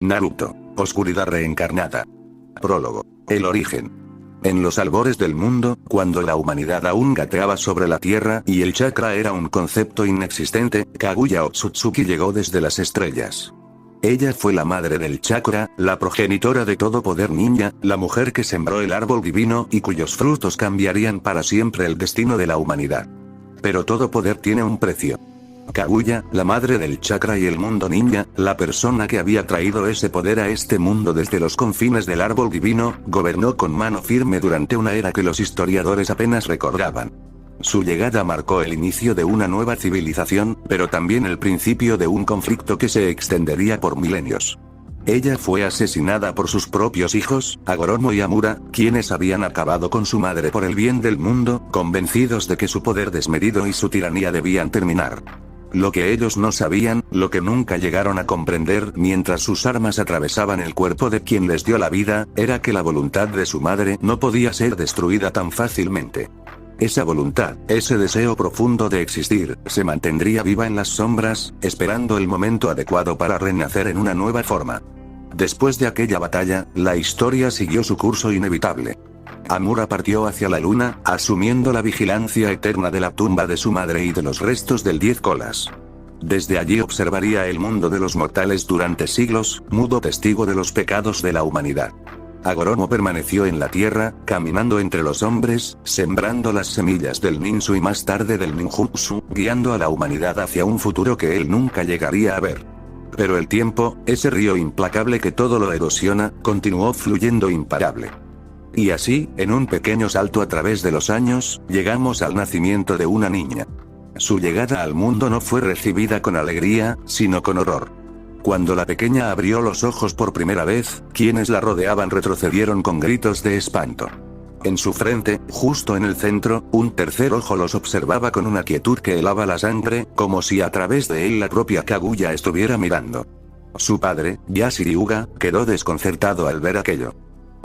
Naruto. Oscuridad reencarnada. Prólogo. El origen. En los albores del mundo, cuando la humanidad aún gateaba sobre la tierra y el chakra era un concepto inexistente, Kaguya Otsutsuki llegó desde las estrellas. Ella fue la madre del chakra, la progenitora de todo poder ninja, la mujer que sembró el árbol divino y cuyos frutos cambiarían para siempre el destino de la humanidad. Pero todo poder tiene un precio. Kaguya, la madre del chakra y el mundo ninja, la persona que había traído ese poder a este mundo desde los confines del árbol divino, gobernó con mano firme durante una era que los historiadores apenas recordaban. Su llegada marcó el inicio de una nueva civilización, pero también el principio de un conflicto que se extendería por milenios. Ella fue asesinada por sus propios hijos, Hagoromo y Amura, quienes habían acabado con su madre por el bien del mundo, convencidos de que su poder desmedido y su tiranía debían terminar. Lo que ellos no sabían, lo que nunca llegaron a comprender mientras sus armas atravesaban el cuerpo de quien les dio la vida, era que la voluntad de su madre no podía ser destruida tan fácilmente. Esa voluntad, ese deseo profundo de existir, se mantendría viva en las sombras, esperando el momento adecuado para renacer en una nueva forma. Después de aquella batalla, la historia siguió su curso inevitable. Amura partió hacia la luna, asumiendo la vigilancia eterna de la tumba de su madre y de los restos del 10 colas. Desde allí observaría el mundo de los mortales durante siglos, mudo testigo de los pecados de la humanidad. Hagoromo permaneció en la tierra, caminando entre los hombres, sembrando las semillas del ninju y más tarde del ninjutsu, guiando a la humanidad hacia un futuro que él nunca llegaría a ver. Pero el tiempo, ese río implacable que todo lo erosiona, continuó fluyendo imparable. Y así, en un pequeño salto a través de los años, llegamos al nacimiento de una niña. Su llegada al mundo no fue recibida con alegría, sino con horror. Cuando la pequeña abrió los ojos por primera vez, quienes la rodeaban retrocedieron con gritos de espanto. En su frente, justo en el centro, un tercer ojo los observaba con una quietud que helaba la sangre, como si a través de él la propia Kaguya estuviera mirando. Su padre, Yashiryu-ga, quedó desconcertado al ver aquello.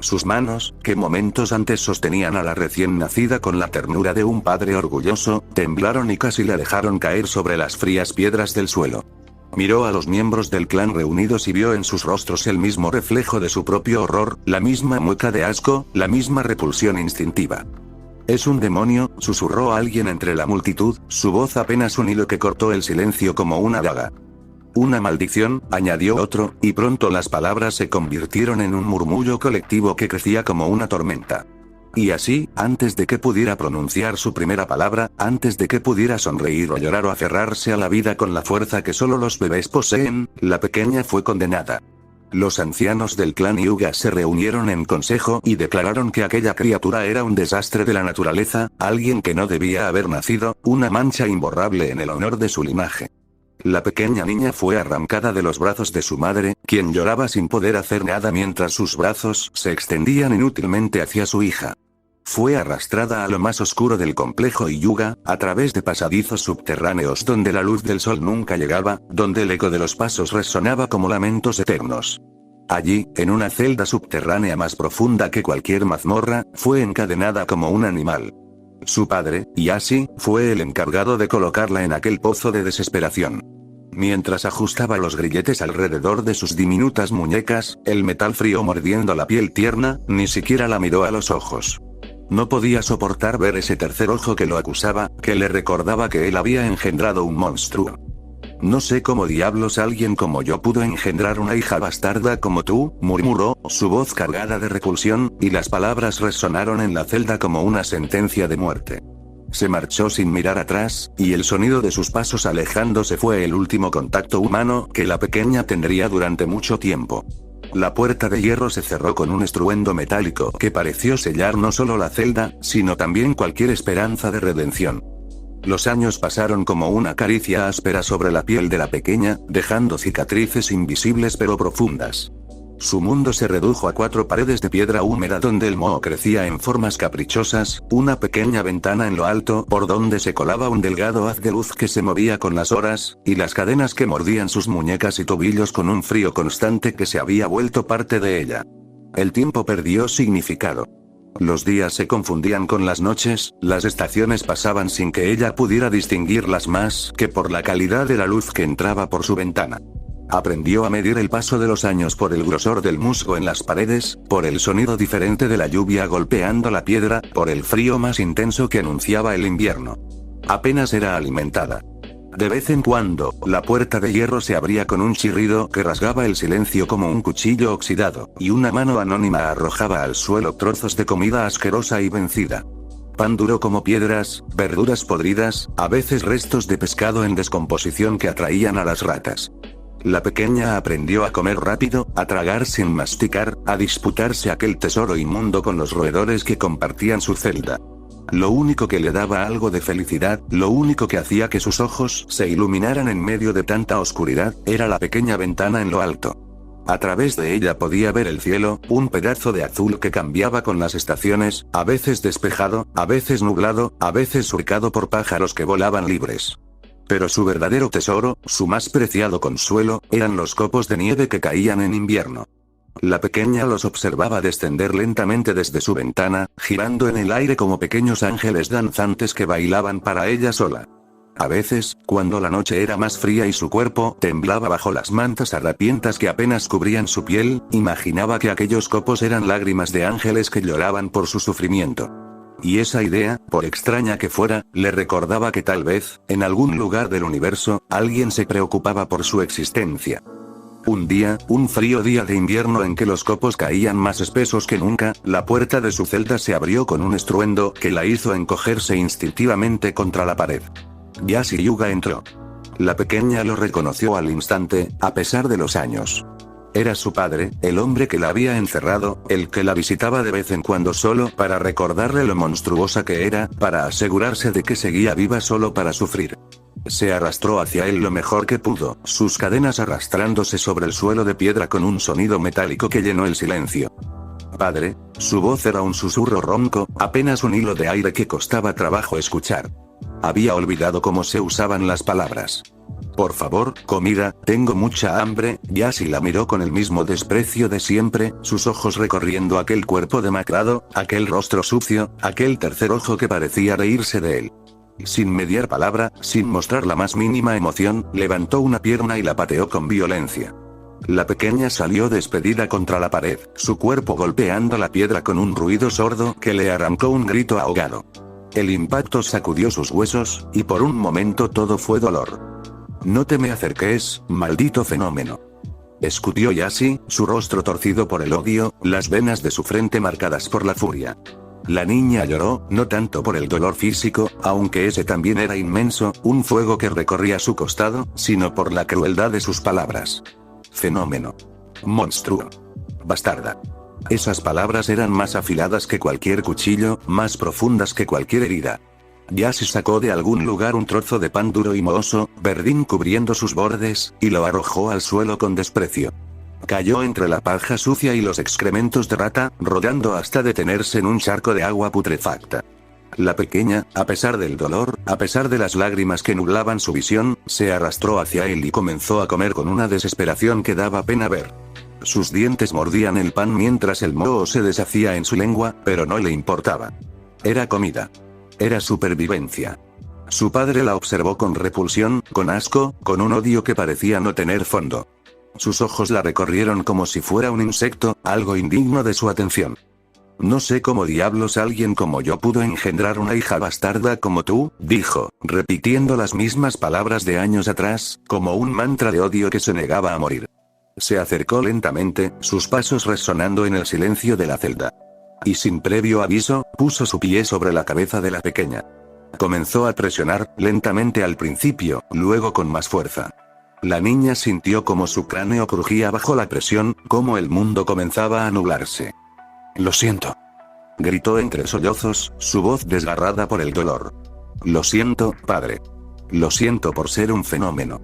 Sus manos, que momentos antes sostenían a la recién nacida con la ternura de un padre orgulloso, temblaron y casi la dejaron caer sobre las frías piedras del suelo. Miró a los miembros del clan reunidos y vio en sus rostros el mismo reflejo de su propio horror, la misma mueca de asco, la misma repulsión instintiva. «Es un demonio», susurró alguien entre la multitud, su voz apenas un hilo que cortó el silencio como una daga. «Una maldición», añadió otro, y pronto las palabras se convirtieron en un murmullo colectivo que crecía como una tormenta. Y así, antes de que pudiera pronunciar su primera palabra, antes de que pudiera sonreír o llorar o aferrarse a la vida con la fuerza que solo los bebés poseen, la pequeña fue condenada. Los ancianos del clan Hyuga se reunieron en consejo y declararon que aquella criatura era un desastre de la naturaleza, alguien que no debía haber nacido, una mancha imborrable en el honor de su linaje. La pequeña niña fue arrancada de los brazos de su madre, quien lloraba sin poder hacer nada mientras sus brazos se extendían inútilmente hacia su hija. Fue arrastrada a lo más oscuro del complejo Hyuga, a través de pasadizos subterráneos donde la luz del sol nunca llegaba, donde el eco de los pasos resonaba como lamentos eternos. Allí, en una celda subterránea más profunda que cualquier mazmorra, fue encadenada como un animal. Su padre, Yashi, fue el encargado de colocarla en aquel pozo de desesperación. Mientras ajustaba los grilletes alrededor de sus diminutas muñecas, el metal frío mordiendo la piel tierna, ni siquiera la miró a los ojos. No podía soportar ver ese tercer ojo que lo acusaba, que le recordaba que él había engendrado un monstruo. «No sé cómo diablos alguien como yo pudo engendrar una hija bastarda como tú», murmuró, su voz cargada de repulsión, y las palabras resonaron en la celda como una sentencia de muerte. Se marchó sin mirar atrás, y el sonido de sus pasos alejándose fue el último contacto humano que la pequeña tendría durante mucho tiempo. La puerta de hierro se cerró con un estruendo metálico que pareció sellar no solo la celda, sino también cualquier esperanza de redención. Los años pasaron como una caricia áspera sobre la piel de la pequeña, dejando cicatrices invisibles pero profundas. Su mundo se redujo a 4 paredes de piedra húmeda donde el moho crecía en formas caprichosas, una pequeña ventana en lo alto por donde se colaba un delgado haz de luz que se movía con las horas, y las cadenas que mordían sus muñecas y tobillos con un frío constante que se había vuelto parte de ella. El tiempo perdió significado. Los días se confundían con las noches, las estaciones pasaban sin que ella pudiera distinguirlas más que por la calidad de la luz que entraba por su ventana. Aprendió a medir el paso de los años por el grosor del musgo en las paredes, por el sonido diferente de la lluvia golpeando la piedra, por el frío más intenso que anunciaba el invierno. Apenas era alimentada. De vez en cuando, la puerta de hierro se abría con un chirrido que rasgaba el silencio como un cuchillo oxidado, y una mano anónima arrojaba al suelo trozos de comida asquerosa y vencida. Pan duro como piedras, verduras podridas, a veces restos de pescado en descomposición que atraían a las ratas. La pequeña aprendió a comer rápido, a tragar sin masticar, a disputarse aquel tesoro inmundo con los roedores que compartían su celda. Lo único que le daba algo de felicidad, lo único que hacía que sus ojos se iluminaran en medio de tanta oscuridad, era la pequeña ventana en lo alto. A través de ella podía ver el cielo, un pedazo de azul que cambiaba con las estaciones, a veces despejado, a veces nublado, a veces surcado por pájaros que volaban libres. Pero su verdadero tesoro, su más preciado consuelo, eran los copos de nieve que caían en invierno. La pequeña los observaba descender lentamente desde su ventana, girando en el aire como pequeños ángeles danzantes que bailaban para ella sola. A veces, cuando la noche era más fría y su cuerpo temblaba bajo las mantas harapientas que apenas cubrían su piel, imaginaba que aquellos copos eran lágrimas de ángeles que lloraban por su sufrimiento. Y esa idea, por extraña que fuera, le recordaba que tal vez, en algún lugar del universo, alguien se preocupaba por su existencia. Un día, un frío día de invierno en que los copos caían más espesos que nunca, la puerta de su celda se abrió con un estruendo que la hizo encogerse instintivamente contra la pared. Yasi Yuga entró. La pequeña lo reconoció al instante, a pesar de los años. Era su padre, el hombre que la había encerrado, el que la visitaba de vez en cuando solo para recordarle lo monstruosa que era, para asegurarse de que seguía viva solo para sufrir. Se arrastró hacia él lo mejor que pudo, sus cadenas arrastrándose sobre el suelo de piedra con un sonido metálico que llenó el silencio. Padre, su voz era un susurro ronco, apenas un hilo de aire que costaba trabajo escuchar. Había olvidado cómo se usaban las palabras. Por favor, comida, tengo mucha hambre. Yasi la miró con el mismo desprecio de siempre, sus ojos recorriendo aquel cuerpo demacrado, aquel rostro sucio, aquel tercer ojo que parecía reírse de él. Sin mediar palabra, sin mostrar la más mínima emoción, levantó una pierna y la pateó con violencia. La pequeña salió despedida contra la pared, su cuerpo golpeando la piedra con un ruido sordo que le arrancó un grito ahogado. El impacto sacudió sus huesos, y por un momento todo fue dolor. No te me acerques, maldito fenómeno. Escupió Yasi, su rostro torcido por el odio, las venas de su frente marcadas por la furia. La niña lloró, no tanto por el dolor físico, aunque ese también era inmenso, un fuego que recorría su costado, sino por la crueldad de sus palabras. Fenómeno. Monstruo. Bastarda. Esas palabras eran más afiladas que cualquier cuchillo, más profundas que cualquier herida. Yasi sacó de algún lugar un trozo de pan duro y mohoso, verdín cubriendo sus bordes, y lo arrojó al suelo con desprecio. Cayó entre la paja sucia y los excrementos de rata, rodando hasta detenerse en un charco de agua putrefacta. La pequeña, a pesar del dolor, a pesar de las lágrimas que nublaban su visión, se arrastró hacia él y comenzó a comer con una desesperación que daba pena ver. Sus dientes mordían el pan mientras el moho se deshacía en su lengua, pero no le importaba. Era comida. Era supervivencia. Su padre la observó con repulsión, con asco, con un odio que parecía no tener fondo. Sus ojos la recorrieron como si fuera un insecto, algo indigno de su atención. No sé cómo diablos alguien como yo pudo engendrar una hija bastarda como tú, dijo, repitiendo las mismas palabras de años atrás, como un mantra de odio que se negaba a morir. Se acercó lentamente, sus pasos resonando en el silencio de la celda. Y sin previo aviso, puso su pie sobre la cabeza de la pequeña. Comenzó a presionar, lentamente al principio, luego con más fuerza. La niña sintió como su cráneo crujía bajo la presión, como el mundo comenzaba a nublarse. Lo siento. Gritó entre sollozos, su voz desgarrada por el dolor. Lo siento, padre. Lo siento por ser un fenómeno.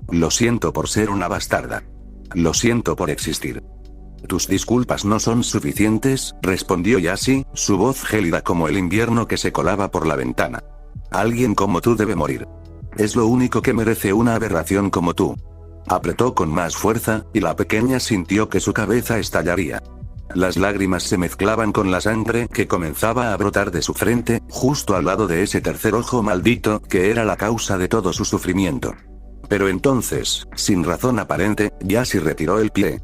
Lo siento por ser una bastarda. Lo siento por existir. Tus disculpas no son suficientes, respondió Yasi, su voz gélida como el invierno que se colaba por la ventana. Alguien como tú debe morir. Es lo único que merece una aberración como tú. Apretó con más fuerza, y la pequeña sintió que su cabeza estallaría. Las lágrimas se mezclaban con la sangre que comenzaba a brotar de su frente, justo al lado de ese tercer ojo maldito, que era la causa de todo su sufrimiento. Pero entonces, sin razón aparente, Yassi retiró el pie.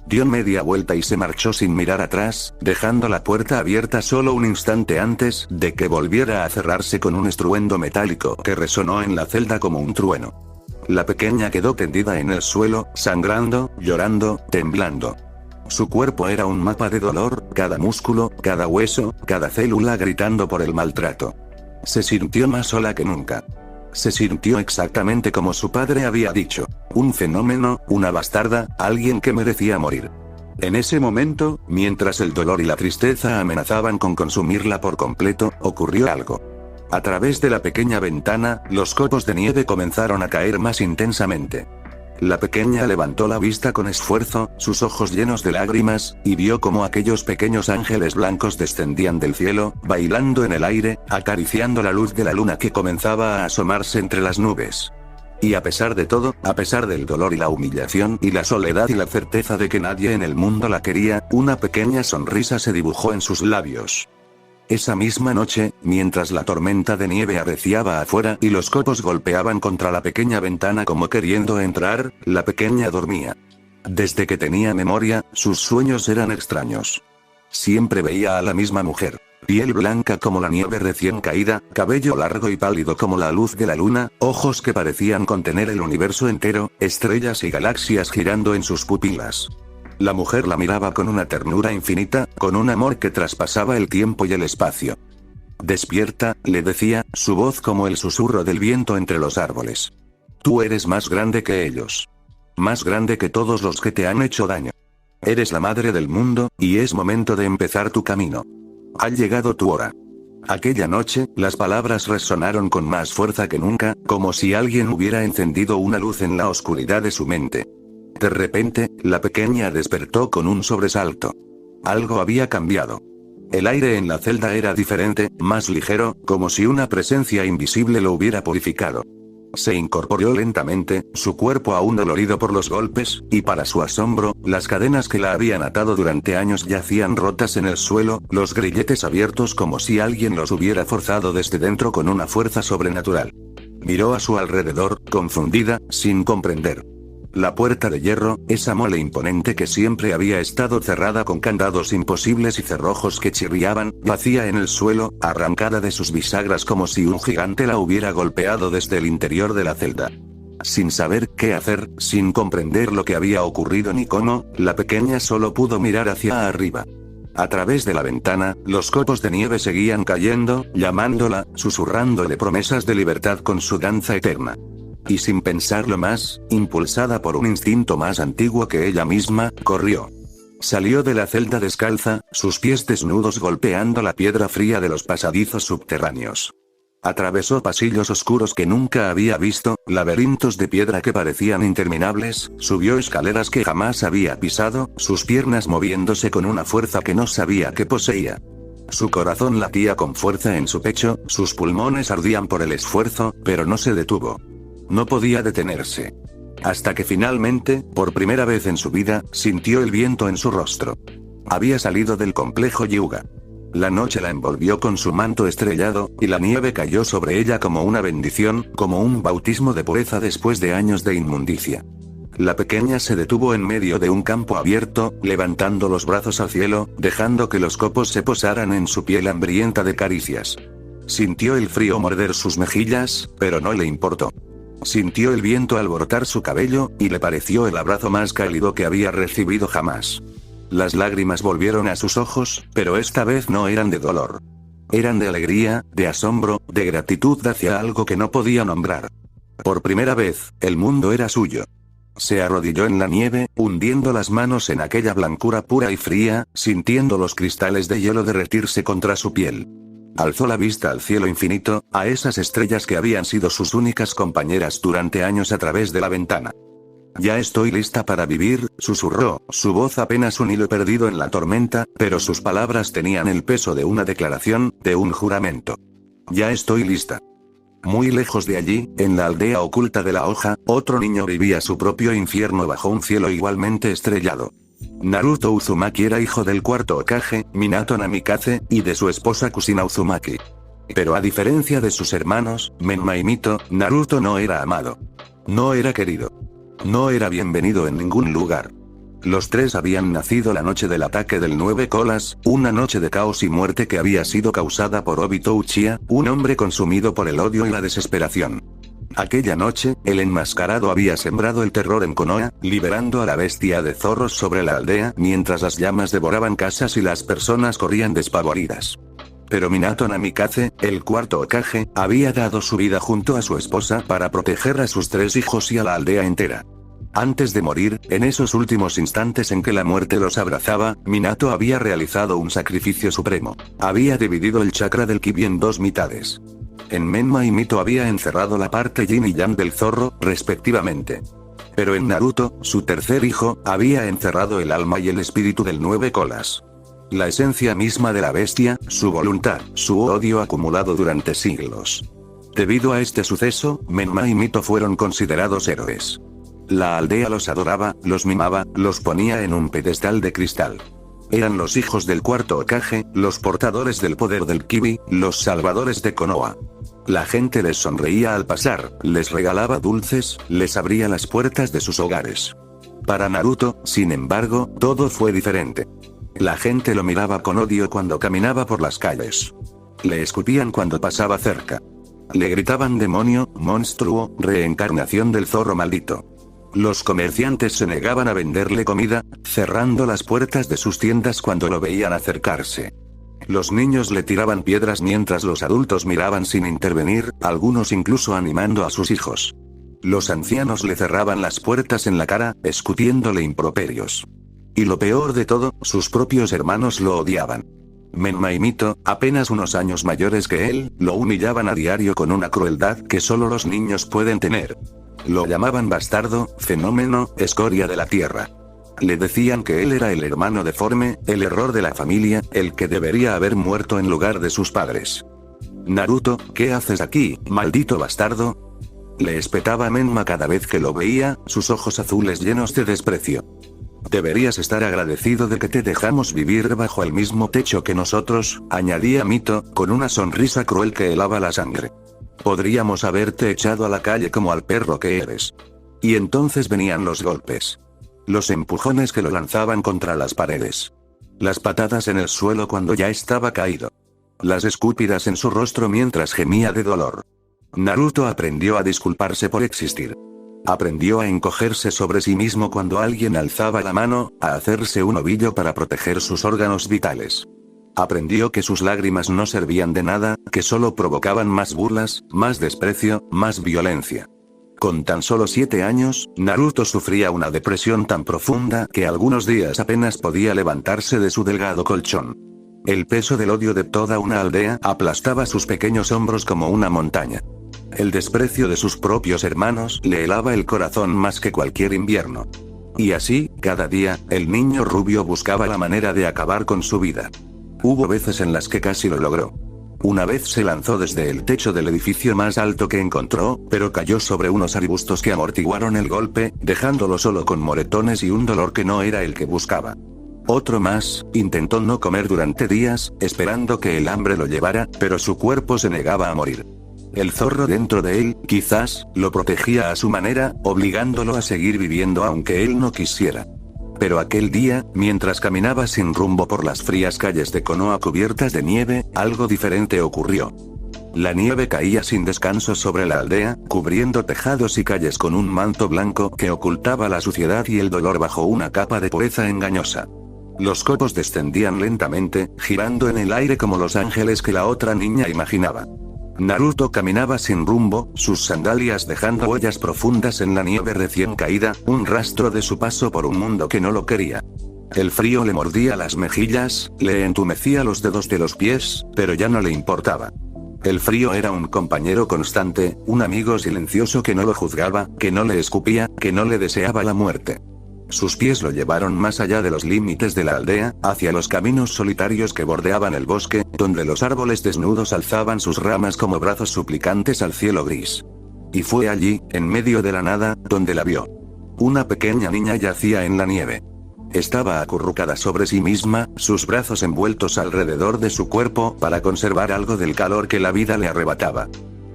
Dio media vuelta y se marchó sin mirar atrás, dejando la puerta abierta solo un instante antes de que volviera a cerrarse con un estruendo metálico que resonó en la celda como un trueno. La pequeña quedó tendida en el suelo, sangrando, llorando, temblando. Su cuerpo era un mapa de dolor, cada músculo, cada hueso, cada célula gritando por el maltrato. Se sintió más sola que nunca. Se sintió exactamente como su padre había dicho. Un fenómeno, una bastarda, alguien que merecía morir. En ese momento, mientras el dolor y la tristeza amenazaban con consumirla por completo, ocurrió algo. A través de la pequeña ventana, los copos de nieve comenzaron a caer más intensamente. La pequeña levantó la vista con esfuerzo, sus ojos llenos de lágrimas, y vio cómo aquellos pequeños ángeles blancos descendían del cielo, bailando en el aire, acariciando la luz de la luna que comenzaba a asomarse entre las nubes. Y a pesar de todo, a pesar del dolor y la humillación y la soledad y la certeza de que nadie en el mundo la quería, una pequeña sonrisa se dibujó en sus labios. Esa misma noche, mientras la tormenta de nieve arreciaba afuera y los copos golpeaban contra la pequeña ventana como queriendo entrar, la pequeña dormía. Desde que tenía memoria, sus sueños eran extraños. Siempre veía a la misma mujer. Piel blanca como la nieve recién caída, cabello largo y pálido como la luz de la luna, ojos que parecían contener el universo entero, estrellas y galaxias girando en sus pupilas. La mujer la miraba con una ternura infinita, con un amor que traspasaba el tiempo y el espacio. Despierta, le decía, su voz como el susurro del viento entre los árboles. Tú eres más grande que ellos. Más grande que todos los que te han hecho daño. Eres la madre del mundo, y es momento de empezar tu camino. Ha llegado tu hora. Aquella noche, las palabras resonaron con más fuerza que nunca, como si alguien hubiera encendido una luz en la oscuridad de su mente. De repente, la pequeña despertó con un sobresalto. Algo había cambiado. El aire en la celda era diferente, más ligero, como si una presencia invisible lo hubiera purificado. Se incorporó lentamente, su cuerpo aún dolorido por los golpes, y para su asombro, las cadenas que la habían atado durante años yacían rotas en el suelo, los grilletes abiertos como si alguien los hubiera forzado desde dentro con una fuerza sobrenatural. Miró a su alrededor, confundida, sin comprender. La puerta de hierro, esa mole imponente que siempre había estado cerrada con candados imposibles y cerrojos que chirriaban, yacía en el suelo, arrancada de sus bisagras como si un gigante la hubiera golpeado desde el interior de la celda. Sin saber qué hacer, sin comprender lo que había ocurrido ni cómo, la pequeña solo pudo mirar hacia arriba. A través de la ventana, los copos de nieve seguían cayendo, llamándola, susurrándole promesas de libertad con su danza eterna. Y sin pensarlo más, impulsada por un instinto más antiguo que ella misma, corrió. Salió de la celda descalza, sus pies desnudos golpeando la piedra fría de los pasadizos subterráneos. Atravesó pasillos oscuros que nunca había visto, laberintos de piedra que parecían interminables, subió escaleras que jamás había pisado, sus piernas moviéndose con una fuerza que no sabía que poseía. Su corazón latía con fuerza en su pecho, sus pulmones ardían por el esfuerzo, pero no se detuvo. No podía detenerse. Hasta que finalmente, por primera vez en su vida, sintió el viento en su rostro. Había salido del complejo Yuga. La noche la envolvió con su manto estrellado, y la nieve cayó sobre ella como una bendición, como un bautismo de pureza después de años de inmundicia. La pequeña se detuvo en medio de un campo abierto, levantando los brazos al cielo, dejando que los copos se posaran en su piel hambrienta de caricias. Sintió el frío morder sus mejillas, pero no le importó. Sintió el viento alborotar su cabello, y le pareció el abrazo más cálido que había recibido jamás. Las lágrimas volvieron a sus ojos, pero esta vez no eran de dolor. Eran de alegría, de asombro, de gratitud hacia algo que no podía nombrar. Por primera vez, el mundo era suyo. Se arrodilló en la nieve, hundiendo las manos en aquella blancura pura y fría, sintiendo los cristales de hielo derretirse contra su piel. Alzó la vista al cielo infinito, a esas estrellas que habían sido sus únicas compañeras durante años a través de la ventana. Ya estoy lista para vivir, susurró, su voz apenas un hilo perdido en la tormenta, pero sus palabras tenían el peso de una declaración, de un juramento. Ya estoy lista. Muy lejos de allí, en la aldea oculta de la hoja, otro niño vivía su propio infierno bajo un cielo igualmente estrellado. Naruto Uzumaki era hijo del cuarto Hokage, Minato Namikaze, y de su esposa Kusina Uzumaki. Pero a diferencia de sus hermanos, Menma y Mito, Naruto no era amado. No era querido. No era bienvenido en ningún lugar. Los tres habían nacido la noche del ataque del 9 colas, una noche de caos y muerte que había sido causada por Obito Uchiha, un hombre consumido por el odio y la desesperación. Aquella noche, el enmascarado había sembrado el terror en Konoha, liberando a la bestia de zorros sobre la aldea mientras las llamas devoraban casas y las personas corrían despavoridas. Pero Minato Namikaze, el cuarto Hokage, había dado su vida junto a su esposa para proteger a sus tres hijos y a la aldea entera. Antes de morir, en esos últimos instantes en que la muerte los abrazaba, Minato había realizado un sacrificio supremo. Había dividido el chakra del Kibi en dos mitades. En Menma y Mito había encerrado la parte Yin y Yang del zorro, respectivamente. Pero en Naruto, su tercer hijo, había encerrado el alma y el espíritu del 9 colas. La esencia misma de la bestia, su voluntad, su odio acumulado durante siglos. Debido a este suceso, Menma y Mito fueron considerados héroes. La aldea los adoraba, los mimaba, los ponía en un pedestal de cristal. Eran los hijos del cuarto Hokage, los portadores del poder del Kibi, los salvadores de Konoha. La gente les sonreía al pasar, les regalaba dulces, les abría las puertas de sus hogares. Para Naruto, sin embargo, todo fue diferente. La gente lo miraba con odio cuando caminaba por las calles. Le escupían cuando pasaba cerca. Le gritaban demonio, monstruo, reencarnación del zorro maldito. Los comerciantes se negaban a venderle comida, cerrando las puertas de sus tiendas cuando lo veían acercarse. Los niños le tiraban piedras mientras los adultos miraban sin intervenir, algunos incluso animando a sus hijos. Los ancianos le cerraban las puertas en la cara, escupiéndole improperios. Y lo peor de todo, sus propios hermanos lo odiaban. Menma y Mito, apenas unos años mayores que él, lo humillaban a diario con una crueldad que solo los niños pueden tener. Lo llamaban bastardo, fenómeno, escoria de la tierra. Le decían que él era el hermano deforme, el error de la familia, el que debería haber muerto en lugar de sus padres. Naruto, ¿qué haces aquí, maldito bastardo? Le espetaba Menma cada vez que lo veía, sus ojos azules llenos de desprecio. Deberías estar agradecido de que te dejamos vivir bajo el mismo techo que nosotros, añadía Mito, con una sonrisa cruel que helaba la sangre. Podríamos haberte echado a la calle como al perro que eres. Y entonces venían los golpes. Los empujones que lo lanzaban contra las paredes. Las patadas en el suelo cuando ya estaba caído. Las escúpidas en su rostro mientras gemía de dolor. Naruto aprendió a disculparse por existir. Aprendió a encogerse sobre sí mismo cuando alguien alzaba la mano, a hacerse un ovillo para proteger sus órganos vitales. Aprendió que sus lágrimas no servían de nada, que solo provocaban más burlas, más desprecio, más violencia. Con tan solo 7 años, Naruto sufría una depresión tan profunda que algunos días apenas podía levantarse de su delgado colchón. El peso del odio de toda una aldea aplastaba sus pequeños hombros como una montaña. El desprecio de sus propios hermanos le helaba el corazón más que cualquier invierno. Y así, cada día, el niño rubio buscaba la manera de acabar con su vida. Hubo veces en las que casi lo logró. Una vez se lanzó desde el techo del edificio más alto que encontró, pero cayó sobre unos arbustos que amortiguaron el golpe, dejándolo solo con moretones y un dolor que no era el que buscaba. Otro más, intentó no comer durante días, esperando que el hambre lo llevara, pero su cuerpo se negaba a morir. El zorro dentro de él, quizás, lo protegía a su manera, obligándolo a seguir viviendo aunque él no quisiera. Pero aquel día, mientras caminaba sin rumbo por las frías calles de Konoha cubiertas de nieve, algo diferente ocurrió. La nieve caía sin descanso sobre la aldea, cubriendo tejados y calles con un manto blanco que ocultaba la suciedad y el dolor bajo una capa de pureza engañosa. Los copos descendían lentamente, girando en el aire como los ángeles que la otra niña imaginaba. Naruto caminaba sin rumbo, sus sandalias dejando huellas profundas en la nieve recién caída, un rastro de su paso por un mundo que no lo quería. El frío le mordía las mejillas, le entumecía los dedos de los pies, pero ya no le importaba. El frío era un compañero constante, un amigo silencioso que no lo juzgaba, que no le escupía, que no le deseaba la muerte. Sus pies lo llevaron más allá de los límites de la aldea, hacia los caminos solitarios que bordeaban el bosque, donde los árboles desnudos alzaban sus ramas como brazos suplicantes al cielo gris. Y fue allí, en medio de la nada, donde la vio. Una pequeña niña yacía en la nieve. Estaba acurrucada sobre sí misma, sus brazos envueltos alrededor de su cuerpo para conservar algo del calor que la vida le arrebataba.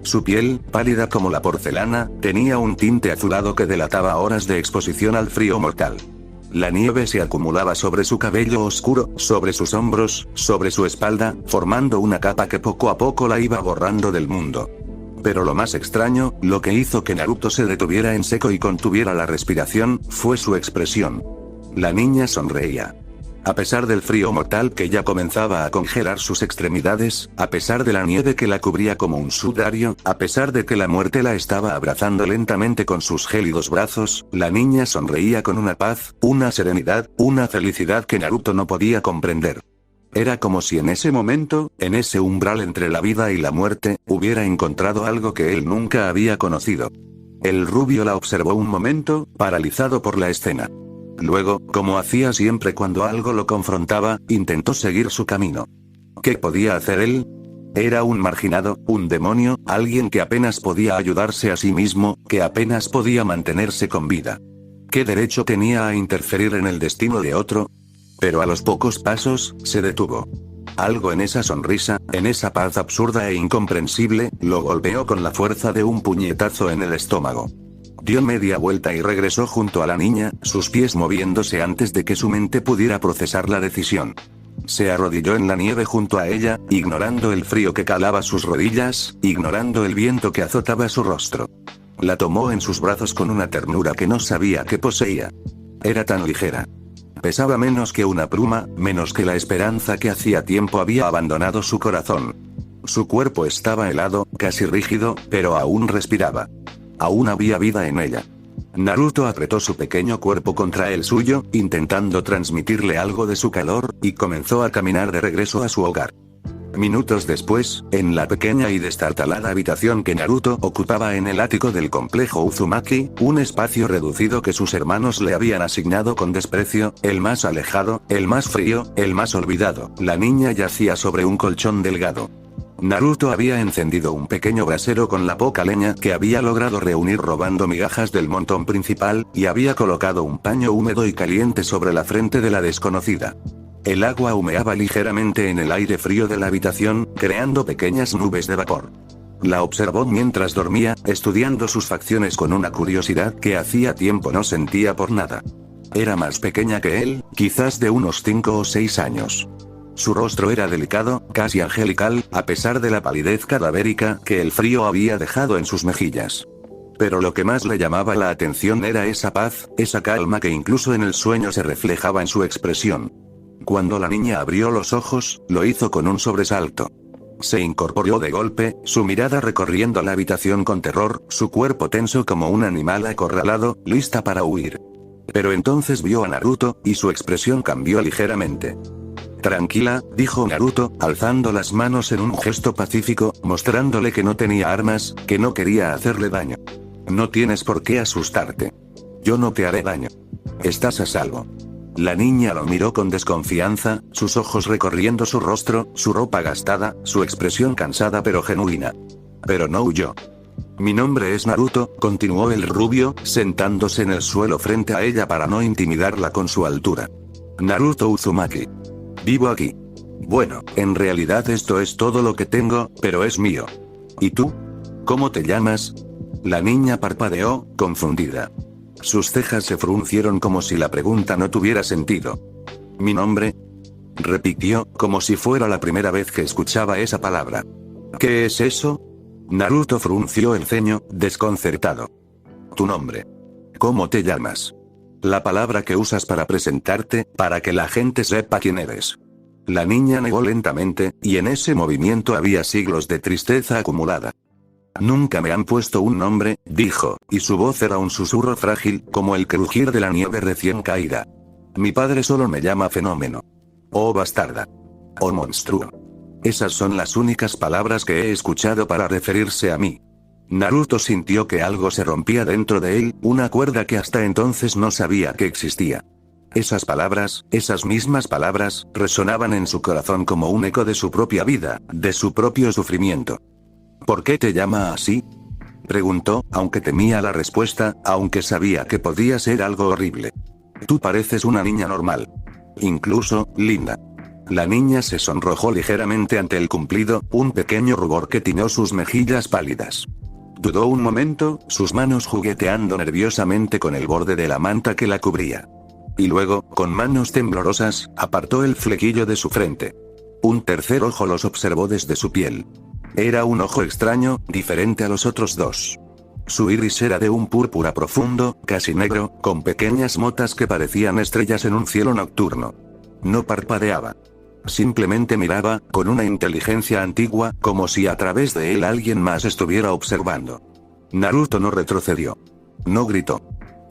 Su piel, pálida como la porcelana, tenía un tinte azulado que delataba horas de exposición al frío mortal. La nieve se acumulaba sobre su cabello oscuro, sobre sus hombros, sobre su espalda, formando una capa que poco a poco la iba borrando del mundo. Pero lo más extraño, lo que hizo que Naruto se detuviera en seco y contuviera la respiración, fue su expresión. La niña sonreía. A pesar del frío mortal que ya comenzaba a congelar sus extremidades, a pesar de la nieve que la cubría como un sudario, a pesar de que la muerte la estaba abrazando lentamente con sus gélidos brazos, la niña sonreía con una paz, una serenidad, una felicidad que Naruto no podía comprender. Era como si en ese momento, en ese umbral entre la vida y la muerte, hubiera encontrado algo que él nunca había conocido. El rubio la observó un momento, paralizado por la escena. Luego, como hacía siempre cuando algo lo confrontaba, intentó seguir su camino. ¿Qué podía hacer él? Era un marginado, un demonio, alguien que apenas podía ayudarse a sí mismo, que apenas podía mantenerse con vida. ¿Qué derecho tenía a interferir en el destino de otro? Pero a los pocos pasos, se detuvo. Algo en esa sonrisa, en esa paz absurda e incomprensible, lo golpeó con la fuerza de un puñetazo en el estómago. Dio media vuelta y regresó junto a la niña, sus pies moviéndose antes de que su mente pudiera procesar la decisión. Se arrodilló en la nieve junto a ella, ignorando el frío que calaba sus rodillas, ignorando el viento que azotaba su rostro. La tomó en sus brazos con una ternura que no sabía que poseía. Era tan ligera. Pesaba menos que una pluma, menos que la esperanza que hacía tiempo había abandonado su corazón. Su cuerpo estaba helado, casi rígido, pero aún respiraba. Aún había vida en ella. Naruto apretó su pequeño cuerpo contra el suyo, intentando transmitirle algo de su calor, y comenzó a caminar de regreso a su hogar. Minutos después, en la pequeña y destartalada habitación que Naruto ocupaba en el ático del complejo Uzumaki, un espacio reducido que sus hermanos le habían asignado con desprecio, el más alejado, el más frío, el más olvidado, la niña yacía sobre un colchón delgado. Naruto había encendido un pequeño brasero con la poca leña que había logrado reunir robando migajas del montón principal, y había colocado un paño húmedo y caliente sobre la frente de la desconocida. El agua humeaba ligeramente en el aire frío de la habitación, creando pequeñas nubes de vapor. La observó mientras dormía, estudiando sus facciones con una curiosidad que hacía tiempo no sentía por nada. Era más pequeña que él, quizás de unos 5 o 6 años. Su rostro era delicado, casi angelical, a pesar de la palidez cadavérica que el frío había dejado en sus mejillas. Pero lo que más le llamaba la atención era esa paz, esa calma que incluso en el sueño se reflejaba en su expresión. Cuando la niña abrió los ojos, lo hizo con un sobresalto. Se incorporó de golpe, su mirada recorriendo la habitación con terror, su cuerpo tenso como un animal acorralado, lista para huir. Pero entonces vio a Naruto, y su expresión cambió ligeramente. Tranquila, dijo Naruto, alzando las manos en un gesto pacífico, mostrándole que no tenía armas, que no quería hacerle daño. No tienes por qué asustarte. Yo no te haré daño. Estás a salvo. La niña lo miró con desconfianza, sus ojos recorriendo su rostro, su ropa gastada, su expresión cansada pero genuina. Pero no huyó. Mi nombre es Naruto, continuó el rubio, sentándose en el suelo frente a ella para no intimidarla con su altura. Naruto Uzumaki. Vivo aquí. Bueno, en realidad esto es todo lo que tengo, pero es mío. ¿Y tú? ¿Cómo te llamas? La niña parpadeó, confundida. Sus cejas se fruncieron como si la pregunta no tuviera sentido. ¿Mi nombre? Repitió, como si fuera la primera vez que escuchaba esa palabra. ¿Qué es eso? Naruto frunció el ceño, desconcertado. Tu nombre. ¿Cómo te llamas? La palabra que usas para presentarte, para que la gente sepa quién eres. La niña negó lentamente, y en ese movimiento había siglos de tristeza acumulada. Nunca me han puesto un nombre, dijo, y su voz era un susurro frágil, como el crujir de la nieve recién caída. Mi padre solo me llama Fenómeno. Oh bastarda. Oh monstruo. Esas son las únicas palabras que he escuchado para referirse a mí. Naruto sintió que algo se rompía dentro de él, una cuerda que hasta entonces no sabía que existía. Esas palabras, esas mismas palabras, resonaban en su corazón como un eco de su propia vida, de su propio sufrimiento. ¿Por qué te llama así? Preguntó, aunque temía la respuesta, aunque sabía que podía ser algo horrible. Tú pareces una niña normal. Incluso, linda. La niña se sonrojó ligeramente ante el cumplido, un pequeño rubor que tiñó sus mejillas pálidas. Dudó un momento, sus manos jugueteando nerviosamente con el borde de la manta que la cubría. Y luego, con manos temblorosas, apartó el flequillo de su frente. Un tercer ojo los observó desde su piel. Era un ojo extraño, diferente a los otros dos. Su iris era de un púrpura profundo, casi negro, con pequeñas motas que parecían estrellas en un cielo nocturno. No parpadeaba. Simplemente miraba, con una inteligencia antigua, como si a través de él alguien más estuviera observando. Naruto no retrocedió. No gritó.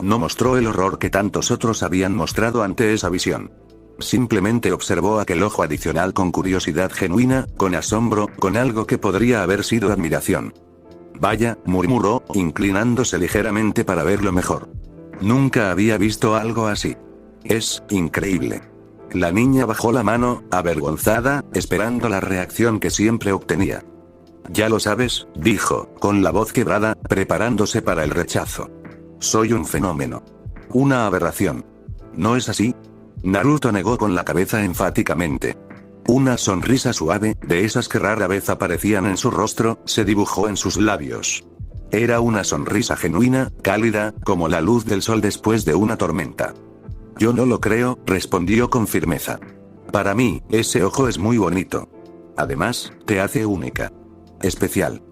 No mostró el horror que tantos otros habían mostrado ante esa visión. Simplemente observó aquel ojo adicional con curiosidad genuina, con asombro, con algo que podría haber sido admiración. Vaya, murmuró, inclinándose ligeramente para verlo mejor. Nunca había visto algo así. Es increíble. La niña bajó la mano, avergonzada, esperando la reacción que siempre obtenía. Ya lo sabes, dijo, con la voz quebrada, preparándose para el rechazo. Soy un fenómeno. Una aberración. ¿No es así? Naruto negó con la cabeza enfáticamente. Una sonrisa suave, de esas que rara vez aparecían en su rostro, se dibujó en sus labios. Era una sonrisa genuina, cálida, como la luz del sol después de una tormenta. Yo no lo creo, respondió con firmeza. Para mí, ese ojo es muy bonito. Además, te hace única. Especial.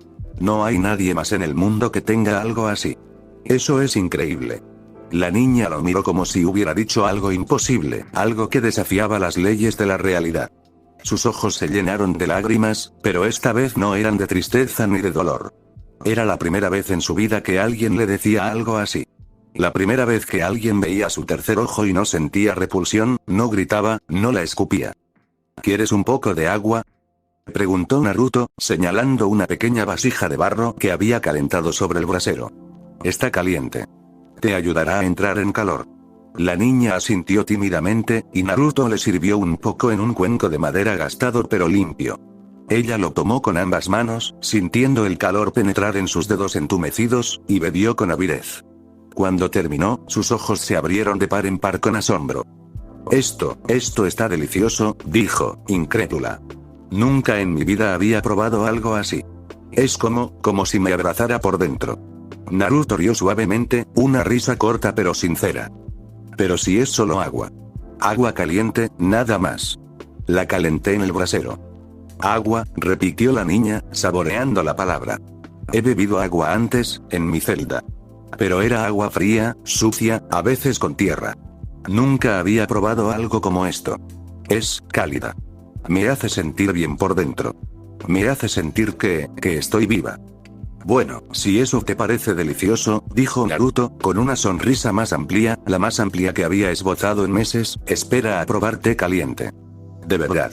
No hay nadie más en el mundo que tenga algo así. Eso es increíble. La niña lo miró como si hubiera dicho algo imposible, algo que desafiaba las leyes de la realidad. Sus ojos se llenaron de lágrimas, pero esta vez no eran de tristeza ni de dolor. Era la primera vez en su vida que alguien le decía algo así. La primera vez que alguien veía su tercer ojo y no sentía repulsión, no gritaba, no la escupía. ¿Quieres un poco de agua?, preguntó Naruto, señalando una pequeña vasija de barro que había calentado sobre el brasero. Está caliente. Te ayudará a entrar en calor. La niña asintió tímidamente, y Naruto le sirvió un poco en un cuenco de madera gastado pero limpio. Ella lo tomó con ambas manos, sintiendo el calor penetrar en sus dedos entumecidos, y bebió con avidez. Cuando terminó, sus ojos se abrieron de par en par con asombro. Esto está delicioso, dijo, incrédula. Nunca en mi vida había probado algo así. Es como si me abrazara por dentro. Naruto rió suavemente, una risa corta pero sincera. Pero si es solo agua. Agua caliente, nada más. La calenté en el brasero. Agua, repitió la niña, saboreando la palabra. He bebido agua antes, en mi celda. Pero era agua fría, sucia, a veces con tierra. Nunca había probado algo como esto. Es cálida. Me hace sentir bien por dentro. Me hace sentir que estoy viva. Bueno, si eso te parece delicioso, dijo Naruto, con una sonrisa más amplia, la más amplia que había esbozado en meses, espera a probar té caliente. De verdad.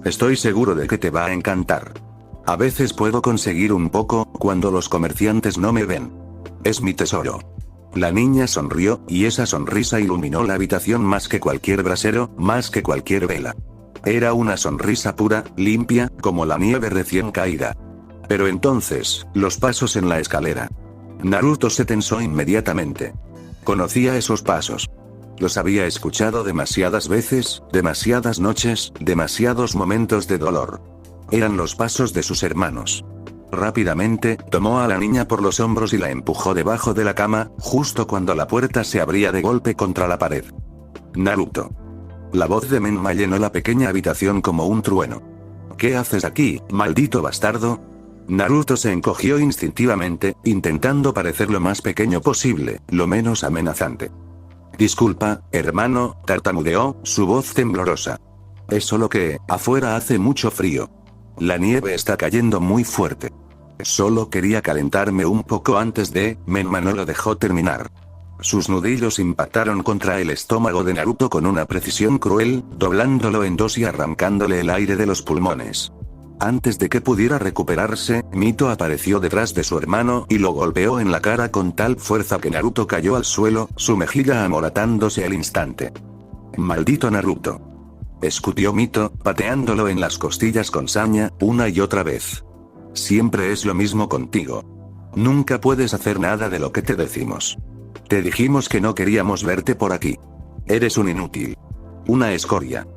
Estoy seguro de que te va a encantar. A veces puedo conseguir un poco, cuando los comerciantes no me ven. Es mi tesoro. La niña sonrió, y esa sonrisa iluminó la habitación más que cualquier brasero, más que cualquier vela. Era una sonrisa pura, limpia, como la nieve recién caída. Pero entonces, los pasos en la escalera. Naruto se tensó inmediatamente. Conocía esos pasos. Los había escuchado demasiadas veces, demasiadas noches, demasiados momentos de dolor. Eran los pasos de sus hermanos. Rápidamente, tomó a la niña por los hombros y la empujó debajo de la cama, justo cuando la puerta se abría de golpe contra la pared. Naruto. La voz de Menma llenó la pequeña habitación como un trueno. ¿Qué haces aquí, maldito bastardo? Naruto se encogió instintivamente, intentando parecer lo más pequeño posible, lo menos amenazante. Disculpa, hermano, tartamudeó, su voz temblorosa. Es solo que, afuera hace mucho frío. La nieve está cayendo muy fuerte. Solo quería calentarme un poco antes de... Menma no lo dejó terminar. Sus nudillos impactaron contra el estómago de Naruto con una precisión cruel, doblándolo en dos y arrancándole el aire de los pulmones. Antes de que pudiera recuperarse, Mito apareció detrás de su hermano y lo golpeó en la cara con tal fuerza que Naruto cayó al suelo, su mejilla amoratándose al instante. Maldito Naruto. Escutió Mito, pateándolo en las costillas con saña, una y otra vez. Siempre es lo mismo contigo. Nunca puedes hacer nada de lo que te decimos. Te dijimos que no queríamos verte por aquí. Eres un inútil. Una escoria.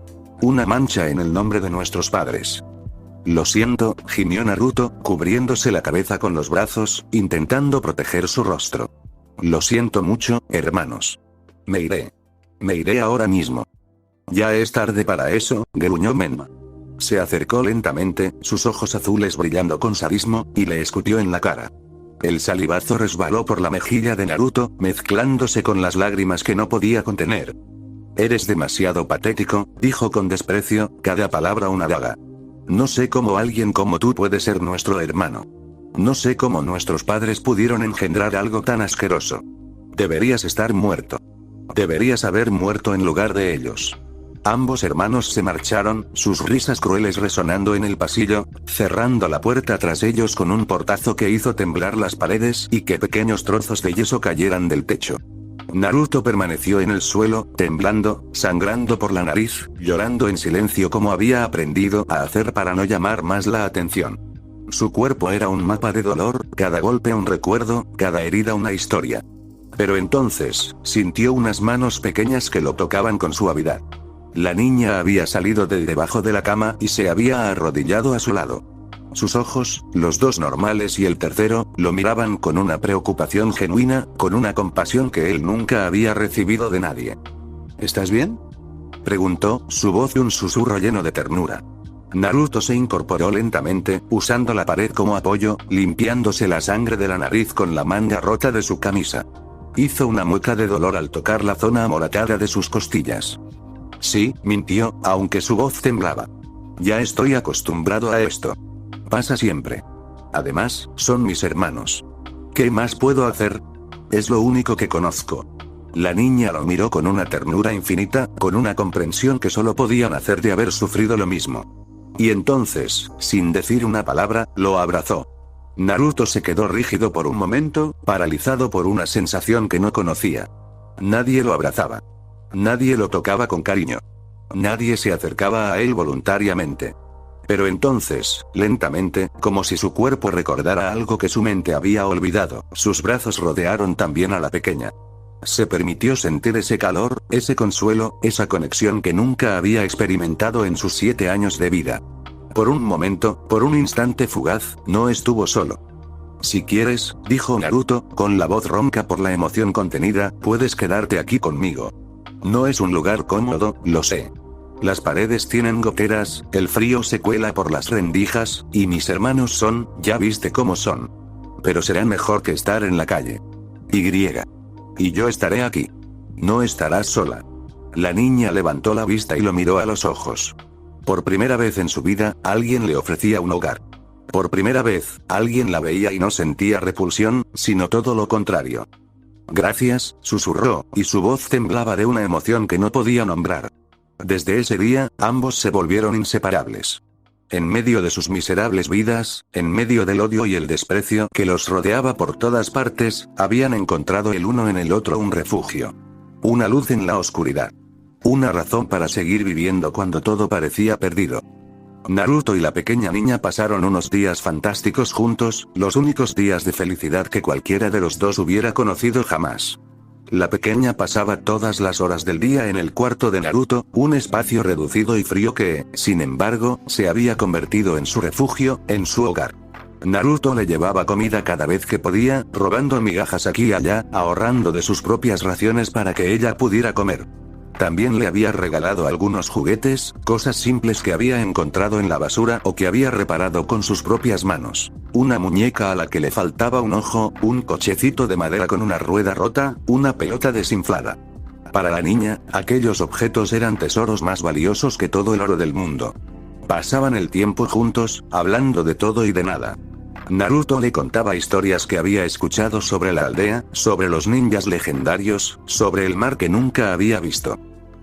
una mancha en el nombre de nuestros padres. Lo siento, gimió Naruto, cubriéndose la cabeza con los brazos, intentando proteger su rostro. Lo siento mucho, hermanos. Me iré. Me iré ahora mismo. Ya es tarde para eso, gruñó Menma. Se acercó lentamente, sus ojos azules brillando con sadismo, y le escupió en la cara. El salivazo resbaló por la mejilla de Naruto, mezclándose con las lágrimas que no podía contener. Eres demasiado patético, dijo con desprecio, cada palabra una daga. No sé cómo alguien como tú puede ser nuestro hermano. No sé cómo nuestros padres pudieron engendrar algo tan asqueroso. Deberías estar muerto. Deberías haber muerto en lugar de ellos. Ambos hermanos se marcharon, sus risas crueles resonando en el pasillo, cerrando la puerta tras ellos con un portazo que hizo temblar las paredes y que pequeños trozos de yeso cayeran del techo. Naruto permaneció en el suelo, temblando, sangrando por la nariz, llorando en silencio como había aprendido a hacer para no llamar más la atención. Su cuerpo era un mapa de dolor, cada golpe un recuerdo, cada herida una historia. Pero entonces, sintió unas manos pequeñas que lo tocaban con suavidad. La niña había salido de debajo de la cama y se había arrodillado a su lado. Sus ojos, los dos normales y el tercero, lo miraban con una preocupación genuina, con una compasión que él nunca había recibido de nadie. ¿Estás bien?, preguntó, su voz un susurro lleno de ternura. Naruto se incorporó lentamente, usando la pared como apoyo, limpiándose la sangre de la nariz con la manga rota de su camisa. Hizo una mueca de dolor al tocar la zona amoratada de sus costillas. Sí, mintió, aunque su voz temblaba. Ya estoy acostumbrado a esto. Pasa siempre. Además, son mis hermanos. ¿Qué más puedo hacer? Es lo único que conozco. La niña lo miró con una ternura infinita, con una comprensión que solo podía nacer de haber sufrido lo mismo. Y entonces, sin decir una palabra, lo abrazó. Naruto se quedó rígido por un momento, paralizado por una sensación que no conocía. Nadie lo abrazaba. Nadie lo tocaba con cariño. Nadie se acercaba a él voluntariamente. Pero entonces, lentamente, como si su cuerpo recordara algo que su mente había olvidado, sus brazos rodearon también a la pequeña. Se permitió sentir ese calor, ese consuelo, esa conexión que nunca había experimentado en sus 7 años de vida. Por un momento, por un instante fugaz, no estuvo solo. Si quieres, dijo Naruto, con la voz ronca por la emoción contenida, puedes quedarte aquí conmigo. No es un lugar cómodo, lo sé. Las paredes tienen goteras, el frío se cuela por las rendijas, y mis hermanos son, ya viste cómo son. Pero será mejor que estar en la calle. Y yo estaré aquí. No estarás sola. La niña levantó la vista y lo miró a los ojos. Por primera vez en su vida, alguien le ofrecía un hogar. Por primera vez, alguien la veía y no sentía repulsión, sino todo lo contrario. Gracias, susurró, y su voz temblaba de una emoción que no podía nombrar. Desde ese día, ambos se volvieron inseparables. En medio de sus miserables vidas, en medio del odio y el desprecio que los rodeaba por todas partes, habían encontrado el uno en el otro un refugio. Una luz en la oscuridad. Una razón para seguir viviendo cuando todo parecía perdido. Naruto y la pequeña niña pasaron unos días fantásticos juntos, los únicos días de felicidad que cualquiera de los dos hubiera conocido jamás. La pequeña pasaba todas las horas del día en el cuarto de Naruto, un espacio reducido y frío que, sin embargo, se había convertido en su refugio, en su hogar. Naruto le llevaba comida cada vez que podía, robando migajas aquí y allá, ahorrando de sus propias raciones para que ella pudiera comer. También le había regalado algunos juguetes, cosas simples que había encontrado en la basura o que había reparado con sus propias manos. Una muñeca a la que le faltaba un ojo, un cochecito de madera con una rueda rota, una pelota desinflada. Para la niña, aquellos objetos eran tesoros más valiosos que todo el oro del mundo. Pasaban el tiempo juntos, hablando de todo y de nada. Naruto le contaba historias que había escuchado sobre la aldea, sobre los ninjas legendarios, sobre el mar que nunca había visto.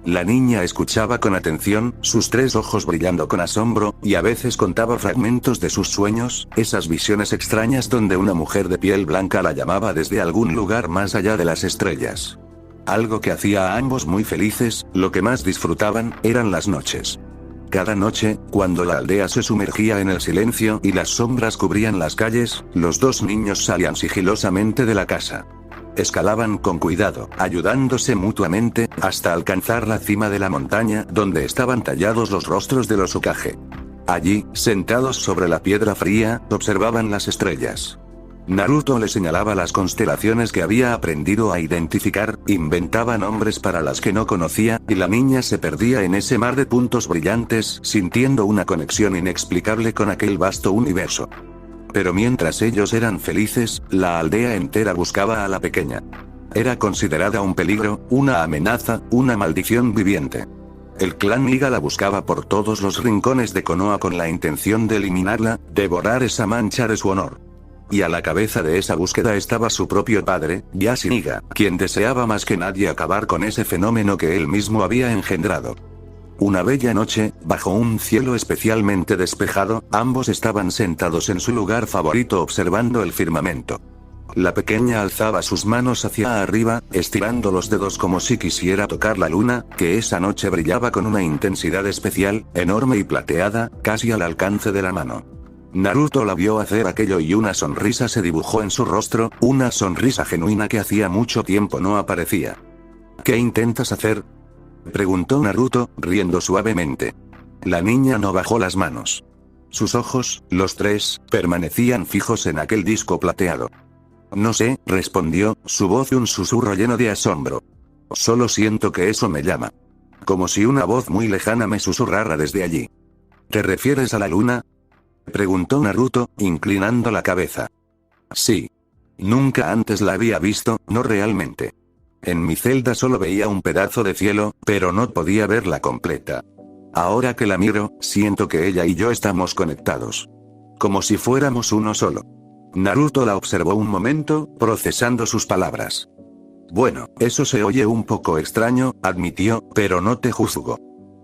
La niña escuchaba con atención, sus 3 ojos brillando con asombro, y a veces contaba fragmentos de sus sueños, esas visiones extrañas donde una mujer de piel blanca la llamaba desde algún lugar más allá de las estrellas. Algo que hacía a ambos muy felices, lo que más disfrutaban, eran las noches. Cada noche, cuando la aldea se sumergía en el silencio y las sombras cubrían las calles, los dos niños salían sigilosamente de la casa. Escalaban con cuidado, ayudándose mutuamente, hasta alcanzar la cima de la montaña donde estaban tallados los rostros de los Hokage. Allí, sentados sobre la piedra fría, observaban las estrellas. Naruto le señalaba las constelaciones que había aprendido a identificar, inventaba nombres para las que no conocía, y la niña se perdía en ese mar de puntos brillantes, sintiendo una conexión inexplicable con aquel vasto universo. Pero mientras ellos eran felices, la aldea entera buscaba a la pequeña. Era considerada un peligro, una amenaza, una maldición viviente. El clan Niga la buscaba por todos los rincones de Konoha con la intención de eliminarla, devorar esa mancha de su honor. Y a la cabeza de esa búsqueda estaba su propio padre, Yashiniga, quien deseaba más que nadie acabar con ese fenómeno que él mismo había engendrado. Una bella noche, bajo un cielo especialmente despejado, ambos estaban sentados en su lugar favorito observando el firmamento. La pequeña alzaba sus manos hacia arriba, estirando los dedos como si quisiera tocar la luna, que esa noche brillaba con una intensidad especial, enorme y plateada, casi al alcance de la mano. Naruto la vio hacer aquello y una sonrisa se dibujó en su rostro, una sonrisa genuina que hacía mucho tiempo no aparecía. ¿Qué intentas hacer?, preguntó Naruto, riendo suavemente. La niña no bajó las manos. Sus ojos, los tres, permanecían fijos en aquel disco plateado. No sé, respondió, su voz un susurro lleno de asombro. Solo siento que eso me llama. Como si una voz muy lejana me susurrara desde allí. ¿Te refieres a la luna?, preguntó Naruto, inclinando la cabeza. Sí. Nunca antes la había visto, no realmente. En mi celda solo veía un pedazo de cielo, pero no podía verla completa. Ahora que la miro, siento que ella y yo estamos conectados. Como si fuéramos uno solo. Naruto la observó un momento, procesando sus palabras. Bueno, eso se oye un poco extraño, admitió, pero no te juzgo.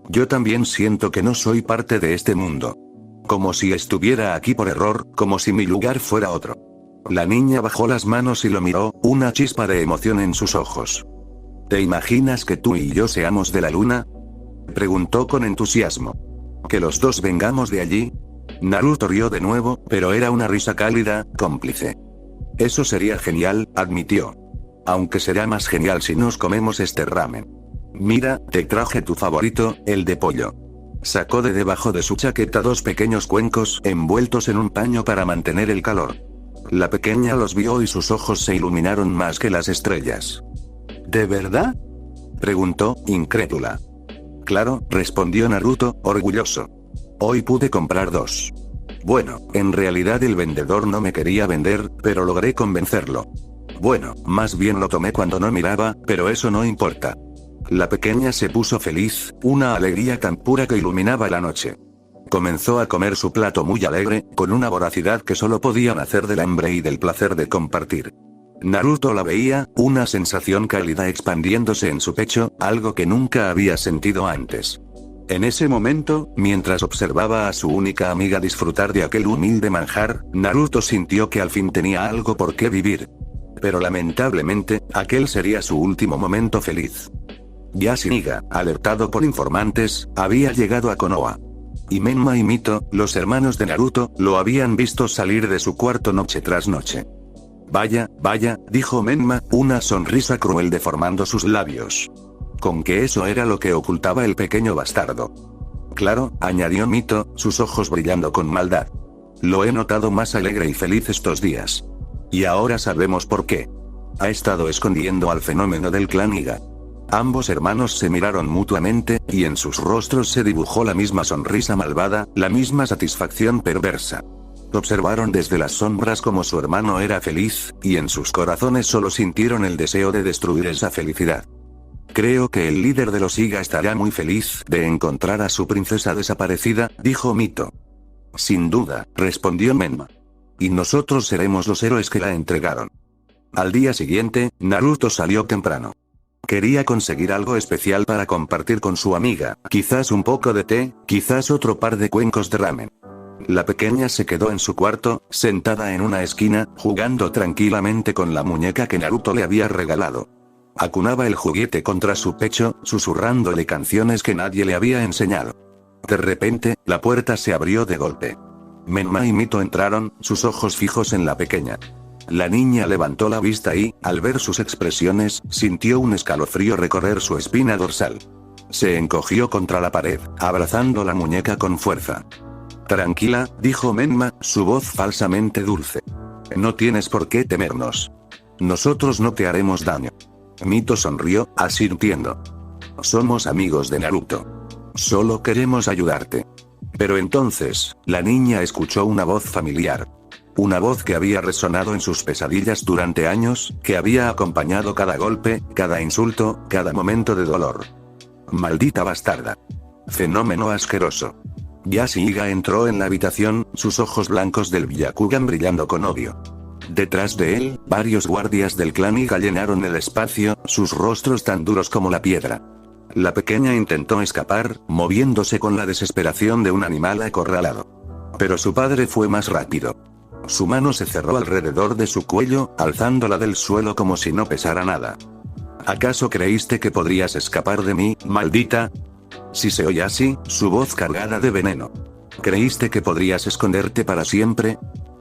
Yo también siento que no soy parte de este mundo. Como si estuviera aquí por error, como si mi lugar fuera otro. La niña bajó las manos y lo miró, una chispa de emoción en sus ojos. ¿Te imaginas que tú y yo seamos de la luna?, preguntó con entusiasmo. ¿Que los dos vengamos de allí? Naruto rió de nuevo, pero era una risa cálida, cómplice. Eso sería genial, admitió. Aunque será más genial si nos comemos este ramen. Mira, te traje tu favorito, el de pollo. Sacó de debajo de su chaqueta dos pequeños cuencos envueltos en un paño para mantener el calor. La pequeña los vio y sus ojos se iluminaron más que las estrellas. ¿De verdad?, preguntó, incrédula. Claro, respondió Naruto, orgulloso. Hoy pude comprar dos. Bueno, en realidad el vendedor no me quería vender, pero logré convencerlo. Bueno, más bien lo tomé cuando no miraba, pero eso no importa. La pequeña se puso feliz, una alegría tan pura que iluminaba la noche. Comenzó a comer su plato muy alegre, con una voracidad que solo podía nacer del hambre y del placer de compartir. Naruto la veía, una sensación cálida expandiéndose en su pecho, algo que nunca había sentido antes. En ese momento, mientras observaba a su única amiga disfrutar de aquel humilde manjar, Naruto sintió que al fin tenía algo por qué vivir. Pero lamentablemente, aquel sería su último momento feliz. Yashiniga, alertado por informantes, había llegado a Konoha. Y Menma y Mito, los hermanos de Naruto, lo habían visto salir de su cuarto noche tras noche. Vaya, vaya, dijo Menma, una sonrisa cruel deformando sus labios. Con que eso era lo que ocultaba el pequeño bastardo. Claro, añadió Mito, sus ojos brillando con maldad. Lo he notado más alegre y feliz estos días. Y ahora sabemos por qué. Ha estado escondiendo al fenómeno del clan Niga. Ambos hermanos se miraron mutuamente, y en sus rostros se dibujó la misma sonrisa malvada, la misma satisfacción perversa. Observaron desde las sombras cómo su hermano era feliz, y en sus corazones solo sintieron el deseo de destruir esa felicidad. Creo que el líder de los Iga estará muy feliz de encontrar a su princesa desaparecida, dijo Mito. Sin duda, respondió Menma. Y nosotros seremos los héroes que la entregaron. Al día siguiente, Naruto salió temprano. Quería conseguir algo especial para compartir con su amiga, quizás un poco de té, quizás otro par de cuencos de ramen. La pequeña se quedó en su cuarto, sentada en una esquina, jugando tranquilamente con la muñeca que Naruto le había regalado. Acunaba el juguete contra su pecho, susurrándole canciones que nadie le había enseñado. De repente, la puerta se abrió de golpe. Menma y Mito entraron, sus ojos fijos en la pequeña. La niña levantó la vista y, al ver sus expresiones, sintió un escalofrío recorrer su espina dorsal. Se encogió contra la pared, abrazando la muñeca con fuerza. Tranquila, dijo Menma, su voz falsamente dulce. No tienes por qué temernos. Nosotros no te haremos daño. Mito sonrió, asintiendo. Somos amigos de Naruto. Solo queremos ayudarte. Pero entonces, la niña escuchó una voz familiar. Una voz que había resonado en sus pesadillas durante años, que había acompañado cada golpe, cada insulto, cada momento de dolor. Maldita bastarda. Fenómeno asqueroso. Yashiga entró en la habitación, sus ojos blancos del Byakugan brillando con odio. Detrás de él, varios guardias del clan Iga llenaron el espacio, sus rostros tan duros como la piedra. La pequeña intentó escapar, moviéndose con la desesperación de un animal acorralado. Pero su padre fue más rápido. Su mano se cerró alrededor de su cuello, alzándola del suelo como si no pesara nada. ¿Acaso creíste que podrías escapar de mí, maldita? Si se oye así, su voz cargada de veneno. ¿Creíste que podrías esconderte para siempre?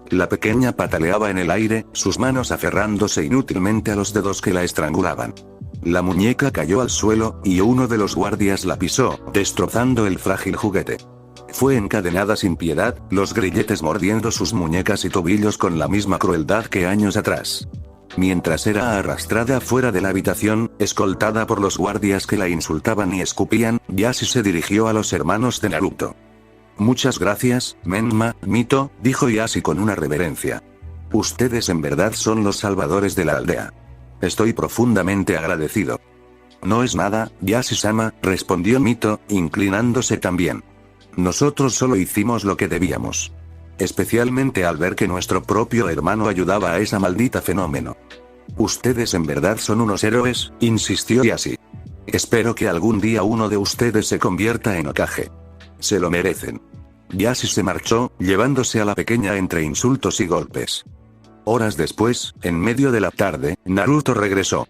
La pequeña pataleaba en el aire, sus manos aferrándose inútilmente a los dedos que la estrangulaban. La muñeca cayó al suelo, y uno de los guardias la pisó, destrozando el frágil juguete. Fue encadenada sin piedad, los grilletes mordiendo sus muñecas y tobillos con la misma crueldad que años atrás. Mientras era arrastrada fuera de la habitación, escoltada por los guardias que la insultaban y escupían, Yashi se dirigió a los hermanos de Naruto. Muchas gracias, Menma, Mito, dijo Yashi con una reverencia. Ustedes en verdad son los salvadores de la aldea. Estoy profundamente agradecido. No es nada, Yashi-sama, respondió Mito, inclinándose también. Nosotros solo hicimos lo que debíamos. Especialmente al ver que nuestro propio hermano ayudaba a esa maldita fenómeno. Ustedes en verdad son unos héroes, insistió Yashi. Espero que algún día uno de ustedes se convierta en Hokage. Se lo merecen. Yashi se marchó, llevándose a la pequeña entre insultos y golpes. Horas después, en medio de la tarde, Naruto regresó.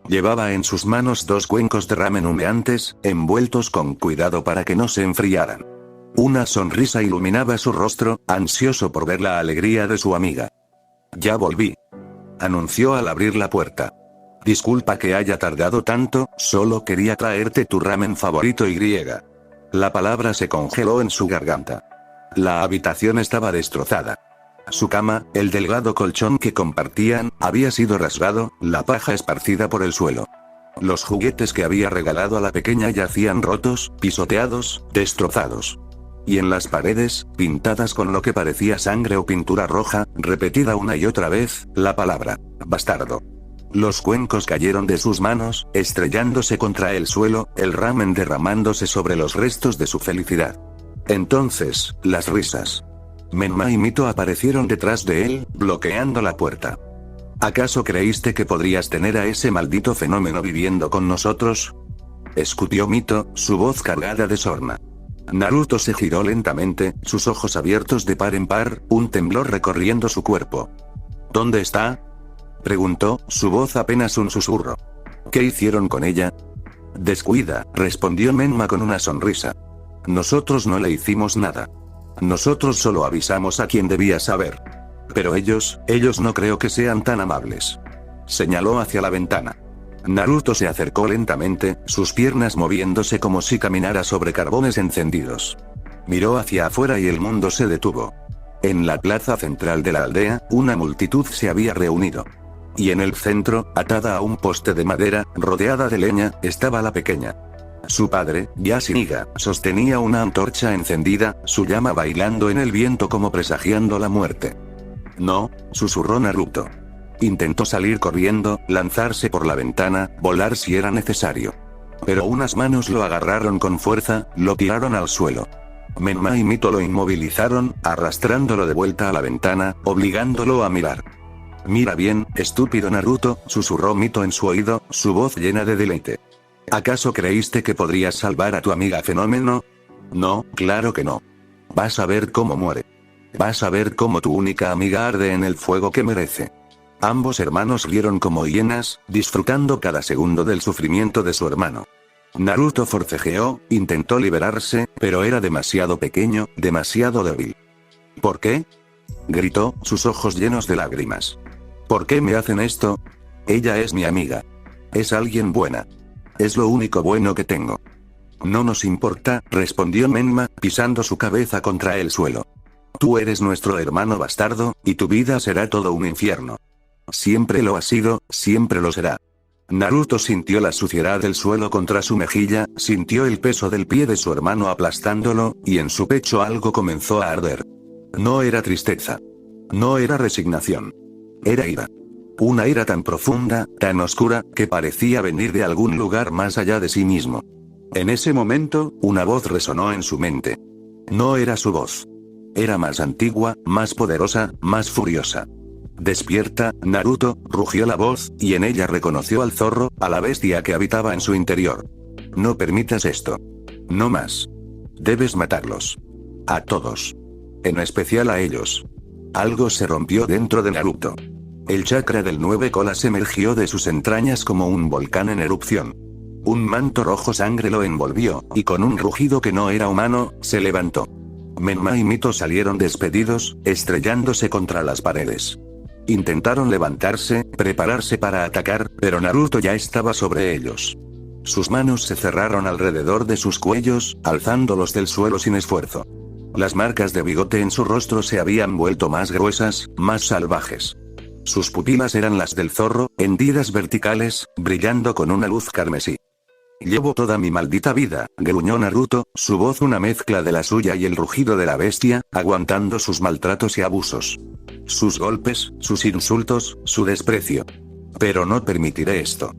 Llevaba en sus manos 2 cuencos de ramen humeantes, envueltos con cuidado para que no se enfriaran. Una sonrisa iluminaba su rostro, ansioso por ver la alegría de su amiga. Ya volví. Anunció al abrir la puerta. Disculpa que haya tardado tanto, solo quería traerte tu ramen favorito y. La palabra se congeló en su garganta. La habitación estaba destrozada. Su cama, el delgado colchón que compartían, había sido rasgado, la paja esparcida por el suelo. Los juguetes que había regalado a la pequeña yacían rotos, pisoteados, destrozados. Y en las paredes, pintadas con lo que parecía sangre o pintura roja, repetida una y otra vez, la palabra, bastardo. Los cuencos cayeron de sus manos, estrellándose contra el suelo, el ramen derramándose sobre los restos de su felicidad. Entonces, las risas. Menma y Mito aparecieron detrás de él, bloqueando la puerta. ¿Acaso creíste que podrías tener a ese maldito fenómeno viviendo con nosotros? Escupió Mito, su voz cargada de sorna. Naruto se giró lentamente, sus ojos abiertos de par en par, un temblor recorriendo su cuerpo. ¿Dónde está? Preguntó, su voz apenas un susurro. ¿Qué hicieron con ella? Descuida, respondió Menma con una sonrisa. Nosotros no le hicimos nada. Nosotros solo avisamos a quien debía saber. Pero ellos no creo que sean tan amables. Señaló hacia la ventana. Naruto se acercó lentamente, sus piernas moviéndose como si caminara sobre carbones encendidos. Miró hacia afuera y el mundo se detuvo. En la plaza central de la aldea, una multitud se había reunido. Y en el centro, atada a un poste de madera, rodeada de leña, estaba la pequeña. Su padre, Yashiga, sostenía una antorcha encendida, su llama bailando en el viento como presagiando la muerte. No, susurró Naruto. Intentó salir corriendo, lanzarse por la ventana, volar si era necesario. Pero unas manos lo agarraron con fuerza, lo tiraron al suelo. Menma y Mito lo inmovilizaron, arrastrándolo de vuelta a la ventana, obligándolo a mirar. Mira bien, estúpido Naruto, susurró Mito en su oído, su voz llena de deleite. ¿Acaso creíste que podrías salvar a tu amiga Fenómeno? No, claro que no. Vas a ver cómo muere. Vas a ver cómo tu única amiga arde en el fuego que merece. Ambos hermanos rieron como hienas, disfrutando cada segundo del sufrimiento de su hermano. Naruto forcejeó, intentó liberarse, pero era demasiado pequeño, demasiado débil. ¿Por qué? Gritó, sus ojos llenos de lágrimas. ¿Por qué me hacen esto? Ella es mi amiga. Es alguien buena. Es lo único bueno que tengo. No nos importa, respondió Menma, pisando su cabeza contra el suelo. Tú eres nuestro hermano bastardo, y tu vida será todo un infierno. Siempre lo ha sido, siempre lo será. Naruto sintió la suciedad del suelo contra su mejilla, sintió el peso del pie de su hermano aplastándolo, y en su pecho algo comenzó a arder. No era tristeza. No era resignación. Era ira. Una ira tan profunda, tan oscura, que parecía venir de algún lugar más allá de sí mismo. En ese momento, una voz resonó en su mente. No era su voz. Era más antigua, más poderosa, más furiosa. Despierta, Naruto, rugió la voz, y en ella reconoció al zorro, a la bestia que habitaba en su interior. No permitas esto. No más. Debes matarlos. A todos. En especial a ellos. Algo se rompió dentro de Naruto. El chakra del 9 colas emergió de sus entrañas como un volcán en erupción. Un manto rojo sangre lo envolvió, y con un rugido que no era humano, se levantó. Menma y Mito salieron despedidos, estrellándose contra las paredes. Intentaron levantarse, prepararse para atacar, pero Naruto ya estaba sobre ellos. Sus manos se cerraron alrededor de sus cuellos, alzándolos del suelo sin esfuerzo. Las marcas de bigote en su rostro se habían vuelto más gruesas, más salvajes. Sus pupilas eran las del zorro, hendidas verticales, brillando con una luz carmesí. Llevo toda mi maldita vida, gruñó Naruto, su voz una mezcla de la suya y el rugido de la bestia, aguantando sus maltratos y abusos. Sus golpes, sus insultos, su desprecio. Pero no permitiré esto.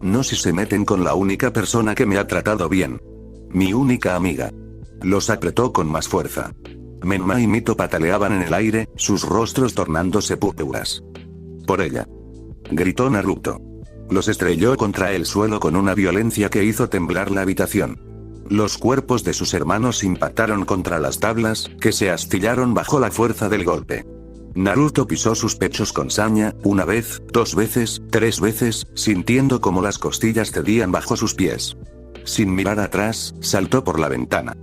No si se meten con la única persona que me ha tratado bien. Mi única amiga. Los apretó con más fuerza. Menma y Mito pataleaban en el aire, sus rostros tornándose púrpuras. Por ella. Gritó Naruto. Los estrelló contra el suelo con una violencia que hizo temblar la habitación. Los cuerpos de sus hermanos impactaron contra las tablas, que se astillaron bajo la fuerza del golpe. Naruto pisó sus pechos con saña, una vez, 2 veces, 3 veces, sintiendo como las costillas cedían bajo sus pies. Sin mirar atrás, saltó por la ventana.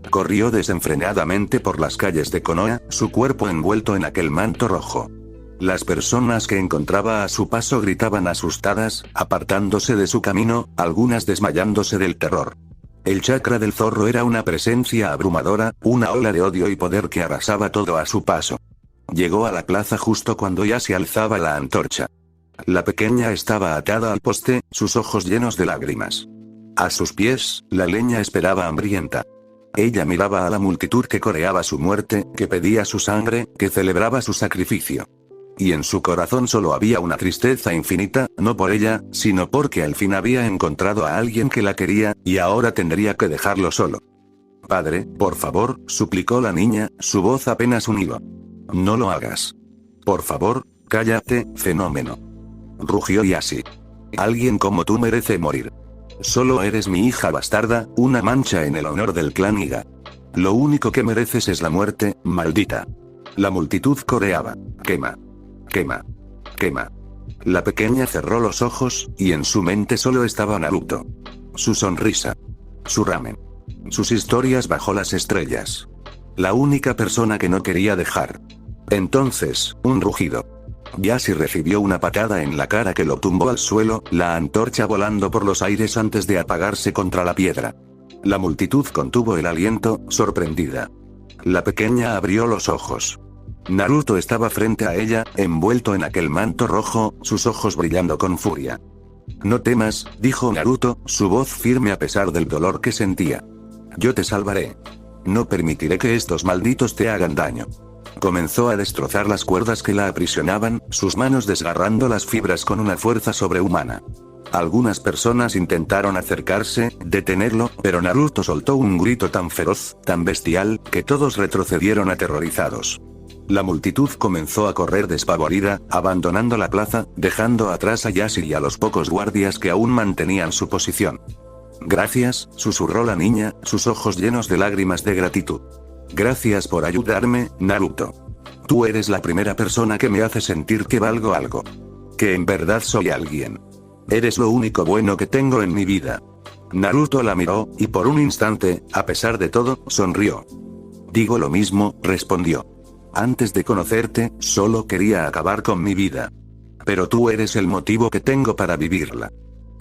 Corrió desenfrenadamente por las calles de Konoha, su cuerpo envuelto en aquel manto rojo. Las personas que encontraba a su paso gritaban asustadas, apartándose de su camino, algunas desmayándose del terror. El chakra del zorro era una presencia abrumadora, una ola de odio y poder que arrasaba todo a su paso. Llegó a la plaza justo cuando ya se alzaba la antorcha. La pequeña estaba atada al poste, sus ojos llenos de lágrimas. A sus pies, la leña esperaba hambrienta. Ella miraba a la multitud que coreaba su muerte, que pedía su sangre, que celebraba su sacrificio. Y en su corazón solo había una tristeza infinita, no por ella, sino porque al fin había encontrado a alguien que la quería, y ahora tendría que dejarlo solo. Padre, por favor, suplicó la niña, su voz apenas un hilo. No lo hagas. Por favor, cállate, fenómeno. Rugió Yashi. Alguien como tú merece morir. Solo eres mi hija bastarda, una mancha en el honor del clan Iga. Lo único que mereces es la muerte, maldita. La multitud coreaba. Quema. Quema. Quema. La pequeña cerró los ojos, y en su mente solo estaba Naruto. Su sonrisa. Su ramen. Sus historias bajo las estrellas. La única persona que no quería dejar. Entonces, un rugido. Yashi recibió una patada en la cara que lo tumbó al suelo, la antorcha volando por los aires antes de apagarse contra la piedra. La multitud contuvo el aliento, sorprendida. La pequeña abrió los ojos. Naruto estaba frente a ella, envuelto en aquel manto rojo, sus ojos brillando con furia. No temas, dijo Naruto, su voz firme a pesar del dolor que sentía. Yo te salvaré. No permitiré que estos malditos te hagan daño. Comenzó a destrozar las cuerdas que la aprisionaban, sus manos desgarrando las fibras con una fuerza sobrehumana. Algunas personas intentaron acercarse, detenerlo, pero Naruto soltó un grito tan feroz, tan bestial, que todos retrocedieron aterrorizados. La multitud comenzó a correr despavorida, abandonando la plaza, dejando atrás a Yashi y a los pocos guardias que aún mantenían su posición. Gracias, susurró la niña, sus ojos llenos de lágrimas de gratitud. Gracias por ayudarme, Naruto. Tú eres la primera persona que me hace sentir que valgo algo. Que en verdad soy alguien. Eres lo único bueno que tengo en mi vida. Naruto la miró, y por un instante, a pesar de todo, sonrió. Digo lo mismo, respondió. Antes de conocerte, solo quería acabar con mi vida. Pero tú eres el motivo que tengo para vivirla.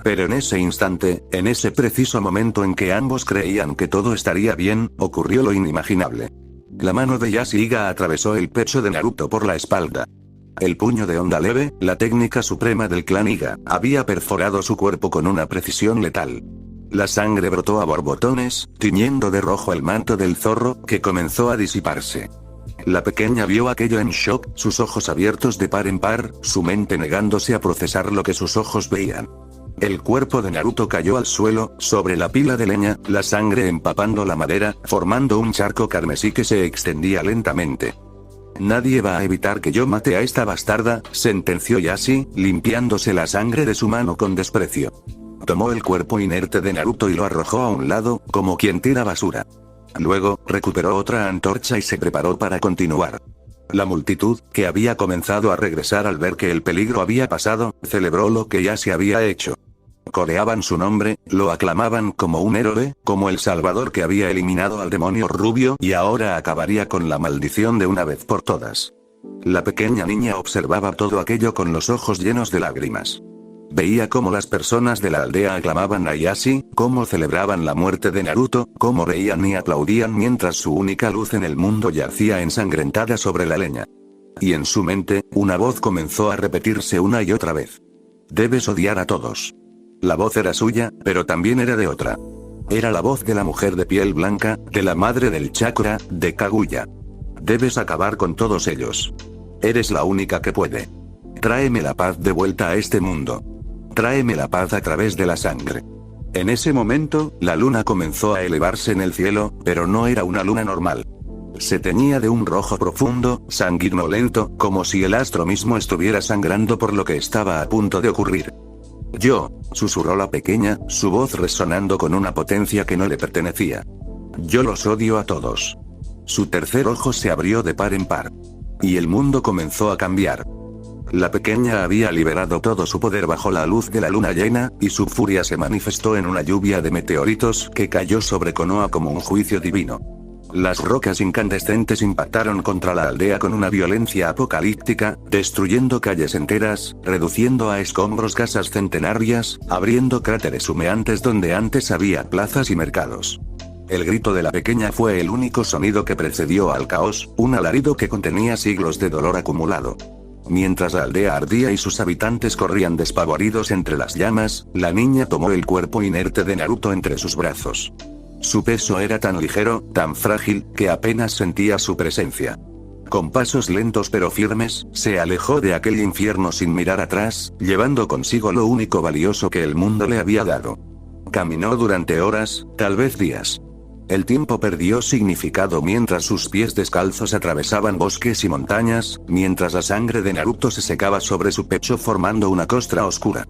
Pero en ese instante, en ese preciso momento en que ambos creían que todo estaría bien, ocurrió lo inimaginable. La mano de Yashiga atravesó el pecho de Naruto por la espalda. El puño de onda leve, la técnica suprema del clan Iga, había perforado su cuerpo con una precisión letal. La sangre brotó a borbotones, tiñendo de rojo el manto del zorro, que comenzó a disiparse. La pequeña vio aquello en shock, sus ojos abiertos de par en par, su mente negándose a procesar lo que sus ojos veían. El cuerpo de Naruto cayó al suelo, sobre la pila de leña, la sangre empapando la madera, formando un charco carmesí que se extendía lentamente. Nadie va a evitar que yo mate a esta bastarda, sentenció Yashi, limpiándose la sangre de su mano con desprecio. Tomó el cuerpo inerte de Naruto y lo arrojó a un lado, como quien tira basura. Luego, recuperó otra antorcha y se preparó para continuar. La multitud, que había comenzado a regresar al ver que el peligro había pasado, celebró lo que ya se había hecho. Coreaban su nombre, lo aclamaban como un héroe, como el salvador que había eliminado al demonio rubio y ahora acabaría con la maldición de una vez por todas. La pequeña niña observaba todo aquello con los ojos llenos de lágrimas. Veía cómo las personas de la aldea aclamaban a Yashi, cómo celebraban la muerte de Naruto, cómo reían y aplaudían mientras su única luz en el mundo yacía ensangrentada sobre la leña. Y en su mente, una voz comenzó a repetirse una y otra vez. Debes odiar a todos. La voz era suya, pero también era de otra. Era la voz de la mujer de piel blanca, de la madre del chakra, de Kaguya. Debes acabar con todos ellos. Eres la única que puede. Tráeme la paz de vuelta a este mundo. Tráeme la paz a través de la sangre. En ese momento, la luna comenzó a elevarse en el cielo, pero no era una luna normal. Se teñía de un rojo profundo, sanguinolento, como si el astro mismo estuviera sangrando por lo que estaba a punto de ocurrir. Yo, susurró la pequeña, su voz resonando con una potencia que no le pertenecía. Yo los odio a todos. Su tercer ojo se abrió de par en par. Y el mundo comenzó a cambiar. La pequeña había liberado todo su poder bajo la luz de la luna llena, y su furia se manifestó en una lluvia de meteoritos que cayó sobre Konoha como un juicio divino. Las rocas incandescentes impactaron contra la aldea con una violencia apocalíptica, destruyendo calles enteras, reduciendo a escombros casas centenarias, abriendo cráteres humeantes donde antes había plazas y mercados. El grito de la pequeña fue el único sonido que precedió al caos, un alarido que contenía siglos de dolor acumulado. Mientras la aldea ardía y sus habitantes corrían despavoridos entre las llamas, la niña tomó el cuerpo inerte de Naruto entre sus brazos. Su peso era tan ligero, tan frágil, que apenas sentía su presencia. Con pasos lentos pero firmes, se alejó de aquel infierno sin mirar atrás, llevando consigo lo único valioso que el mundo le había dado. Caminó durante horas, tal vez días. El tiempo perdió significado mientras sus pies descalzos atravesaban bosques y montañas, mientras la sangre de Naruto se secaba sobre su pecho formando una costra oscura.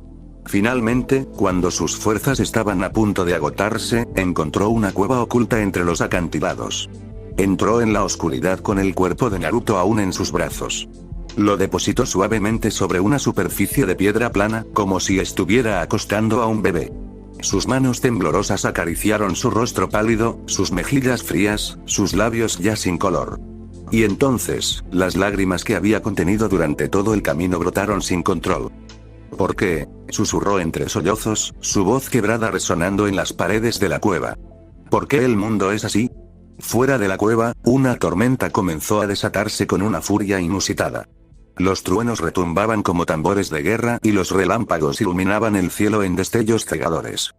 Finalmente, cuando sus fuerzas estaban a punto de agotarse, encontró una cueva oculta entre los acantilados. Entró en la oscuridad con el cuerpo de Naruto aún en sus brazos. Lo depositó suavemente sobre una superficie de piedra plana, como si estuviera acostando a un bebé. Sus manos temblorosas acariciaron su rostro pálido, sus mejillas frías, sus labios ya sin color. Y entonces, las lágrimas que había contenido durante todo el camino brotaron sin control. ¿Por qué?, susurró entre sollozos, su voz quebrada resonando en las paredes de la cueva. ¿Por qué el mundo es así? Fuera de la cueva, una tormenta comenzó a desatarse con una furia inusitada. Los truenos retumbaban como tambores de guerra y los relámpagos iluminaban el cielo en destellos cegadores.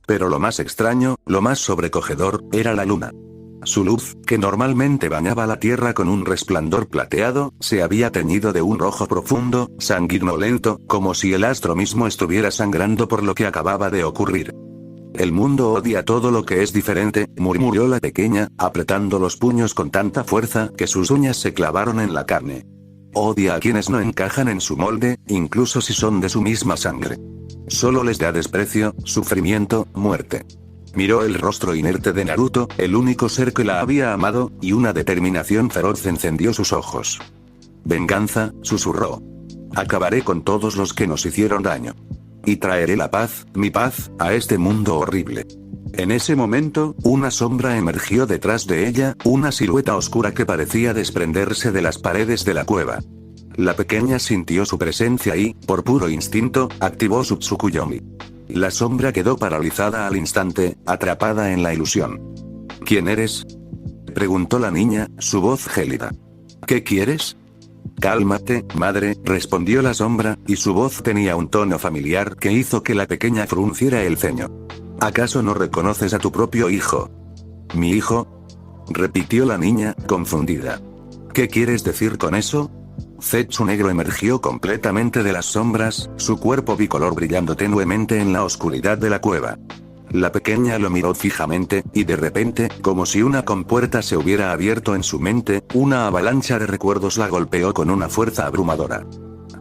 Pero lo más extraño, lo más sobrecogedor, era la luna. Su luz, que normalmente bañaba la tierra con un resplandor plateado, se había teñido de un rojo profundo, sanguinolento, como si el astro mismo estuviera sangrando por lo que acababa de ocurrir. El mundo odia todo lo que es diferente, murmuró la pequeña, apretando los puños con tanta fuerza que sus uñas se clavaron en la carne. Odia a quienes no encajan en su molde, incluso si son de su misma sangre. Solo les da desprecio, sufrimiento, muerte. Miró el rostro inerte de Naruto, el único ser que la había amado, y una determinación feroz encendió sus ojos. Venganza, susurró. Acabaré con todos los que nos hicieron daño. Y traeré la paz, mi paz, a este mundo horrible. En ese momento, una sombra emergió detrás de ella, una silueta oscura que parecía desprenderse de las paredes de la cueva. La pequeña sintió su presencia y, por puro instinto, activó su Tsukuyomi. La sombra quedó paralizada al instante, atrapada en la ilusión. ¿Quién eres?, preguntó la niña, su voz gélida. ¿Qué quieres? Cálmate, madre, respondió la sombra, y su voz tenía un tono familiar que hizo que la pequeña frunciera el ceño. ¿Acaso no reconoces a tu propio hijo? ¿Mi hijo?, repitió la niña, confundida. ¿Qué quieres decir con eso? Zetsu negro emergió completamente de las sombras, su cuerpo bicolor brillando tenuemente en la oscuridad de la cueva. La pequeña lo miró fijamente, y de repente, como si una compuerta se hubiera abierto en su mente, una avalancha de recuerdos la golpeó con una fuerza abrumadora.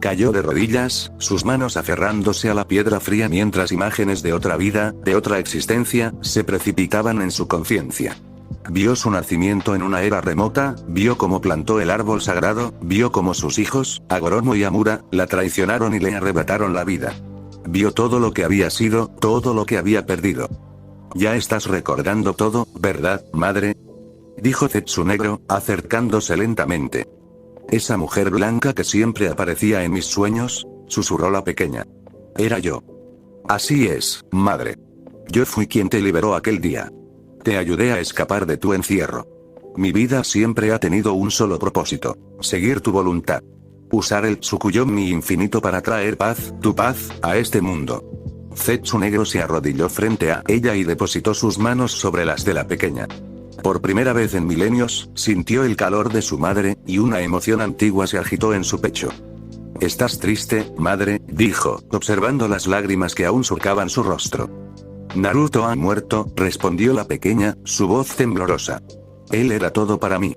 Cayó de rodillas, sus manos aferrándose a la piedra fría mientras imágenes de otra vida, de otra existencia, se precipitaban en su conciencia. Vio su nacimiento en una era remota, vio cómo plantó el árbol sagrado, vio cómo sus hijos, Agoromo y Amura, la traicionaron y le arrebataron la vida. Vio todo lo que había sido, todo lo que había perdido. Ya estás recordando todo, ¿verdad, madre?, dijo Zetsu negro, acercándose lentamente. Esa mujer blanca que siempre aparecía en mis sueños, susurró la pequeña. Era yo. Así es, madre. Yo fui quien te liberó aquel día. Te ayudé a escapar de tu encierro. Mi vida siempre ha tenido un solo propósito: seguir tu voluntad. Usar el Tsukuyomi infinito para traer paz, tu paz, a este mundo. Zetsu negro se arrodilló frente a ella y depositó sus manos sobre las de la pequeña. Por primera vez en milenios, sintió el calor de su madre, y una emoción antigua se agitó en su pecho. ¿Estás triste, madre?, dijo, observando las lágrimas que aún surcaban su rostro. Naruto ha muerto, respondió la pequeña, su voz temblorosa. Él era todo para mí.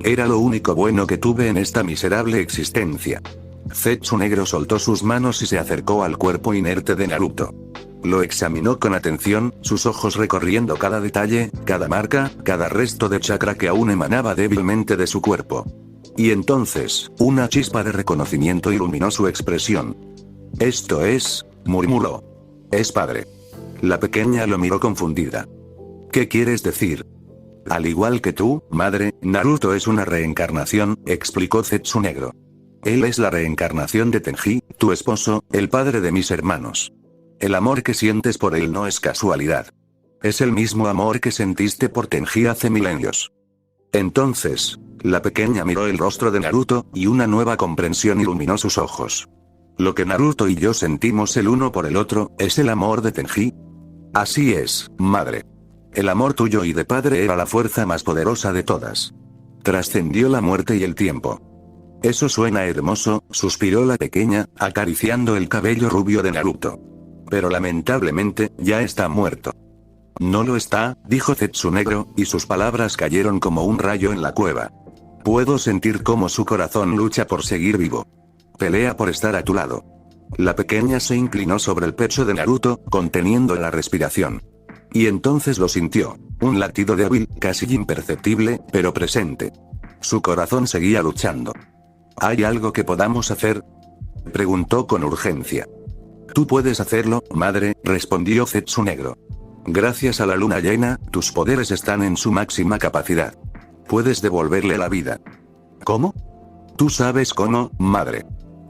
Era lo único bueno que tuve en esta miserable existencia. Zetsu negro soltó sus manos y se acercó al cuerpo inerte de Naruto. Lo examinó con atención, sus ojos recorriendo cada detalle, cada marca, cada resto de chakra que aún emanaba débilmente de su cuerpo. Y entonces, una chispa de reconocimiento iluminó su expresión. Esto es, murmuró. Es padre. La pequeña lo miró confundida. ¿Qué quieres decir? Al igual que tú, madre, Naruto es una reencarnación, explicó Zetsu negro. Él es la reencarnación de Tenji, tu esposo, el padre de mis hermanos. El amor que sientes por él no es casualidad. Es el mismo amor que sentiste por Tenji hace milenios. Entonces, la pequeña miró el rostro de Naruto, y una nueva comprensión iluminó sus ojos. Lo que Naruto y yo sentimos el uno por el otro, ¿es el amor de Tenji? Así es, madre. El amor tuyo y de padre era la fuerza más poderosa de todas. Trascendió la muerte y el tiempo. Eso suena hermoso, suspiró la pequeña, acariciando el cabello rubio de Naruto. Pero lamentablemente, ya está muerto. No lo está, dijo Zetsu negro, y sus palabras cayeron como un rayo en la cueva. Puedo sentir cómo su corazón lucha por seguir vivo. Pelea por estar a tu lado. La pequeña se inclinó sobre el pecho de Naruto, conteniendo la respiración. Y entonces lo sintió, un latido débil, casi imperceptible, pero presente. Su corazón seguía luchando. ¿Hay algo que podamos hacer?, preguntó con urgencia. Tú puedes hacerlo, madre, respondió Zetsu negro. Gracias a la luna llena, tus poderes están en su máxima capacidad. Puedes devolverle la vida. ¿Cómo? Tú sabes cómo, madre.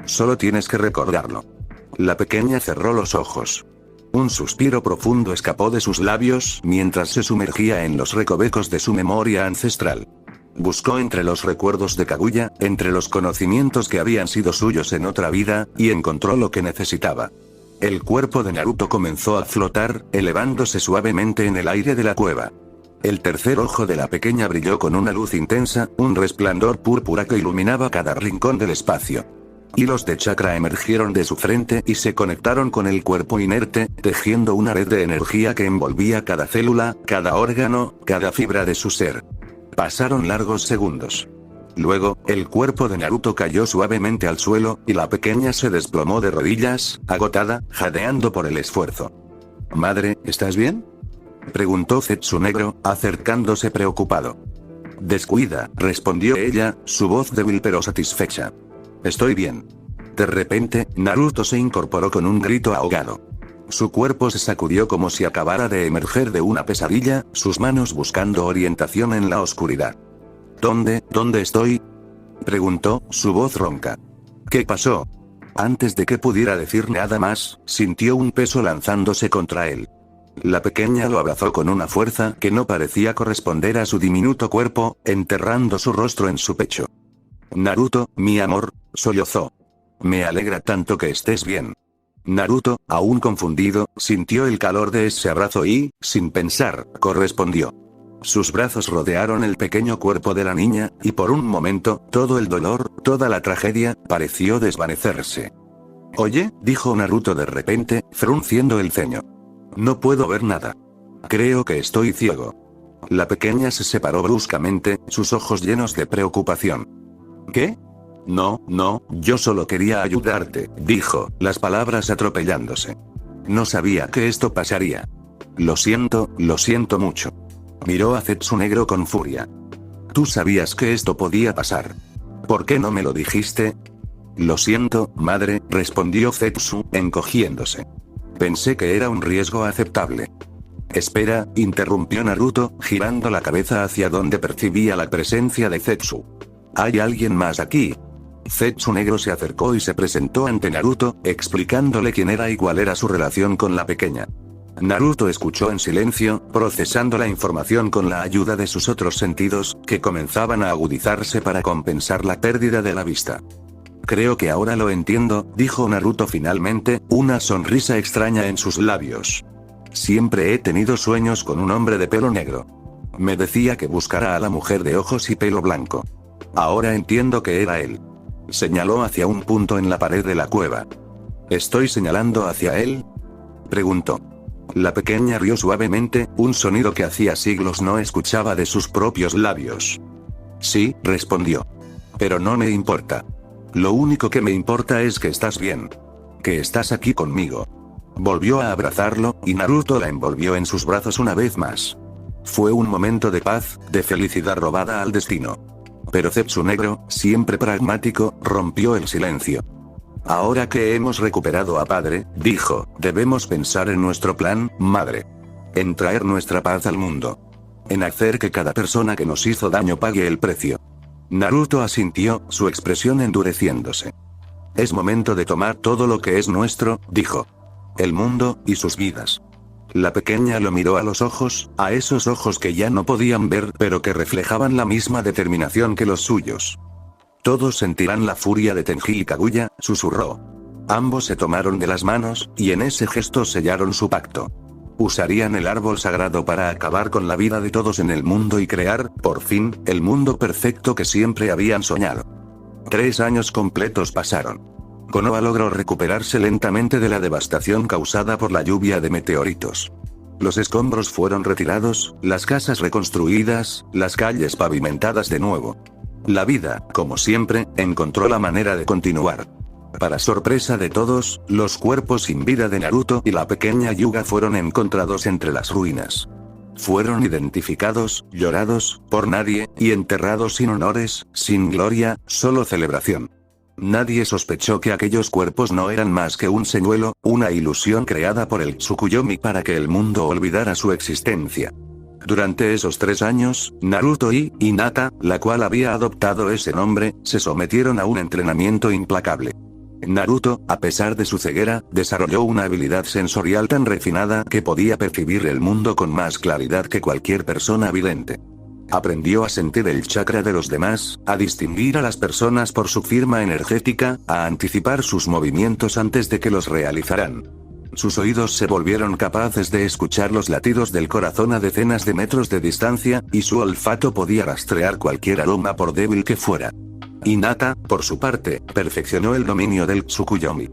Solo tienes que recordarlo. La pequeña cerró los ojos. Un suspiro profundo escapó de sus labios mientras se sumergía en los recovecos de su memoria ancestral. Buscó entre los recuerdos de Kaguya, entre los conocimientos que habían sido suyos en otra vida, y encontró lo que necesitaba. El cuerpo de Naruto comenzó a flotar, elevándose suavemente en el aire de la cueva. El tercer ojo de la pequeña brilló con una luz intensa, un resplandor púrpura que iluminaba cada rincón del espacio. Hilos de chakra emergieron de su frente y se conectaron con el cuerpo inerte, tejiendo una red de energía que envolvía cada célula, cada órgano, cada fibra de su ser. Pasaron largos segundos. Luego, el cuerpo de Naruto cayó suavemente al suelo, y la pequeña se desplomó de rodillas, agotada, jadeando por el esfuerzo. Madre, ¿estás bien?, preguntó Zetsu negro, acercándose preocupado. Descuida, respondió ella, su voz débil pero satisfecha. Estoy bien. De repente, Naruto se incorporó con un grito ahogado. Su cuerpo se sacudió como si acabara de emerger de una pesadilla, sus manos buscando orientación en la oscuridad. ¿Dónde estoy?, preguntó, su voz ronca. ¿Qué pasó? Antes de que pudiera decir nada más, sintió un peso lanzándose contra él. La pequeña lo abrazó con una fuerza que no parecía corresponder a su diminuto cuerpo, enterrando su rostro en su pecho. Naruto, mi amor, sollozó. Me alegra tanto que estés bien. Naruto, aún confundido, sintió el calor de ese abrazo y, sin pensar, correspondió. Sus brazos rodearon el pequeño cuerpo de la niña, y por un momento, todo el dolor, toda la tragedia, pareció desvanecerse. Oye, dijo Naruto de repente, frunciendo el ceño. No puedo ver nada. Creo que estoy ciego. La pequeña se separó bruscamente, sus ojos llenos de preocupación. ¿Qué? No, yo solo quería ayudarte, dijo, las palabras atropellándose. No sabía que esto pasaría. Lo siento mucho. Miró a Zetsunegro con furia. Tú sabías que esto podía pasar. ¿Por qué no me lo dijiste? Lo siento, madre, respondió Zetsu, encogiéndose. Pensé que era un riesgo aceptable. Espera, interrumpió Naruto, girando la cabeza hacia donde percibía la presencia de Zetsu. ¿Hay alguien más aquí? Zetsunegro se acercó y se presentó ante Naruto, explicándole quién era y cuál era su relación con la pequeña. Naruto escuchó en silencio, procesando la información con la ayuda de sus otros sentidos, que comenzaban a agudizarse para compensar la pérdida de la vista. Creo que ahora lo entiendo, dijo Naruto finalmente, una sonrisa extraña en sus labios. Siempre he tenido sueños con un hombre de pelo negro. Me decía que buscara a la mujer de ojos y pelo blanco. Ahora entiendo que era él. Señaló hacia un punto en la pared de la cueva. ¿Estoy señalando hacia él?, preguntó. La pequeña rió suavemente, un sonido que hacía siglos no escuchaba de sus propios labios. Sí, respondió. Pero no me importa. Lo único que me importa es que estás bien. Que estás aquí conmigo. Volvió a abrazarlo, y Naruto la envolvió en sus brazos una vez más. Fue un momento de paz, de felicidad robada al destino. Pero Zetsunegro, siempre pragmático, rompió el silencio. Ahora que hemos recuperado a padre, dijo, debemos pensar en nuestro plan, madre. En traer nuestra paz al mundo. En hacer que cada persona que nos hizo daño pague el precio. Naruto asintió, su expresión endureciéndose. Es momento de tomar todo lo que es nuestro, dijo. El mundo, y sus vidas. La pequeña lo miró a los ojos, a esos ojos que ya no podían ver pero que reflejaban la misma determinación que los suyos. Todos sentirán la furia de Tenji y Kaguya, susurró. Ambos se tomaron de las manos, y en ese gesto sellaron su pacto. Usarían el árbol sagrado para acabar con la vida de todos en el mundo y crear, por fin, el mundo perfecto que siempre habían soñado. 3 años completos pasaron. Konoha logró recuperarse lentamente de la devastación causada por la lluvia de meteoritos. Los escombros fueron retirados, las casas reconstruidas, las calles pavimentadas de nuevo. La vida, como siempre, encontró la manera de continuar. Para sorpresa de todos, los cuerpos sin vida de Naruto y la pequeña Hyuga fueron encontrados entre las ruinas. Fueron identificados, llorados, por nadie, y enterrados sin honores, sin gloria, solo celebración. Nadie sospechó que aquellos cuerpos no eran más que un señuelo, una ilusión creada por el Tsukuyomi para que el mundo olvidara su existencia. Durante esos 3 años, Naruto y Hinata, la cual había adoptado ese nombre, se sometieron a un entrenamiento implacable. Naruto, a pesar de su ceguera, desarrolló una habilidad sensorial tan refinada que podía percibir el mundo con más claridad que cualquier persona vidente. Aprendió a sentir el chakra de los demás, a distinguir a las personas por su firma energética, a anticipar sus movimientos antes de que los realizaran. Sus oídos se volvieron capaces de escuchar los latidos del corazón a decenas de metros de distancia, y su olfato podía rastrear cualquier aroma por débil que fuera. Hinata, por su parte, perfeccionó el dominio del Tsukuyomi.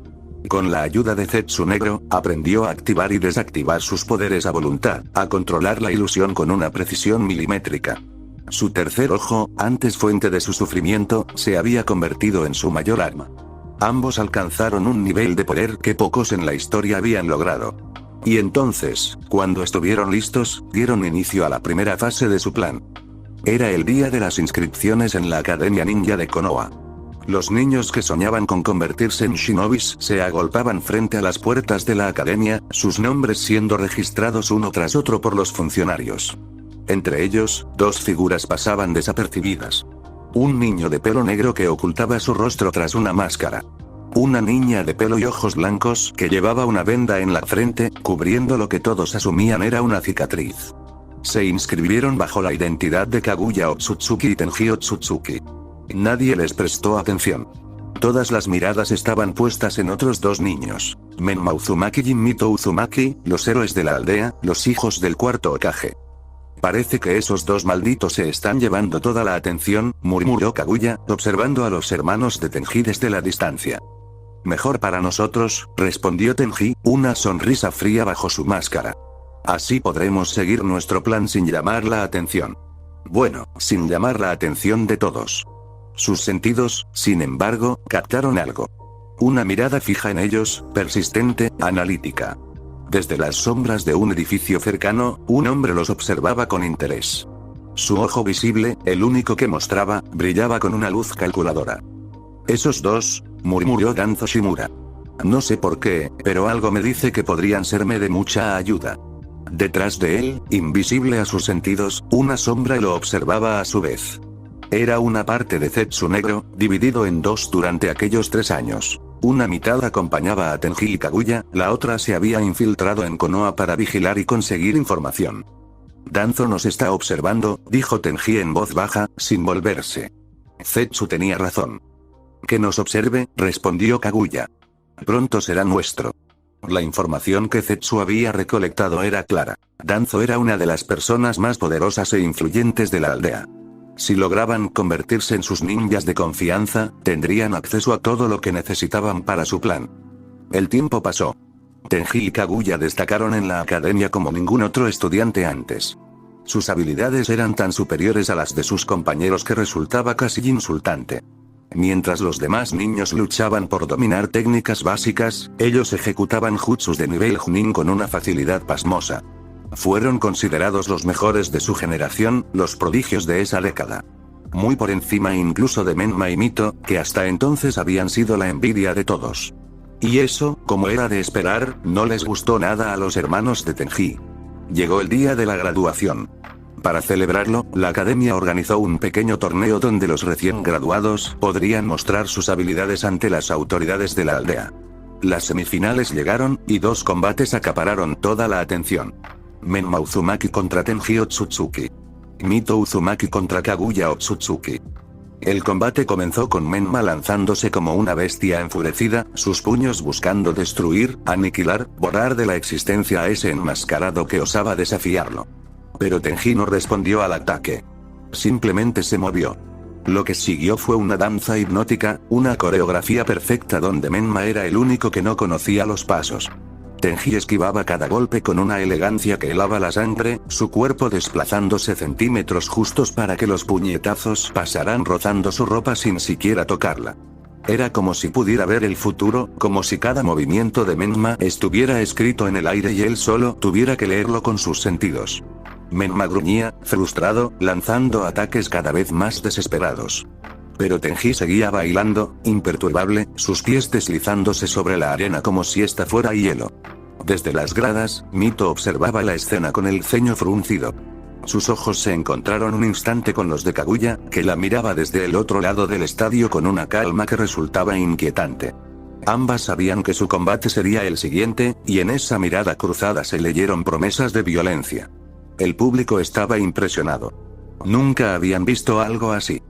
Con la ayuda de Zetsunegro, aprendió a activar y desactivar sus poderes a voluntad, a controlar la ilusión con una precisión milimétrica. Su tercer ojo, antes fuente de su sufrimiento, se había convertido en su mayor arma. Ambos alcanzaron un nivel de poder que pocos en la historia habían logrado. Y entonces, cuando estuvieron listos, dieron inicio a la primera fase de su plan. Era el día de las inscripciones en la Academia Ninja de Konoha. Los niños que soñaban con convertirse en shinobis se agolpaban frente a las puertas de la academia, sus nombres siendo registrados uno tras otro por los funcionarios. Entre ellos, 2 figuras pasaban desapercibidas. Un niño de pelo negro que ocultaba su rostro tras una máscara. Una niña de pelo y ojos blancos que llevaba una venda en la frente, cubriendo lo que todos asumían era una cicatriz. Se inscribieron bajo la identidad de Kaguya Otsutsuki y Tenji Otsutsuki. Nadie les prestó atención. Todas las miradas estaban puestas en otros dos niños, Menma Uzumaki y Mito Uzumaki, los héroes de la aldea, los hijos del cuarto Hokage. Parece que esos dos malditos se están llevando toda la atención, murmuró Kaguya, observando a los hermanos de Tenji desde la distancia. Mejor para nosotros, respondió Tenji, una sonrisa fría bajo su máscara. Así podremos seguir nuestro plan sin llamar la atención. Bueno, sin llamar la atención de todos. Sus sentidos, sin embargo, captaron algo. Una mirada fija en ellos, persistente, analítica. Desde las sombras de un edificio cercano, un hombre los observaba con interés. Su ojo visible, el único que mostraba, brillaba con una luz calculadora. Esos dos, murmuró Danzo Shimura. No sé por qué, pero algo me dice que podrían serme de mucha ayuda. Detrás de él, invisible a sus sentidos, una sombra lo observaba a su vez. Era una parte de Zetsu negro, dividido en dos durante aquellos 3 años. Una mitad acompañaba a Tenji y Kaguya, la otra se había infiltrado en Konoha para vigilar y conseguir información. Danzo nos está observando, dijo Tenji en voz baja, sin volverse. Zetsu tenía razón. Que nos observe, respondió Kaguya. Pronto será nuestro. La información que Zetsu había recolectado era clara. Danzo era una de las personas más poderosas e influyentes de la aldea. Si lograban convertirse en sus ninjas de confianza, tendrían acceso a todo lo que necesitaban para su plan. El tiempo pasó. Tenji y Kaguya destacaron en la academia como ningún otro estudiante antes. Sus habilidades eran tan superiores a las de sus compañeros que resultaba casi insultante. Mientras los demás niños luchaban por dominar técnicas básicas, ellos ejecutaban jutsus de nivel Chunin con una facilidad pasmosa. Fueron considerados los mejores de su generación, los prodigios de esa década. Muy por encima incluso de Menma y Mito, que hasta entonces habían sido la envidia de todos. Y eso, como era de esperar, no les gustó nada a los hermanos de Tenji. Llegó el día de la graduación. Para celebrarlo, la academia organizó un pequeño torneo donde los recién graduados podrían mostrar sus habilidades ante las autoridades de la aldea. Las semifinales llegaron, y 2 combates acapararon toda la atención. Menma Uzumaki contra Tenji Otsutsuki. Mito Uzumaki contra Kaguya Otsutsuki. El combate comenzó con Menma lanzándose como una bestia enfurecida, sus puños buscando destruir, aniquilar, borrar de la existencia a ese enmascarado que osaba desafiarlo. Pero Tenji no respondió al ataque. Simplemente se movió. Lo que siguió fue una danza hipnótica, una coreografía perfecta donde Menma era el único que no conocía los pasos. Tenji esquivaba cada golpe con una elegancia que helaba la sangre, su cuerpo desplazándose centímetros justos para que los puñetazos pasaran rozando su ropa sin siquiera tocarla. Era como si pudiera ver el futuro, como si cada movimiento de Menma estuviera escrito en el aire y él solo tuviera que leerlo con sus sentidos. Menma gruñía, frustrado, lanzando ataques cada vez más desesperados. Pero Tenji seguía bailando, imperturbable, sus pies deslizándose sobre la arena como si esta fuera hielo. Desde las gradas, Mito observaba la escena con el ceño fruncido. Sus ojos se encontraron un instante con los de Kaguya, que la miraba desde el otro lado del estadio con una calma que resultaba inquietante. Ambas sabían que su combate sería el siguiente, y en esa mirada cruzada se leyeron promesas de violencia. El público estaba impresionado. Nunca habían visto algo así.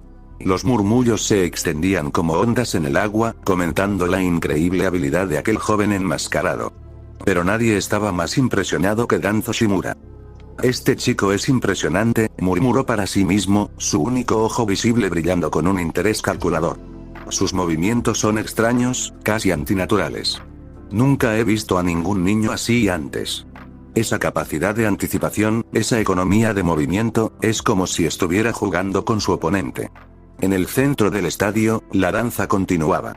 Los murmullos se extendían como ondas en el agua, comentando la increíble habilidad de aquel joven enmascarado. Pero nadie estaba más impresionado que Danzo Shimura. Este chico es impresionante, murmuró para sí mismo, su único ojo visible brillando con un interés calculador. Sus movimientos son extraños, casi antinaturales. Nunca he visto a ningún niño así antes. Esa capacidad de anticipación, esa economía de movimiento, es como si estuviera jugando con su oponente. En el centro del estadio, la danza continuaba.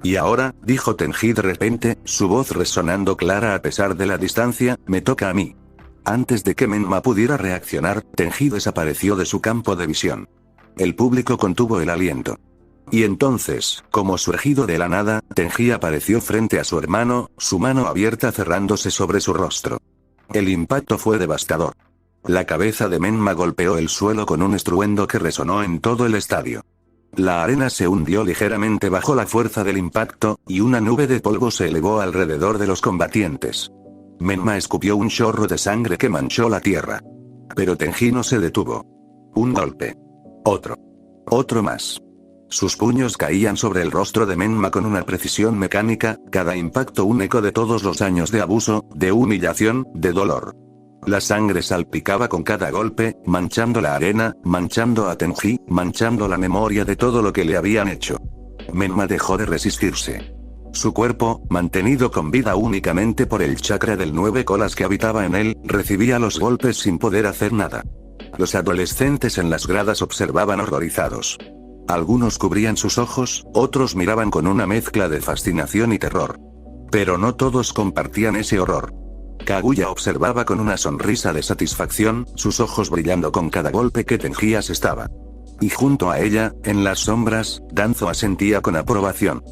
Y ahora, dijo Tenji de repente, su voz resonando clara a pesar de la distancia, me toca a mí. Antes de que Menma pudiera reaccionar, Tenji desapareció de su campo de visión. El público contuvo el aliento. Y entonces, como surgido de la nada, Tenji apareció frente a su hermano, su mano abierta cerrándose sobre su rostro. El impacto fue devastador. La cabeza de Menma golpeó el suelo con un estruendo que resonó en todo el estadio. La arena se hundió ligeramente bajo la fuerza del impacto, y una nube de polvo se elevó alrededor de los combatientes. Menma escupió un chorro de sangre que manchó la tierra. Pero Tenji no se detuvo. Un golpe. Otro. Otro más. Sus puños caían sobre el rostro de Menma con una precisión mecánica, cada impacto un eco de todos los años de abuso, de humillación, de dolor. La sangre salpicaba con cada golpe, manchando la arena, manchando a Tenji, manchando la memoria de todo lo que le habían hecho. Menma dejó de resistirse. Su cuerpo, mantenido con vida únicamente por el chakra del 9 colas que habitaba en él, recibía los golpes sin poder hacer nada. Los adolescentes en las gradas observaban horrorizados. Algunos cubrían sus ojos, otros miraban con una mezcla de fascinación y terror. Pero no todos compartían ese horror. Kaguya observaba con una sonrisa de satisfacción, sus ojos brillando con cada golpe que Tenji asestaba. Y junto a ella, en las sombras, Danzo asentía con aprobación.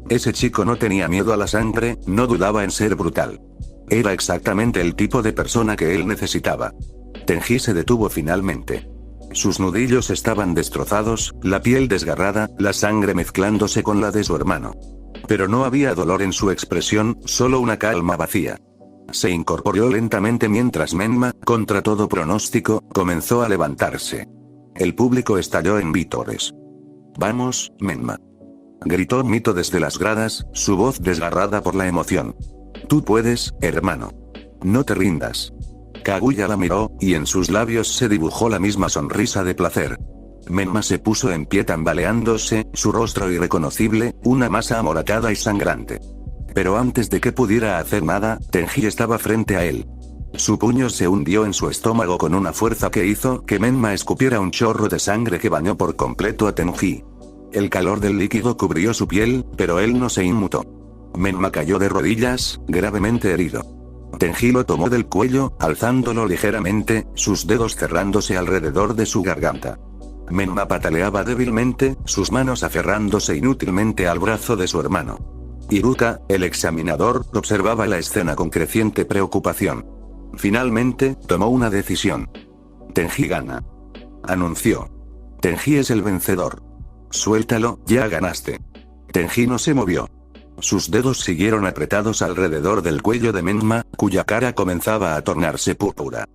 Ese chico no tenía miedo a la sangre, no dudaba en ser brutal. Era exactamente el tipo de persona que él necesitaba. Tenji se detuvo finalmente. Sus nudillos estaban destrozados, la piel desgarrada, la sangre mezclándose con la de su hermano. Pero no había dolor en su expresión, solo una calma vacía. Se incorporó lentamente mientras Menma, contra todo pronóstico, comenzó a levantarse. El público estalló en vítores. «Vamos, Menma», gritó Mito desde las gradas, su voz desgarrada por la emoción. «Tú puedes, hermano. No te rindas». Kaguya la miró, y en sus labios se dibujó la misma sonrisa de placer. Menma se puso en pie tambaleándose, su rostro irreconocible, una masa amoratada y sangrante. Pero antes de que pudiera hacer nada, Tenji estaba frente a él. Su puño se hundió en su estómago con una fuerza que hizo que Menma escupiera un chorro de sangre que bañó por completo a Tenji. El calor del líquido cubrió su piel, pero él no se inmutó. Menma cayó de rodillas, gravemente herido. Tenji lo tomó del cuello, alzándolo ligeramente, sus dedos cerrándose alrededor de su garganta. Menma pataleaba débilmente, sus manos aferrándose inútilmente al brazo de su hermano. Iruka, el examinador, observaba la escena con creciente preocupación. Finalmente, tomó una decisión. «Tenji gana», anunció. «Tenji es el vencedor. Suéltalo, ya ganaste». Tenji no se movió. Sus dedos siguieron apretados alrededor del cuello de Menma, cuya cara comenzaba a tornarse púrpura.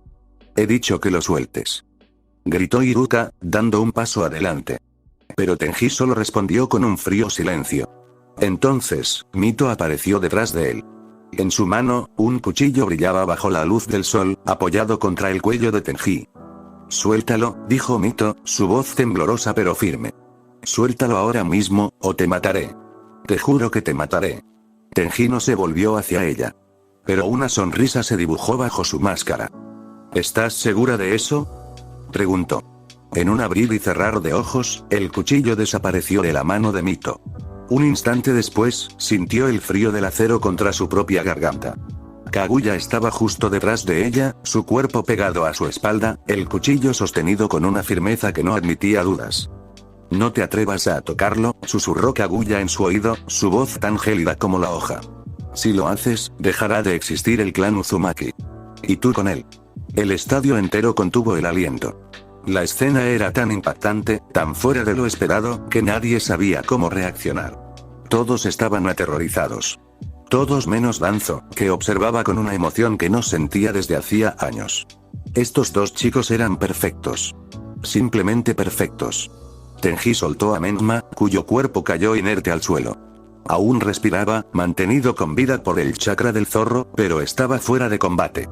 «He dicho que lo sueltes», gritó Iruka, dando un paso adelante. Pero Tenji solo respondió con un frío silencio. Entonces, Mito apareció detrás de él. En su mano, un cuchillo brillaba bajo la luz del sol, apoyado contra el cuello de Tenji. «Suéltalo», dijo Mito, su voz temblorosa pero firme. «Suéltalo ahora mismo, o te mataré. Te juro que te mataré». Tenji no se volvió hacia ella. Pero una sonrisa se dibujó bajo su máscara. «¿Estás segura de eso?», preguntó. En un abrir y cerrar de ojos, el cuchillo desapareció de la mano de Mito. Un instante después, sintió el frío del acero contra su propia garganta. Kaguya estaba justo detrás de ella, su cuerpo pegado a su espalda, el cuchillo sostenido con una firmeza que no admitía dudas. «No te atrevas a tocarlo», susurró Kaguya en su oído, su voz tan gélida como la hoja. «Si lo haces, dejará de existir el clan Uzumaki. Y tú con él». El estadio entero contuvo el aliento. La escena era tan impactante, tan fuera de lo esperado, que nadie sabía cómo reaccionar. Todos estaban aterrorizados. Todos menos Danzo, que observaba con una emoción que no sentía desde hacía años. Estos dos chicos eran perfectos. Simplemente perfectos. Tenji soltó a Menma, cuyo cuerpo cayó inerte al suelo. Aún respiraba, mantenido con vida por el chakra del zorro, pero estaba fuera de combate.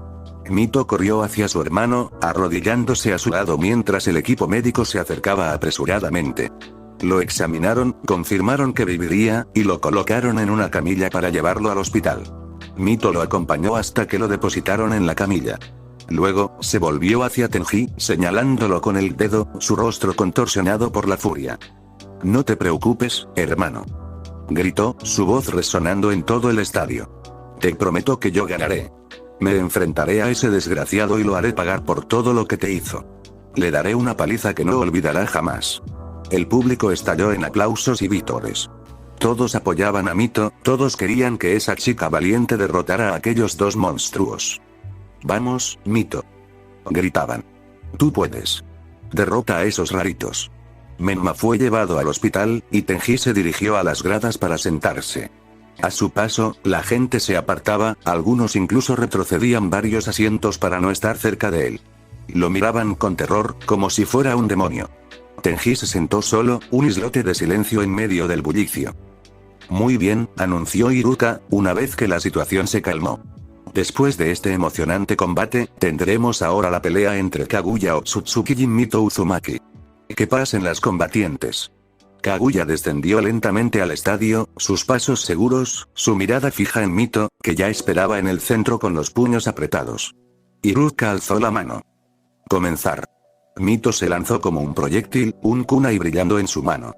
Mito corrió hacia su hermano, arrodillándose a su lado mientras el equipo médico se acercaba apresuradamente. Lo examinaron, confirmaron que viviría, y lo colocaron en una camilla para llevarlo al hospital. Mito lo acompañó hasta que lo depositaron en la camilla. Luego, se volvió hacia Tenji, señalándolo con el dedo, su rostro contorsionado por la furia. «No te preocupes, hermano», gritó, su voz resonando en todo el estadio. «Te prometo que yo ganaré. Me enfrentaré a ese desgraciado y lo haré pagar por todo lo que te hizo. Le daré una paliza que no olvidará jamás». El público estalló en aplausos y vítores. Todos apoyaban a Mito, todos querían que esa chica valiente derrotara a aquellos dos monstruos. «Vamos, Mito», gritaban. «Tú puedes. Derrota a esos raritos. Menma fue llevado al hospital, y Tenji se dirigió a las gradas para sentarse. A su paso, la gente se apartaba, algunos incluso retrocedían varios asientos para no estar cerca de él. Lo miraban con terror, como si fuera un demonio. Tenji se sentó solo, un islote de silencio en medio del bullicio. Muy bien, anunció Iruka, una vez que la situación se calmó. Después de este emocionante combate, tendremos ahora la pelea entre Kaguya Otsutsuki y Mito Uzumaki. Que pasen las combatientes. Kaguya descendió lentamente al estadio, sus pasos seguros, su mirada fija en Mito, que ya esperaba en el centro con los puños apretados. Iruka alzó la mano. Comenzar. Mito se lanzó como un proyectil, un kunai brillando en su mano.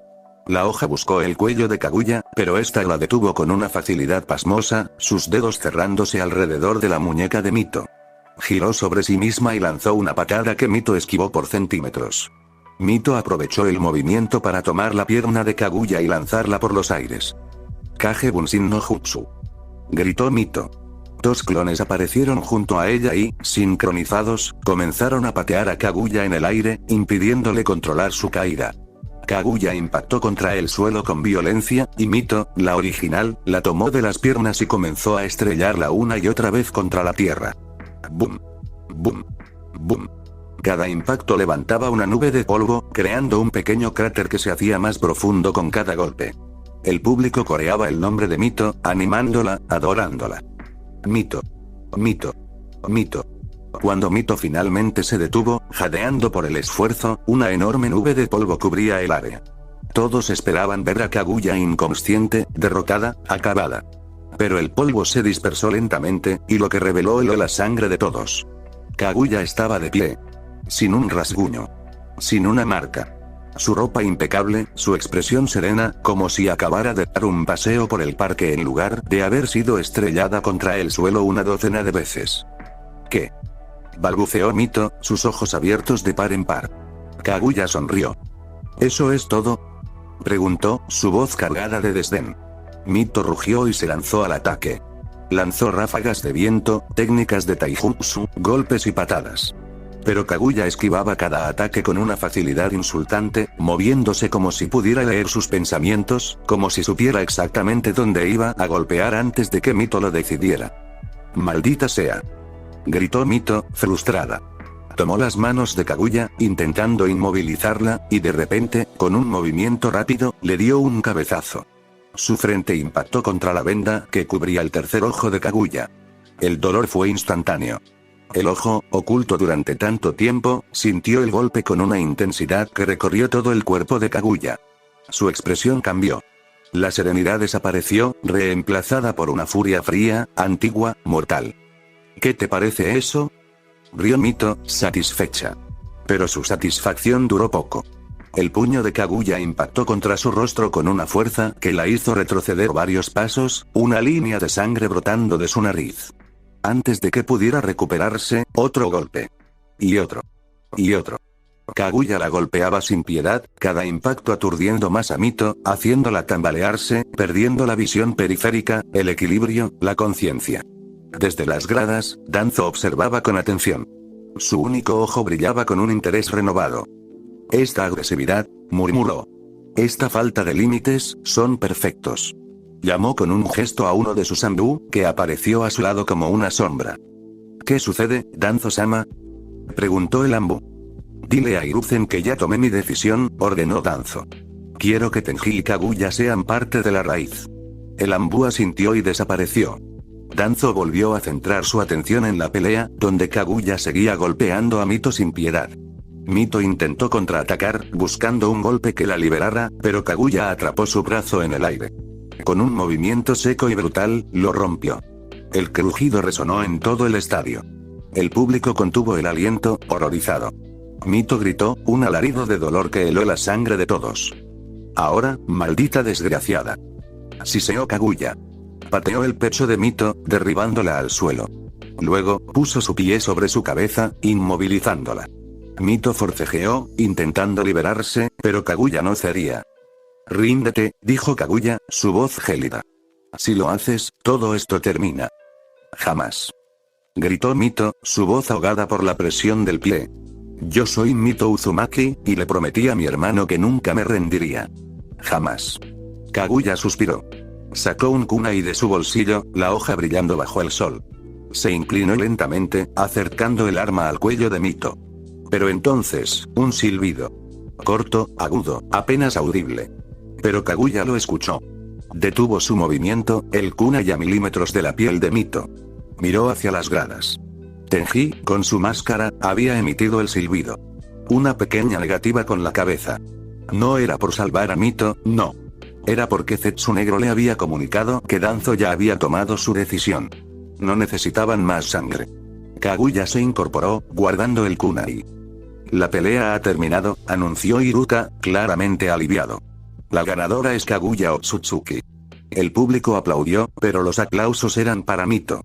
La hoja buscó el cuello de Kaguya, pero esta la detuvo con una facilidad pasmosa, sus dedos cerrándose alrededor de la muñeca de Mito. Giró sobre sí misma y lanzó una patada que Mito esquivó por centímetros. Mito aprovechó el movimiento para tomar la pierna de Kaguya y lanzarla por los aires. Kage Bunshin no Jutsu. Gritó Mito. Dos clones aparecieron junto a ella y, sincronizados, comenzaron a patear a Kaguya en el aire, impidiéndole controlar su caída. Kaguya impactó contra el suelo con violencia, y Mito, la original, la tomó de las piernas y comenzó a estrellarla una y otra vez contra la tierra. Boom. Boom. Boom. Cada impacto levantaba una nube de polvo, creando un pequeño cráter que se hacía más profundo con cada golpe. El público coreaba el nombre de Mito, animándola, adorándola. Mito. Mito. Mito. Cuando Mito finalmente se detuvo, jadeando por el esfuerzo, una enorme nube de polvo cubría el área. Todos esperaban ver a Kaguya inconsciente, derrotada, acabada. Pero el polvo se dispersó lentamente, y lo que reveló heló la sangre de todos. Kaguya estaba de pie. Sin un rasguño. Sin una marca. Su ropa impecable, su expresión serena, como si acabara de dar un paseo por el parque en lugar de haber sido estrellada contra el suelo una docena de veces. ¿Qué? Balbuceó Mito, sus ojos abiertos de par en par. Kaguya sonrió. ¿Eso es todo? Preguntó, su voz cargada de desdén. Mito rugió y se lanzó al ataque. Lanzó ráfagas de viento, técnicas de taijutsu, golpes y patadas. Pero Kaguya esquivaba cada ataque con una facilidad insultante, moviéndose como si pudiera leer sus pensamientos, como si supiera exactamente dónde iba a golpear antes de que Mito lo decidiera. ¡Maldita sea! Gritó Mito, frustrada. Tomó las manos de Kaguya, intentando inmovilizarla, y de repente, con un movimiento rápido, le dio un cabezazo. Su frente impactó contra la venda que cubría el tercer ojo de Kaguya. El dolor fue instantáneo. El ojo, oculto durante tanto tiempo, sintió el golpe con una intensidad que recorrió todo el cuerpo de Kaguya. Su expresión cambió. La serenidad desapareció, reemplazada por una furia fría, antigua, mortal. ¿Qué te parece eso? Rió Mito, satisfecha. Pero su satisfacción duró poco. El puño de Kaguya impactó contra su rostro con una fuerza que la hizo retroceder varios pasos, una línea de sangre brotando de su nariz. Antes de que pudiera recuperarse, otro golpe. Y otro. Y otro. Kaguya la golpeaba sin piedad, cada impacto aturdiendo más a Mito, haciéndola tambalearse, perdiendo la visión periférica, el equilibrio, la conciencia. Desde las gradas, Danzo observaba con atención. Su único ojo brillaba con un interés renovado. Esta agresividad, murmuró. Esta falta de límites, son perfectos. Llamó con un gesto a uno de sus Anbu, que apareció a su lado como una sombra. ¿Qué sucede, Danzo-sama? Preguntó el Anbu. Dile a Hiruzen que ya tomé mi decisión, ordenó Danzo. Quiero que Tenji y Kaguya sean parte de la raíz. El Anbu asintió y desapareció. Danzo volvió a centrar su atención en la pelea, donde Kaguya seguía golpeando a Mito sin piedad. Mito intentó contraatacar, buscando un golpe que la liberara, pero Kaguya atrapó su brazo en el aire. Con un movimiento seco y brutal, lo rompió. El crujido resonó en todo el estadio. El público contuvo el aliento, horrorizado. Mito gritó, un alarido de dolor que heló la sangre de todos. Ahora, maldita desgraciada. Siseó Kaguya. Pateó el pecho de Mito, derribándola al suelo. Luego, puso su pie sobre su cabeza, inmovilizándola. Mito forcejeó, intentando liberarse, pero Kaguya no cedía. Ríndete, dijo Kaguya, su voz gélida. Si lo haces, todo esto termina. Jamás. Gritó Mito, su voz ahogada por la presión del pie. Yo soy Mito Uzumaki, y le prometí a mi hermano que nunca me rendiría. Jamás. Kaguya suspiró. Sacó un kunai de su bolsillo, la hoja brillando bajo el sol. Se inclinó lentamente, acercando el arma al cuello de Mito. Pero entonces, un silbido. Corto, agudo, apenas audible. Pero Kaguya lo escuchó. Detuvo su movimiento, el kunai a milímetros de la piel de Mito. Miró hacia las gradas. Tenji, con su máscara, había emitido el silbido. Una pequeña negativa con la cabeza. No era por salvar a Mito, no. Era porque Zetsu Negro le había comunicado que Danzo ya había tomado su decisión. No necesitaban más sangre. Kaguya se incorporó, guardando el kunai. La pelea ha terminado, anunció Iruka, claramente aliviado. La ganadora es Kaguya Otsutsuki. El público aplaudió, pero los aplausos eran para Mito.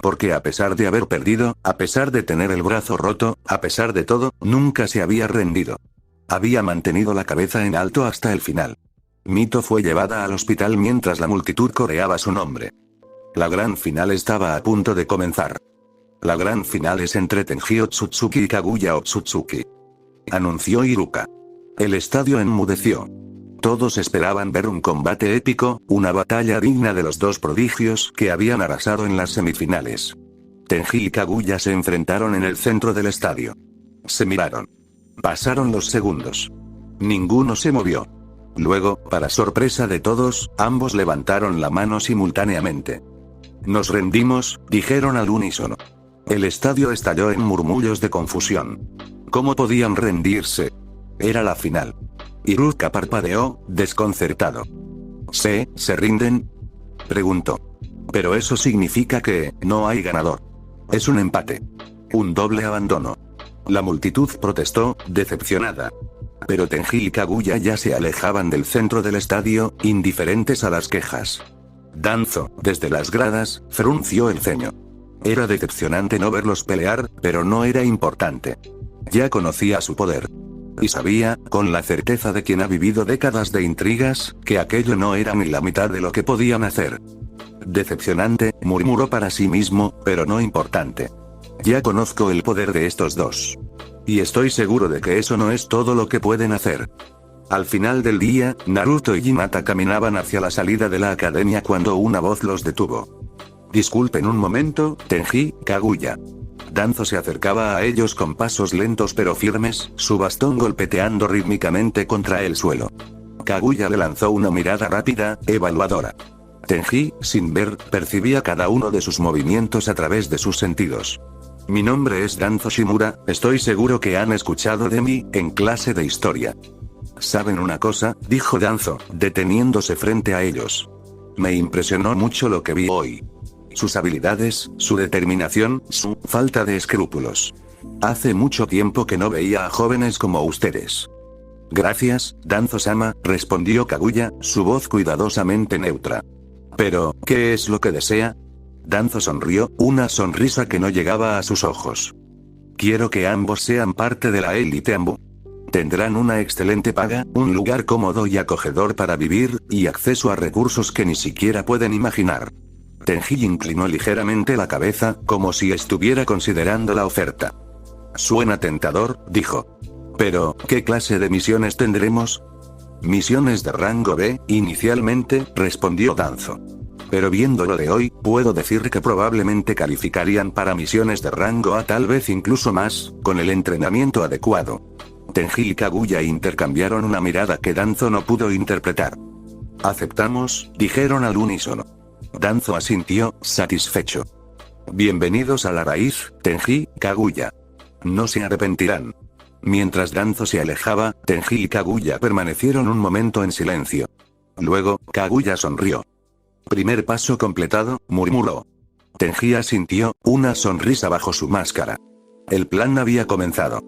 Porque a pesar de haber perdido, a pesar de tener el brazo roto, a pesar de todo, nunca se había rendido. Había mantenido la cabeza en alto hasta el final. Mito fue llevada al hospital mientras la multitud coreaba su nombre. La gran final estaba a punto de comenzar. La gran final es entre Tenji Otsutsuki y Kaguya Otsutsuki. Anunció Iruka. El estadio enmudeció. Todos esperaban ver un combate épico, una batalla digna de los dos prodigios que habían arrasado en las semifinales. Tenji y Kaguya se enfrentaron en el centro del estadio. Se miraron. Pasaron los segundos. Ninguno se movió. Luego, para sorpresa de todos, ambos levantaron la mano simultáneamente. Nos rendimos, dijeron al unísono. El estadio estalló en murmullos de confusión. ¿Cómo podían rendirse? Era la final. Iruka parpadeó, desconcertado. ¿Se rinden? Preguntó. Pero eso significa que no hay ganador. Es un empate. Un doble abandono. La multitud protestó, decepcionada. Pero Tenji y Kaguya ya se alejaban del centro del estadio, indiferentes a las quejas. Danzo, desde las gradas, frunció el ceño. Era decepcionante no verlos pelear, pero no era importante. Ya conocía su poder. Y sabía, con la certeza de quien ha vivido décadas de intrigas, que aquello no era ni la mitad de lo que podían hacer. Decepcionante, murmuró para sí mismo, pero no importante. Ya conozco el poder de estos dos. Y estoy seguro de que eso no es todo lo que pueden hacer. Al final del día, Naruto y Hinata caminaban hacia la salida de la academia cuando una voz los detuvo. Disculpen un momento, Tenji, Kaguya. Danzo se acercaba a ellos con pasos lentos pero firmes, su bastón golpeteando rítmicamente contra el suelo. Kaguya le lanzó una mirada rápida, evaluadora. Tenji, sin ver, percibía cada uno de sus movimientos a través de sus sentidos. Mi nombre es Danzo Shimura, estoy seguro que han escuchado de mí, en clase de historia. ¿Saben una cosa?, dijo Danzo, deteniéndose frente a ellos. Me impresionó mucho lo que vi hoy. Sus habilidades, su determinación, su falta de escrúpulos. Hace mucho tiempo que no veía a jóvenes como ustedes. Gracias, Danzo-sama, respondió Kaguya, su voz cuidadosamente neutra. Pero, ¿qué es lo que desea? Danzo sonrió, una sonrisa que no llegaba a sus ojos. Quiero que ambos sean parte de la élite Anbu. Tendrán una excelente paga, un lugar cómodo y acogedor para vivir, y acceso a recursos que ni siquiera pueden imaginar. Tenji inclinó ligeramente la cabeza, como si estuviera considerando la oferta. Suena tentador, dijo. Pero, ¿qué clase de misiones tendremos? Misiones de rango B, inicialmente, respondió Danzo. Pero viendo lo de hoy, puedo decir que probablemente calificarían para misiones de rango A, tal vez incluso más, con el entrenamiento adecuado. Tenji y Kaguya intercambiaron una mirada que Danzo no pudo interpretar. Aceptamos, dijeron al unísono. Danzo asintió, satisfecho. Bienvenidos a la raíz, Tenji, Kaguya. No se arrepentirán. Mientras Danzo se alejaba, Tenji y Kaguya permanecieron un momento en silencio. Luego, Kaguya sonrió. Primer paso completado, murmuró. Tenji asintió, una sonrisa bajo su máscara. El plan había comenzado.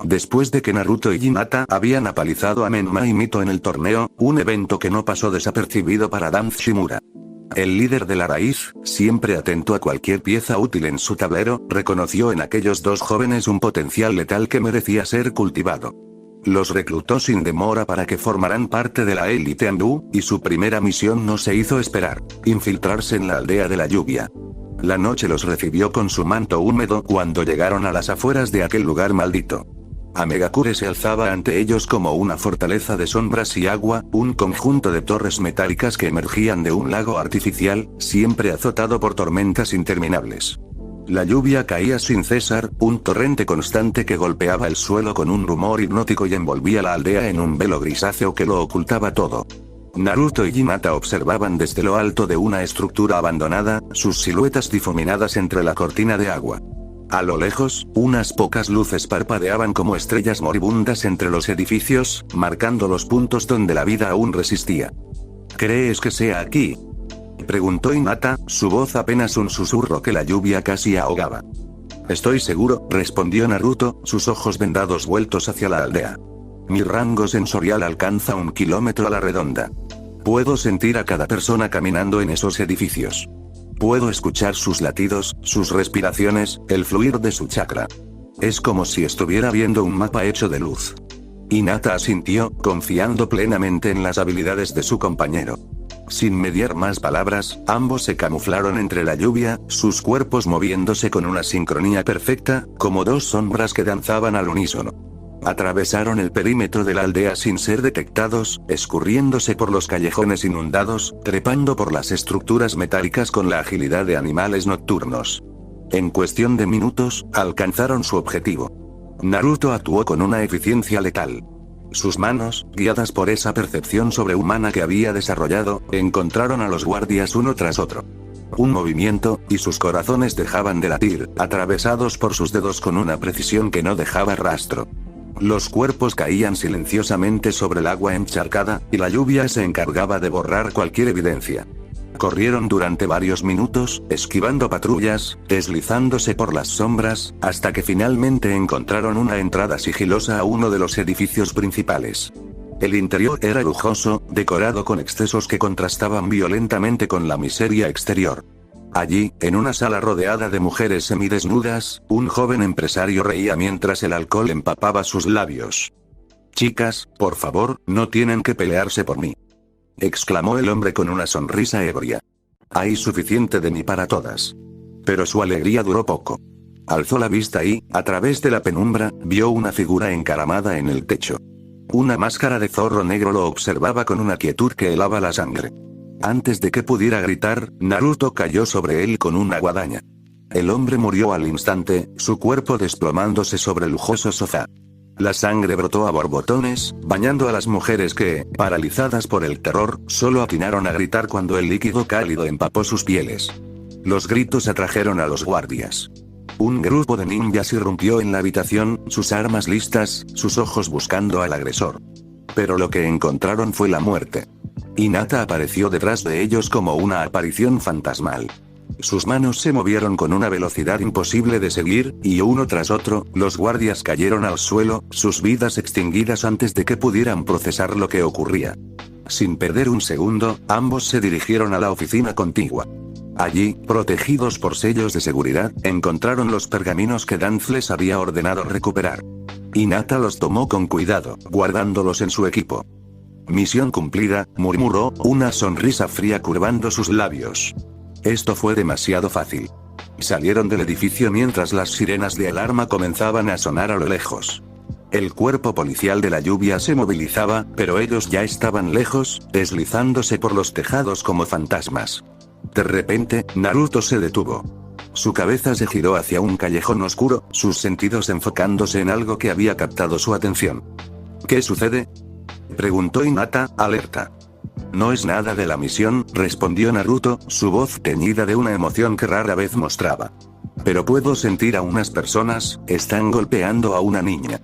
Después de que Naruto y Hinata habían apalizado a Menma y Mito en el torneo, un evento que no pasó desapercibido para Danzo Shimura. El líder de la raíz, siempre atento a cualquier pieza útil en su tablero, reconoció en aquellos dos jóvenes un potencial letal que merecía ser cultivado. Los reclutó sin demora para que formaran parte de la élite Anbu, y su primera misión no se hizo esperar: infiltrarse en la aldea de la lluvia. La noche los recibió con su manto húmedo cuando llegaron a las afueras de aquel lugar maldito. Amegakure se alzaba ante ellos como una fortaleza de sombras y agua, un conjunto de torres metálicas que emergían de un lago artificial, siempre azotado por tormentas interminables. La lluvia caía sin cesar, un torrente constante que golpeaba el suelo con un rumor hipnótico y envolvía la aldea en un velo grisáceo que lo ocultaba todo. Naruto y Hinata observaban desde lo alto de una estructura abandonada, sus siluetas difuminadas entre la cortina de agua. A lo lejos, unas pocas luces parpadeaban como estrellas moribundas entre los edificios, marcando los puntos donde la vida aún resistía. ¿Crees que sea aquí?, preguntó Hinata, su voz apenas un susurro que la lluvia casi ahogaba. Estoy seguro, respondió Naruto, sus ojos vendados vueltos hacia la aldea. Mi rango sensorial alcanza 1 kilómetro a la redonda. Puedo sentir a cada persona caminando en esos edificios. Puedo escuchar sus latidos, sus respiraciones, el fluir de su chakra. Es como si estuviera viendo un mapa hecho de luz. Hinata asintió, confiando plenamente en las habilidades de su compañero. Sin mediar más palabras, ambos se camuflaron entre la lluvia, sus cuerpos moviéndose con una sincronía perfecta, como dos sombras que danzaban al unísono. Atravesaron el perímetro de la aldea sin ser detectados, escurriéndose por los callejones inundados, trepando por las estructuras metálicas con la agilidad de animales nocturnos. En cuestión de minutos, alcanzaron su objetivo. Naruto actuó con una eficiencia letal. Sus manos, guiadas por esa percepción sobrehumana que había desarrollado, encontraron a los guardias uno tras otro. Un movimiento, y sus corazones dejaban de latir, atravesados por sus dedos con una precisión que no dejaba rastro. Los cuerpos caían silenciosamente sobre el agua encharcada, y la lluvia se encargaba de borrar cualquier evidencia. Corrieron durante varios minutos, esquivando patrullas, deslizándose por las sombras, hasta que finalmente encontraron una entrada sigilosa a uno de los edificios principales. El interior era lujoso, decorado con excesos que contrastaban violentamente con la miseria exterior. Allí, en una sala rodeada de mujeres semidesnudas, un joven empresario reía mientras el alcohol empapaba sus labios. «Chicas, por favor, no tienen que pelearse por mí», exclamó el hombre con una sonrisa ebria. «Hay suficiente de mí para todas». Pero su alegría duró poco. Alzó la vista y, a través de la penumbra, vio una figura encaramada en el techo. Una máscara de zorro negro lo observaba con una quietud que helaba la sangre. Antes de que pudiera gritar, Naruto cayó sobre él con una guadaña. El hombre murió al instante, su cuerpo desplomándose sobre el lujoso sofá. La sangre brotó a borbotones, bañando a las mujeres que, paralizadas por el terror, solo atinaron a gritar cuando el líquido cálido empapó sus pieles. Los gritos atrajeron a los guardias. Un grupo de ninjas irrumpió en la habitación, sus armas listas, sus ojos buscando al agresor. Pero lo que encontraron fue la muerte. Hinata apareció detrás de ellos como una aparición fantasmal. Sus manos se movieron con una velocidad imposible de seguir, y uno tras otro, los guardias cayeron al suelo, sus vidas extinguidas antes de que pudieran procesar lo que ocurría. Sin perder un segundo, ambos se dirigieron a la oficina contigua. Allí, protegidos por sellos de seguridad, encontraron los pergaminos que Danz les había ordenado recuperar. Hinata los tomó con cuidado, guardándolos en su equipo. «Misión cumplida», murmuró, una sonrisa fría curvando sus labios. Esto fue demasiado fácil. Salieron del edificio mientras las sirenas de alarma comenzaban a sonar a lo lejos. El cuerpo policial de la lluvia se movilizaba, pero ellos ya estaban lejos, deslizándose por los tejados como fantasmas. De repente, Naruto se detuvo. Su cabeza se giró hacia un callejón oscuro, sus sentidos enfocándose en algo que había captado su atención. «¿Qué sucede?», preguntó Hinata, alerta. «No es nada de la misión», respondió Naruto, su voz teñida de una emoción que rara vez mostraba. «Pero puedo sentir a unas personas, están golpeando a una niña».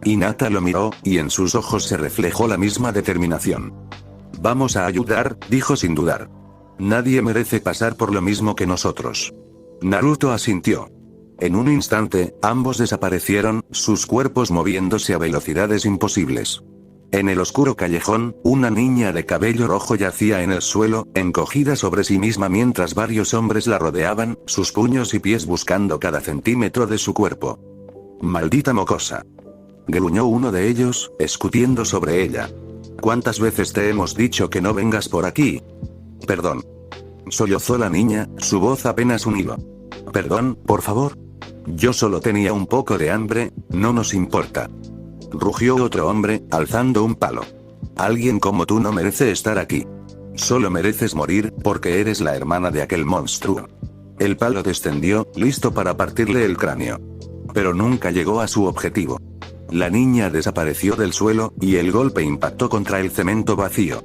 Hinata lo miró, y en sus ojos se reflejó la misma determinación. «Vamos a ayudar», dijo sin dudar. «Nadie merece pasar por lo mismo que nosotros». Naruto asintió. En un instante, ambos desaparecieron, sus cuerpos moviéndose a velocidades imposibles. En el oscuro callejón, una niña de cabello rojo yacía en el suelo, encogida sobre sí misma mientras varios hombres la rodeaban, sus puños y pies buscando cada centímetro de su cuerpo. «Maldita mocosa», gruñó uno de ellos, escupiendo sobre ella. «¿Cuántas veces te hemos dicho que no vengas por aquí?». «Perdón», sollozó la niña, su voz apenas un hilo. «Perdón, por favor. Yo solo tenía un poco de hambre, no nos importa». rugió otro hombre, alzando un palo. Alguien como tú no merece estar aquí. Solo mereces morir, porque eres la hermana de aquel monstruo. El palo descendió, listo para partirle el cráneo. Pero nunca llegó a su objetivo. La niña desapareció del suelo, y el golpe impactó contra el cemento vacío.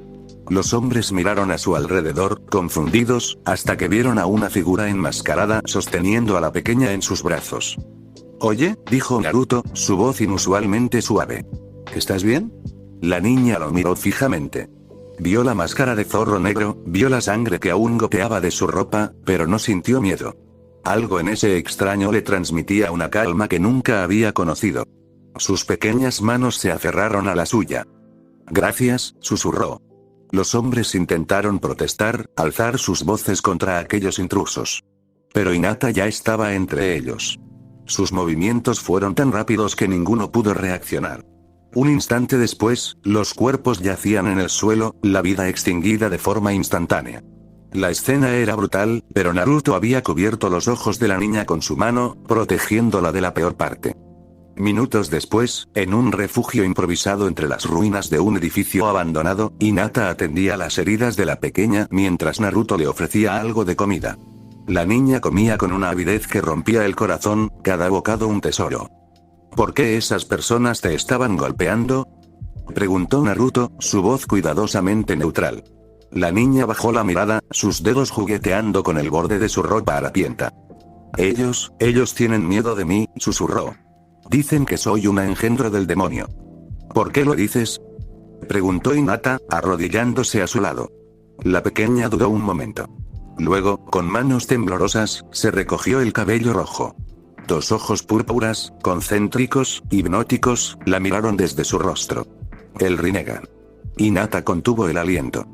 Los hombres miraron a su alrededor, confundidos, hasta que vieron a una figura enmascarada sosteniendo a la pequeña en sus brazos. «Oye», dijo Naruto, su voz inusualmente suave. «¿Estás bien?». La niña lo miró fijamente. Vio la máscara de zorro negro, vio la sangre que aún goteaba de su ropa, pero no sintió miedo. Algo en ese extraño le transmitía una calma que nunca había conocido. Sus pequeñas manos se aferraron a la suya. «Gracias», susurró. Los hombres intentaron protestar, alzar sus voces contra aquellos intrusos. Pero Hinata ya estaba entre ellos. Sus movimientos fueron tan rápidos que ninguno pudo reaccionar. Un instante después, los cuerpos yacían en el suelo, la vida extinguida de forma instantánea. La escena era brutal, pero Naruto había cubierto los ojos de la niña con su mano, protegiéndola de la peor parte. Minutos después, en un refugio improvisado entre las ruinas de un edificio abandonado, Hinata atendía las heridas de la pequeña mientras Naruto le ofrecía algo de comida. La niña comía con una avidez que rompía el corazón, cada bocado un tesoro. ¿Por qué esas personas te estaban golpeando?, preguntó Naruto, su voz cuidadosamente neutral. La niña bajó la mirada, sus dedos jugueteando con el borde de su ropa harapienta. Ellos tienen miedo de mí», susurró. «Dicen que soy un engendro del demonio». «¿Por qué lo dices?», preguntó Hinata, arrodillándose a su lado. La pequeña dudó un momento. Luego, con manos temblorosas, se recogió el cabello rojo. Dos ojos púrpuras, concéntricos, hipnóticos, la miraron desde su rostro. El Rinnegan. Hinata contuvo el aliento.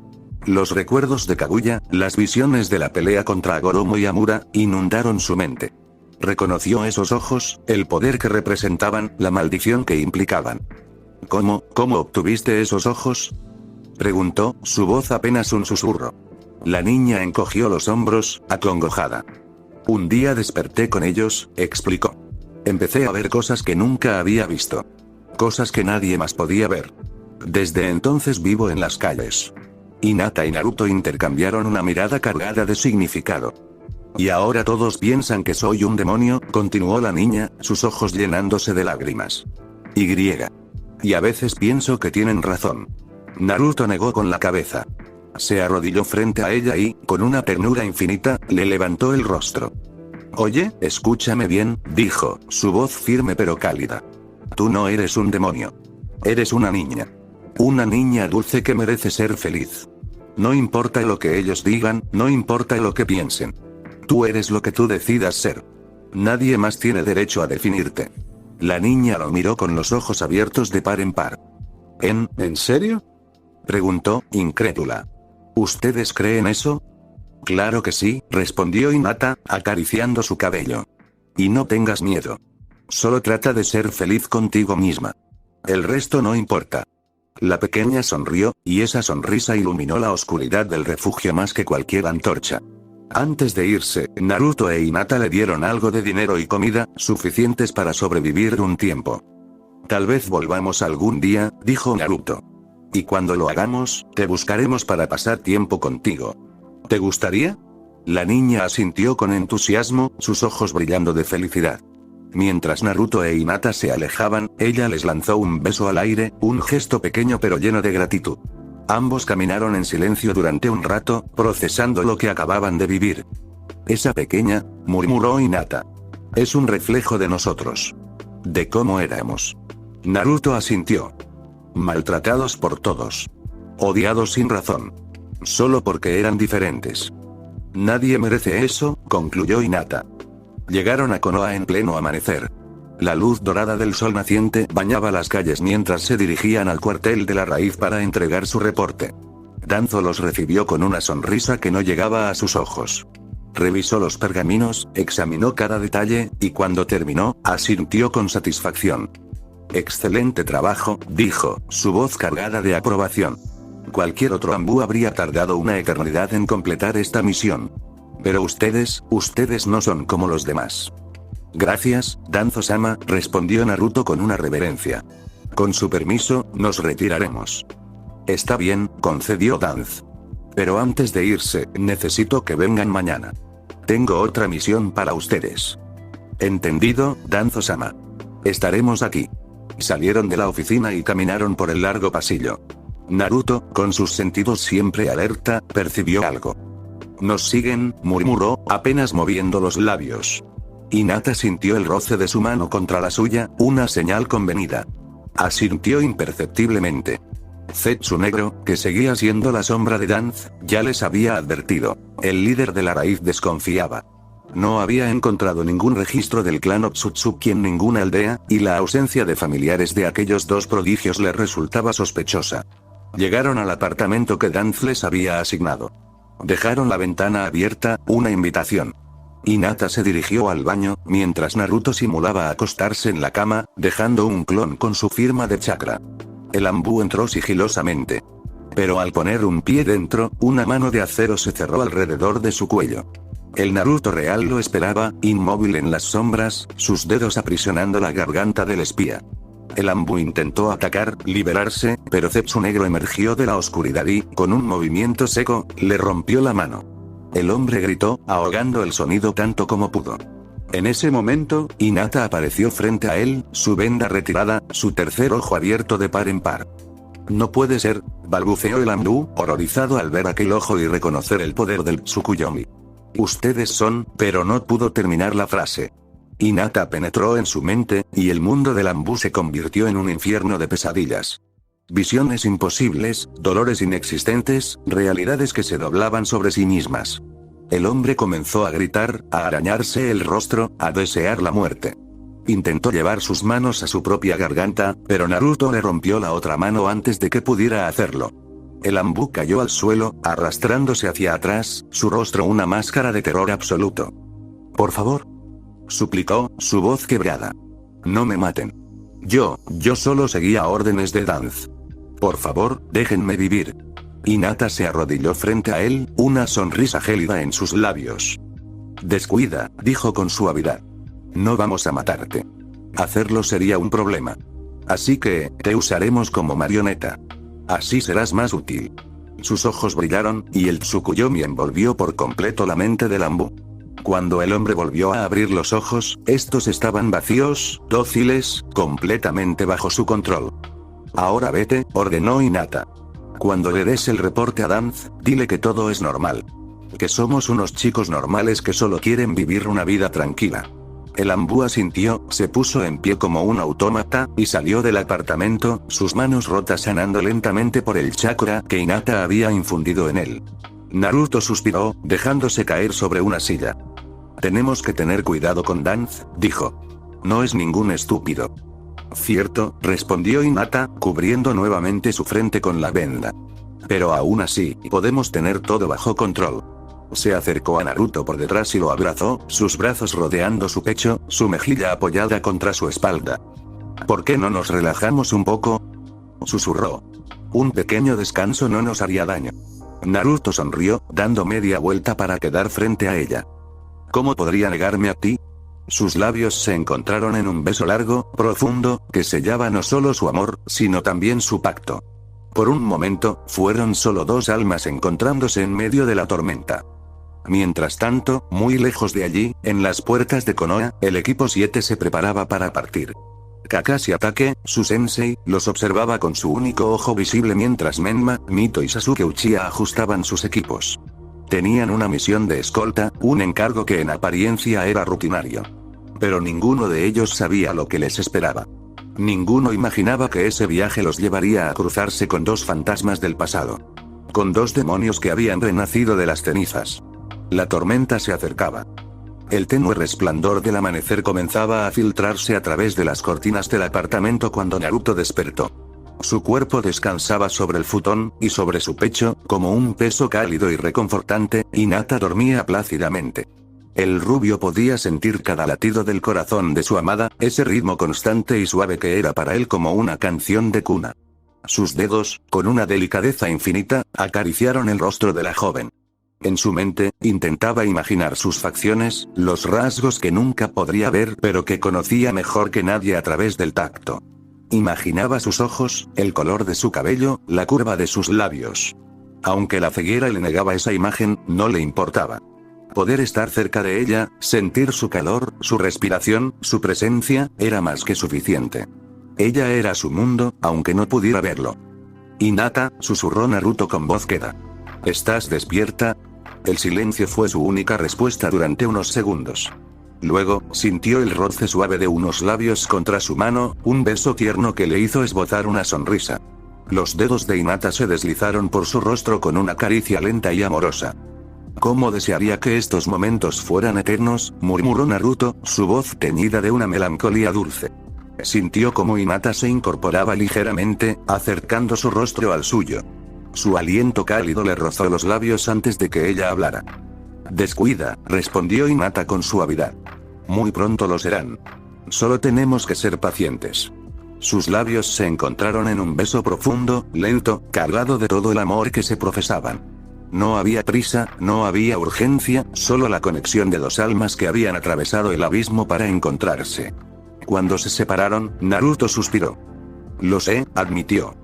Los recuerdos de Kaguya, las visiones de la pelea contra Goromo y Amura, inundaron su mente. Reconoció esos ojos, el poder que representaban, la maldición que implicaban. ¿Cómo obtuviste esos ojos?, preguntó, su voz apenas un susurro. La niña encogió los hombros, acongojada. «Un día desperté con ellos», explicó. «Empecé a ver cosas que nunca había visto. Cosas que nadie más podía ver. Desde entonces vivo en las calles». Hinata y Naruto intercambiaron una mirada cargada de significado. «Y ahora todos piensan que soy un demonio», continuó la niña, sus ojos llenándose de lágrimas. Y a veces pienso que tienen razón». Naruto negó con la cabeza. Se arrodilló frente a ella y, con una ternura infinita, le levantó el rostro. «Oye, escúchame bien», dijo, su voz firme pero cálida. «Tú no eres un demonio. Eres una niña. Una niña dulce que merece ser feliz. No importa lo que ellos digan, no importa lo que piensen. Tú eres lo que tú decidas ser. Nadie más tiene derecho a definirte». La niña lo miró con los ojos abiertos de par en par. ¿En serio?, preguntó, incrédula. ¿Ustedes creen eso? «Claro que sí», respondió Hinata, acariciando su cabello. «Y no tengas miedo. Solo trata de ser feliz contigo misma. El resto no importa». La pequeña sonrió, y esa sonrisa iluminó la oscuridad del refugio más que cualquier antorcha. Antes de irse, Naruto e Hinata le dieron algo de dinero y comida, suficientes para sobrevivir un tiempo. «Tal vez volvamos algún día», dijo Naruto. «Y cuando lo hagamos, te buscaremos para pasar tiempo contigo. ¿Te gustaría?». La niña asintió con entusiasmo, sus ojos brillando de felicidad. Mientras Naruto e Hinata se alejaban, ella les lanzó un beso al aire, un gesto pequeño pero lleno de gratitud. Ambos caminaron en silencio durante un rato, procesando lo que acababan de vivir. «Esa pequeña», murmuró Hinata. «Es un reflejo de nosotros. De cómo éramos». Naruto asintió. «Maltratados por todos. Odiados sin razón. Solo porque eran diferentes. Nadie merece eso», concluyó Hinata. Llegaron a Konoha en pleno amanecer. La luz dorada del sol naciente bañaba las calles mientras se dirigían al cuartel de la raíz para entregar su reporte. Danzo los recibió con una sonrisa que no llegaba a sus ojos. Revisó los pergaminos, examinó cada detalle, y cuando terminó, asintió con satisfacción. «Excelente trabajo», dijo, su voz cargada de aprobación. Cualquier otro Anbu habría tardado una eternidad en completar esta misión. Pero ustedes no son como los demás. «Gracias, Danzo-sama», respondió Naruto con una reverencia. Con su permiso, nos retiraremos. Está bien, concedió Danz. Pero antes de irse, necesito que vengan mañana. Tengo otra misión para ustedes. Entendido, Danzo-sama. Estaremos aquí. Salieron de la oficina y caminaron por el largo pasillo. Naruto, con sus sentidos siempre alerta, percibió algo. Nos siguen, murmuró, apenas moviendo los labios. Hinata sintió el roce de su mano contra la suya, una señal convenida. Asintió imperceptiblemente. Zetsu Negro, que seguía siendo la sombra de Danz, ya les había advertido. El líder de la raíz desconfiaba. No había encontrado ningún registro del clan Otsutsuki en ninguna aldea, y la ausencia de familiares de aquellos dos prodigios le resultaba sospechosa. Llegaron al apartamento que Danz les había asignado. Dejaron la ventana abierta, una invitación. Hinata se dirigió al baño, mientras Naruto simulaba acostarse en la cama, dejando un clon con su firma de chakra. El ambú entró sigilosamente. Pero al poner un pie dentro, una mano de acero se cerró alrededor de su cuello. El Naruto real lo esperaba, inmóvil en las sombras, sus dedos aprisionando la garganta del espía. El ambú intentó atacar, liberarse, pero Zetsu Negro emergió de la oscuridad y, con un movimiento seco, le rompió la mano. El hombre gritó, ahogando el sonido tanto como pudo. En ese momento, Hinata apareció frente a él, su venda retirada, su tercer ojo abierto de par en par. No puede ser, balbuceó el ambú, horrorizado al ver aquel ojo y reconocer el poder del Tsukuyomi. Ustedes son, pero no pudo terminar la frase. Hinata penetró en su mente, y el mundo del ambú se convirtió en un infierno de pesadillas. Visiones imposibles, dolores inexistentes, realidades que se doblaban sobre sí mismas. El hombre comenzó a gritar, a arañarse el rostro, a desear la muerte. Intentó llevar sus manos a su propia garganta, pero Naruto le rompió la otra mano antes de que pudiera hacerlo. El ambú cayó al suelo, arrastrándose hacia atrás, su rostro una máscara de terror absoluto. Por favor, suplicó, su voz quebrada. No me maten. Yo solo seguía órdenes de Danz. Por favor, déjenme vivir. Hinata se arrodilló frente a él, una sonrisa gélida en sus labios. Descuida, dijo con suavidad. No vamos a matarte. Hacerlo sería un problema. Así que, te usaremos como marioneta. Así serás más útil. Sus ojos brillaron, y el Tsukuyomi envolvió por completo la mente del ambú. Cuando el hombre volvió a abrir los ojos, estos estaban vacíos, dóciles, completamente bajo su control. Ahora vete, ordenó Hinata. Cuando le des el reporte a Danz, dile que todo es normal. Que somos unos chicos normales que solo quieren vivir una vida tranquila. El ambú asintió, se puso en pie como un autómata, y salió del apartamento, sus manos rotas sanando lentamente por el chakra que Hinata había infundido en él. Naruto suspiró, dejándose caer sobre una silla. Tenemos que tener cuidado con Danz, dijo. No es ningún estúpido. Cierto, respondió Hinata, cubriendo nuevamente su frente con la venda. Pero aún así, podemos tener todo bajo control. Se acercó a Naruto por detrás y lo abrazó, sus brazos rodeando su pecho, su mejilla apoyada contra su espalda. ¿Por qué no nos relajamos un poco? Susurró. Un pequeño descanso no nos haría daño. Naruto sonrió, dando media vuelta para quedar frente a ella. ¿Cómo podría negarme a ti? Sus labios se encontraron en un beso largo, profundo, que sellaba no solo su amor, sino también su pacto. Por un momento, fueron solo dos almas encontrándose en medio de la tormenta. Mientras tanto, muy lejos de allí, en las puertas de Konoha, el equipo 7 se preparaba para partir. Kakashi Atake, su sensei, los observaba con su único ojo visible mientras Menma, Mito y Sasuke Uchiha ajustaban sus equipos. Tenían una misión de escolta, un encargo que en apariencia era rutinario. Pero ninguno de ellos sabía lo que les esperaba. Ninguno imaginaba que ese viaje los llevaría a cruzarse con dos fantasmas del pasado. Con dos demonios que habían renacido de las cenizas. La tormenta se acercaba. El tenue resplandor del amanecer comenzaba a filtrarse a través de las cortinas del apartamento cuando Naruto despertó. Su cuerpo descansaba sobre el futón, y sobre su pecho, como un peso cálido y reconfortante, Hinata dormía plácidamente. El rubio podía sentir cada latido del corazón de su amada, ese ritmo constante y suave que era para él como una canción de cuna. Sus dedos, con una delicadeza infinita, acariciaron el rostro de la joven. En su mente, intentaba imaginar sus facciones, los rasgos que nunca podría ver pero que conocía mejor que nadie a través del tacto. Imaginaba sus ojos, el color de su cabello, la curva de sus labios. Aunque la ceguera le negaba esa imagen, no le importaba. Poder estar cerca de ella, sentir su calor, su respiración, su presencia, era más que suficiente. Ella era su mundo, aunque no pudiera verlo. «Hinata», susurró Naruto con voz queda. «¿Estás despierta?» El silencio fue su única respuesta durante unos segundos. Luego, sintió el roce suave de unos labios contra su mano, un beso tierno que le hizo esbozar una sonrisa. Los dedos de Hinata se deslizaron por su rostro con una caricia lenta y amorosa. «¿Cómo desearía que estos momentos fueran eternos?», murmuró Naruto, su voz teñida de una melancolía dulce. Sintió como Hinata se incorporaba ligeramente, acercando su rostro al suyo. Su aliento cálido le rozó los labios antes de que ella hablara. «Descuida», respondió Hinata con suavidad. «Muy pronto lo serán. Solo tenemos que ser pacientes». Sus labios se encontraron en un beso profundo, lento, cargado de todo el amor que se profesaban. No había prisa, no había urgencia, solo la conexión de dos almas que habían atravesado el abismo para encontrarse. Cuando se separaron, Naruto suspiró. «Lo sé», admitió.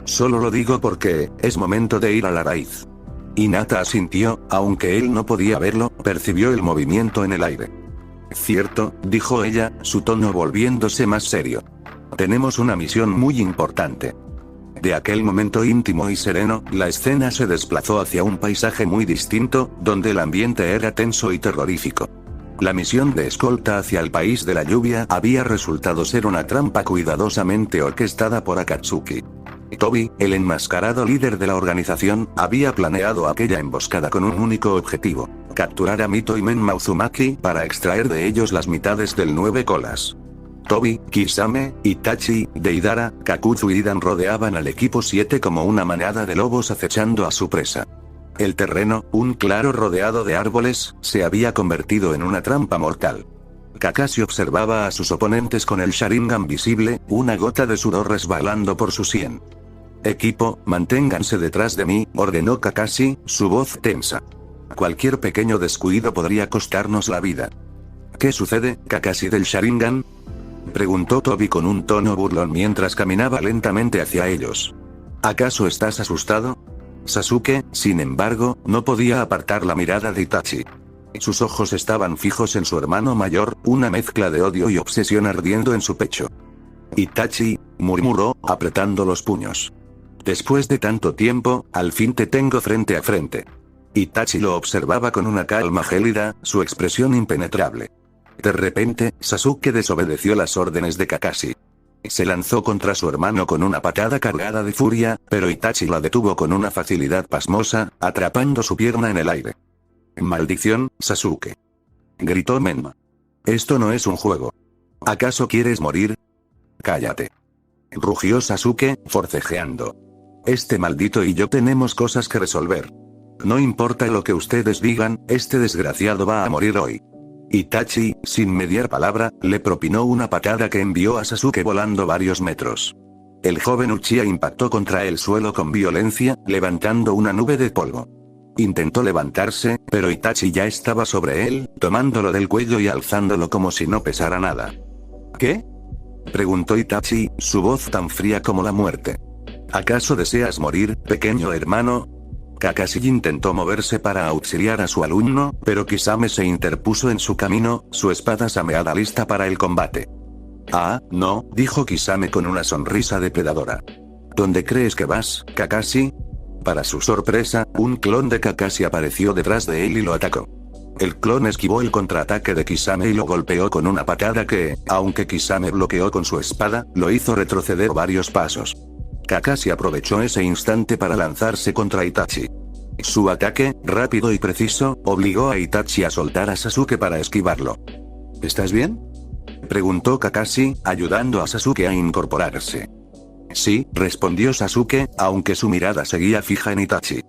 «Solo lo digo porque, es momento de ir a la raíz». Hinata asintió, aunque él no podía verlo, percibió el movimiento en el aire. «Cierto», dijo ella, su tono volviéndose más serio. «Tenemos una misión muy importante». De aquel momento íntimo y sereno, la escena se desplazó hacia un paisaje muy distinto, donde el ambiente era tenso y terrorífico. La misión de escolta hacia el país de la lluvia había resultado ser una trampa cuidadosamente orquestada por Akatsuki. Tobi, el enmascarado líder de la organización, había planeado aquella emboscada con un único objetivo: capturar a Mito y Menma Uzumaki para extraer de ellos las mitades del 9 colas. Tobi, Kisame, Itachi, Deidara, Kakuzu y Hidan rodeaban al equipo 7 como una manada de lobos acechando a su presa. El terreno, un claro rodeado de árboles, se había convertido en una trampa mortal. Kakashi observaba a sus oponentes con el Sharingan visible, una gota de sudor resbalando por su sien. «Equipo, manténganse detrás de mí», ordenó Kakashi, su voz tensa. «Cualquier pequeño descuido podría costarnos la vida». «¿Qué sucede, Kakashi del Sharingan?», preguntó Tobi con un tono burlón mientras caminaba lentamente hacia ellos. «¿Acaso estás asustado?». Sasuke, sin embargo, no podía apartar la mirada de Itachi. Sus ojos estaban fijos en su hermano mayor, una mezcla de odio y obsesión ardiendo en su pecho. «Itachi», murmuró, apretando los puños. «Después de tanto tiempo, al fin te tengo frente a frente». Itachi lo observaba con una calma gélida, su expresión impenetrable. De repente, Sasuke desobedeció las órdenes de Kakashi. Se lanzó contra su hermano con una patada cargada de furia, pero Itachi la detuvo con una facilidad pasmosa, atrapando su pierna en el aire. «¡Maldición, Sasuke!», gritó Menma. «Esto no es un juego. ¿Acaso quieres morir?». «Cállate», rugió Sasuke, forcejeando. «Este maldito y yo tenemos cosas que resolver. No importa lo que ustedes digan, este desgraciado va a morir hoy». Itachi, sin mediar palabra, le propinó una patada que envió a Sasuke volando varios metros. El joven Uchiha impactó contra el suelo con violencia, levantando una nube de polvo. Intentó levantarse, pero Itachi ya estaba sobre él, tomándolo del cuello y alzándolo como si no pesara nada. «¿Qué?», preguntó Itachi, su voz tan fría como la muerte. «¿Acaso deseas morir, pequeño hermano?». Kakashi intentó moverse para auxiliar a su alumno, pero Kisame se interpuso en su camino, su espada sameada lista para el combate. «Ah, no», dijo Kisame con una sonrisa depredadora. «¿Dónde crees que vas, Kakashi?». Para su sorpresa, un clon de Kakashi apareció detrás de él y lo atacó. El clon esquivó el contraataque de Kisame y lo golpeó con una patada que, aunque Kisame bloqueó con su espada, lo hizo retroceder varios pasos. Kakashi aprovechó ese instante para lanzarse contra Itachi. Su ataque, rápido y preciso, obligó a Itachi a soltar a Sasuke para esquivarlo. «¿Estás bien?», preguntó Kakashi, ayudando a Sasuke a incorporarse. «Sí», respondió Sasuke, aunque su mirada seguía fija en Itachi.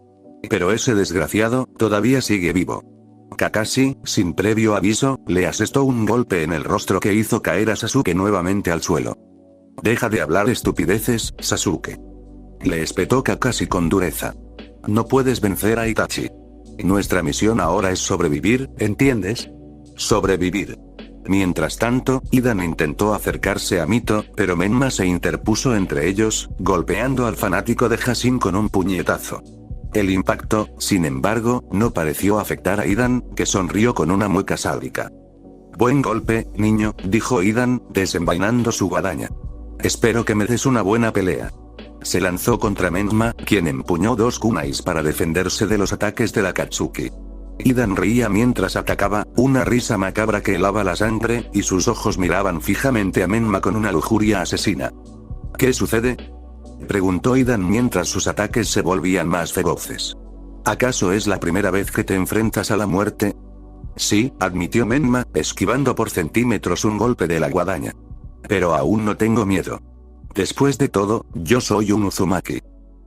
«Pero ese desgraciado, todavía sigue vivo». Kakashi, sin previo aviso, le asestó un golpe en el rostro que hizo caer a Sasuke nuevamente al suelo. «Deja de hablar estupideces, Sasuke», le espetó Kakashi con dureza. «No puedes vencer a Itachi. Nuestra misión ahora es sobrevivir, ¿entiendes?». «Sobrevivir». Mientras tanto, Idan intentó acercarse a Mito, pero Menma se interpuso entre ellos, golpeando al fanático de Hashin con un puñetazo. El impacto, sin embargo, no pareció afectar a Idan, que sonrió con una mueca sádica. Buen golpe, niño, dijo Idan, desenvainando su guadaña. Espero que me des una buena pelea. Se lanzó contra Menma, quien empuñó 2 kunais para defenderse de los ataques del Akatsuki. Idan reía mientras atacaba, una risa macabra que helaba la sangre, y sus ojos miraban fijamente a Menma con una lujuria asesina. ¿Qué sucede?, preguntó Idan mientras sus ataques se volvían más feroces. ¿Acaso es la primera vez que te enfrentas a la muerte? Sí, admitió Menma, esquivando por centímetros un golpe de la guadaña. Pero aún no tengo miedo. Después de todo, yo soy un Uzumaki.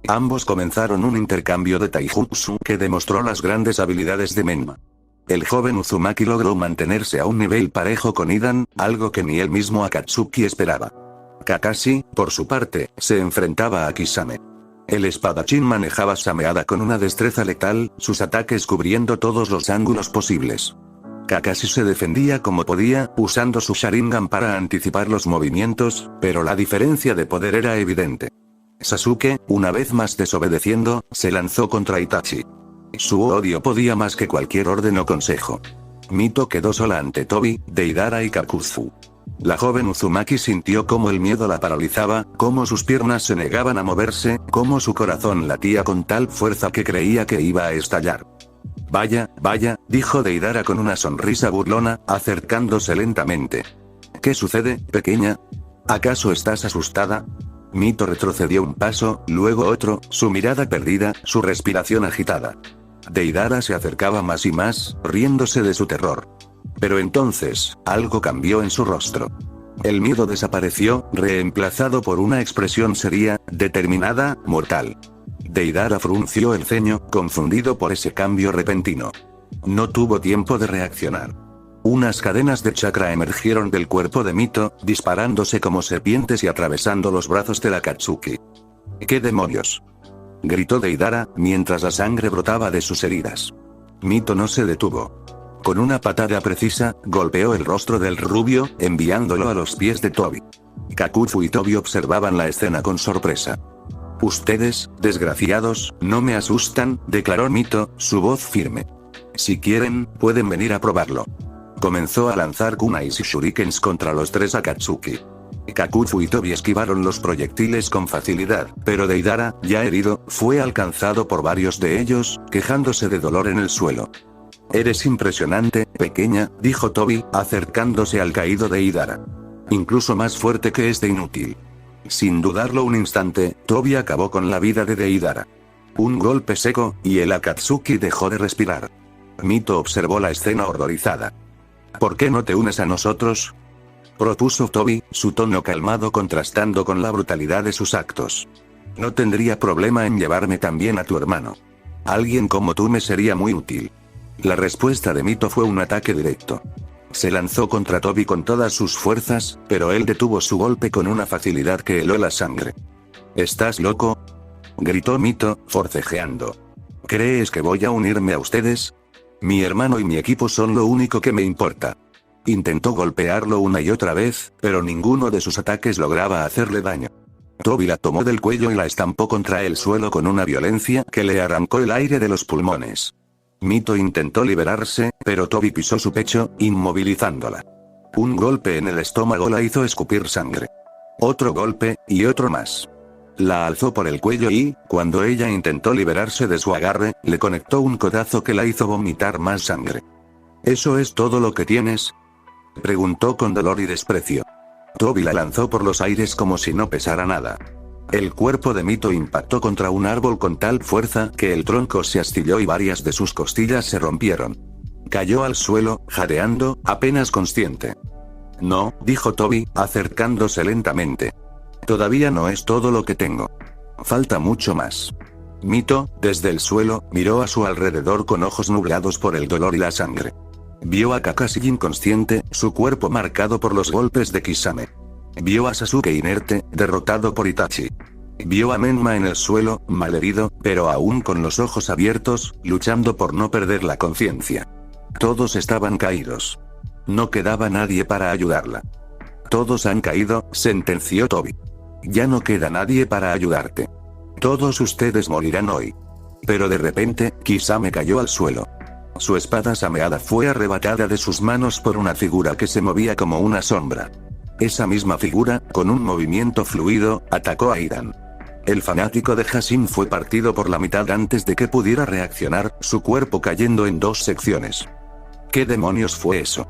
Ambos comenzaron un intercambio de taijutsu que demostró las grandes habilidades de Menma. El joven Uzumaki logró mantenerse a un nivel parejo con Idan, algo que ni el mismo Akatsuki esperaba. Kakashi, por su parte, se enfrentaba a Kisame. El espadachín manejaba Sameada con una destreza letal, sus ataques cubriendo todos los ángulos posibles. Kakashi se defendía como podía, usando su Sharingan para anticipar los movimientos, pero la diferencia de poder era evidente. Sasuke, una vez más desobedeciendo, se lanzó contra Itachi. Su odio podía más que cualquier orden o consejo. Mito quedó sola ante Tobi, Deidara y Kakuzu. La joven Uzumaki sintió cómo el miedo la paralizaba, cómo sus piernas se negaban a moverse, cómo su corazón latía con tal fuerza que creía que iba a estallar. Vaya, dijo Deidara con una sonrisa burlona, acercándose lentamente. ¿Qué sucede, pequeña? ¿Acaso estás asustada? Mito retrocedió un paso, luego otro, su mirada perdida, su respiración agitada. Deidara se acercaba más y más, riéndose de su terror. Pero entonces, algo cambió en su rostro. El miedo desapareció, reemplazado por una expresión seria, determinada, mortal. Deidara frunció el ceño, confundido por ese cambio repentino. No tuvo tiempo de reaccionar. Unas cadenas de chakra emergieron del cuerpo de Mito, disparándose como serpientes y atravesando los brazos del Akatsuki. ¿Qué demonios?, gritó Deidara, mientras la sangre brotaba de sus heridas. Mito no se detuvo. Con una patada precisa, golpeó el rostro del rubio, enviándolo a los pies de Tobi. Kakuzu y Tobi observaban la escena con sorpresa. Ustedes, desgraciados, no me asustan, declaró Mito, su voz firme. Si quieren, pueden venir a probarlo. Comenzó a lanzar kunais y shurikens contra los 3 Akatsuki. Kakuzu y Tobi esquivaron los proyectiles con facilidad, pero Deidara, ya herido, fue alcanzado por varios de ellos, quejándose de dolor en el suelo. Eres impresionante, pequeña, dijo Tobi, acercándose al caído Deidara. Incluso más fuerte que este inútil. Sin dudarlo un instante, Tobi acabó con la vida de Deidara. Un golpe seco, y el Akatsuki dejó de respirar. Mito observó la escena horrorizada. ¿Por qué no te unes a nosotros?, propuso Tobi, su tono calmado contrastando con la brutalidad de sus actos. No tendría problema en llevarme también a tu hermano. Alguien como tú me sería muy útil. La respuesta de Mito fue un ataque directo. Se lanzó contra Tobi con todas sus fuerzas, pero él detuvo su golpe con una facilidad que heló la sangre. ¿Estás loco?, gritó Mito, forcejeando. ¿Crees que voy a unirme a ustedes? Mi hermano y mi equipo son lo único que me importa. Intentó golpearlo una y otra vez, pero ninguno de sus ataques lograba hacerle daño. Tobi la tomó del cuello y la estampó contra el suelo con una violencia que le arrancó el aire de los pulmones. Mito intentó liberarse, pero Tobi pisó su pecho, inmovilizándola. Un golpe en el estómago la hizo escupir sangre. Otro golpe, y otro más. La alzó por el cuello y, cuando ella intentó liberarse de su agarre, le conectó un codazo que la hizo vomitar más sangre. ¿Eso es todo lo que tienes?, preguntó con dolor y desprecio. Tobi la lanzó por los aires como si no pesara nada. El cuerpo de Mito impactó contra un árbol con tal fuerza que el tronco se astilló y varias de sus costillas se rompieron. Cayó al suelo, jadeando, apenas consciente. No, dijo Tobi, acercándose lentamente. Todavía no es todo lo que tengo. Falta mucho más. Mito, desde el suelo, miró a su alrededor con ojos nublados por el dolor y la sangre. Vio a Kakashi inconsciente, su cuerpo marcado por los golpes de Kisame. Vio a Sasuke inerte, derrotado por Itachi. Vio a Menma en el suelo, malherido, pero aún con los ojos abiertos, luchando por no perder la conciencia. Todos estaban caídos. No quedaba nadie para ayudarla. Todos han caído, sentenció Toby. Ya no queda nadie para ayudarte. Todos ustedes morirán hoy. Pero de repente, Kisame cayó al suelo. Su espada sameada fue arrebatada de sus manos por una figura que se movía como una sombra. Esa misma figura, con un movimiento fluido, atacó a Idan. El fanático de Hashin fue partido por la mitad antes de que pudiera reaccionar, su cuerpo cayendo en 2 secciones. ¿Qué demonios fue eso?,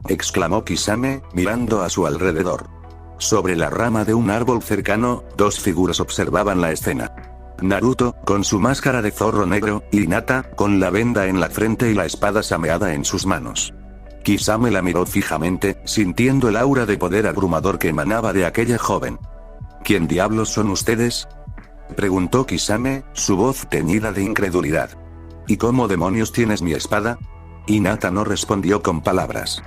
exclamó Kisame, mirando a su alrededor. Sobre la rama de un árbol cercano, 2 figuras observaban la escena. Naruto, con su máscara de zorro negro, y Hinata, con la venda en la frente y la espada sameada en sus manos. Kisame la miró fijamente, sintiendo el aura de poder abrumador que emanaba de aquella joven. ¿Quién diablos son ustedes?, preguntó Kisame, su voz teñida de incredulidad. ¿Y cómo demonios tienes mi espada? Hinata no respondió con palabras.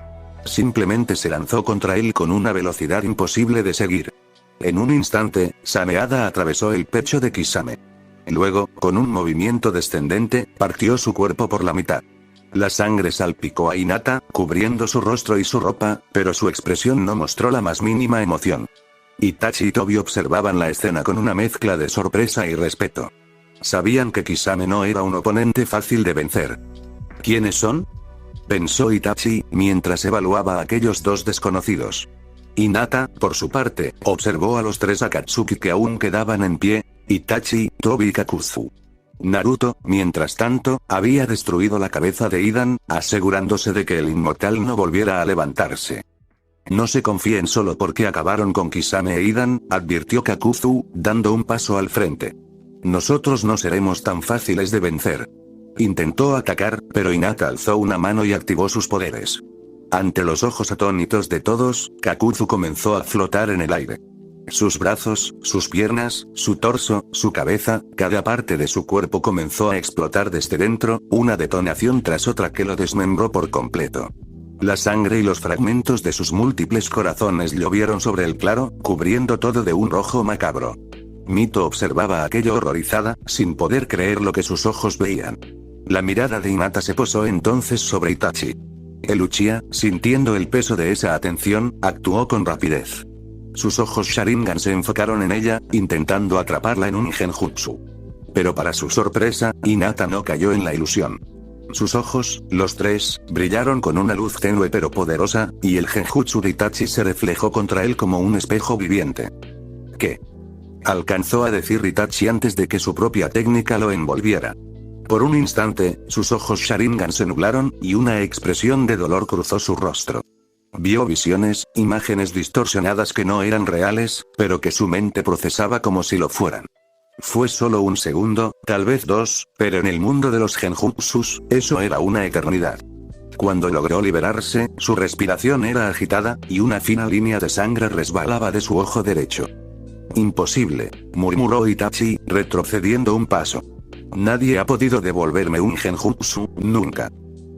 Simplemente se lanzó contra él con una velocidad imposible de seguir. En un instante, sameada atravesó el pecho de Kisame. Luego, con un movimiento descendente, partió su cuerpo por la mitad. La sangre salpicó a Hinata, cubriendo su rostro y su ropa, pero su expresión no mostró la más mínima emoción. Itachi y Tobi observaban la escena con una mezcla de sorpresa y respeto. Sabían que Kisame no era un oponente fácil de vencer. ¿Quiénes son?, pensó Itachi, mientras evaluaba a aquellos 2 desconocidos. Hinata, por su parte, observó a los 3 Akatsuki que aún quedaban en pie: Itachi, Tobi y Kakuzu. Naruto, mientras tanto, había destruido la cabeza de Idan, asegurándose de que el inmortal no volviera a levantarse. No se confíen solo porque acabaron con Kisame e Idan, advirtió Kakuzu, dando un paso al frente. Nosotros no seremos tan fáciles de vencer. Intentó atacar, pero Hinata alzó una mano y activó sus poderes. Ante los ojos atónitos de todos, Kakuzu comenzó a flotar en el aire. Sus brazos, sus piernas, su torso, su cabeza, cada parte de su cuerpo comenzó a explotar desde dentro, una detonación tras otra que lo desmembró por completo. La sangre y los fragmentos de sus múltiples corazones llovieron sobre el claro, cubriendo todo de un rojo macabro. Mito observaba aquello horrorizada, sin poder creer lo que sus ojos veían. La mirada de Hinata se posó entonces sobre Itachi. El Uchiha, sintiendo el peso de esa atención, actuó con rapidez. Sus ojos Sharingan se enfocaron en ella, intentando atraparla en un genjutsu. Pero para su sorpresa, Hinata no cayó en la ilusión. Sus ojos, los 3, brillaron con una luz tenue pero poderosa, y el genjutsu de Itachi se reflejó contra él como un espejo viviente. ¿Qué?, alcanzó a decir Itachi antes de que su propia técnica lo envolviera. Por un instante, sus ojos Sharingan se nublaron, y una expresión de dolor cruzó su rostro. Vio visiones, imágenes distorsionadas que no eran reales, pero que su mente procesaba como si lo fueran. Fue solo un segundo, tal vez 2, pero en el mundo de los genjutsus, eso era una eternidad. Cuando logró liberarse, su respiración era agitada, y una fina línea de sangre resbalaba de su ojo derecho. Imposible, murmuró Itachi, retrocediendo un paso. Nadie ha podido devolverme un genjutsu, nunca.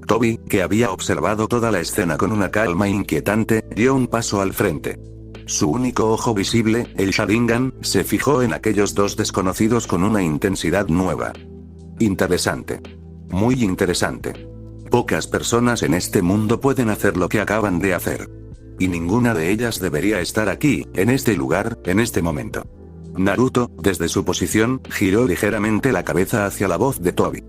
Tobi, que había observado toda la escena con una calma inquietante, dio un paso al frente. Su único ojo visible, el Sharingan, se fijó en aquellos 2 desconocidos con una intensidad nueva. Interesante. Muy interesante. Pocas personas en este mundo pueden hacer lo que acaban de hacer. Y ninguna de ellas debería estar aquí, en este lugar, en este momento. Naruto, desde su posición, giró ligeramente la cabeza hacia la voz de Tobi.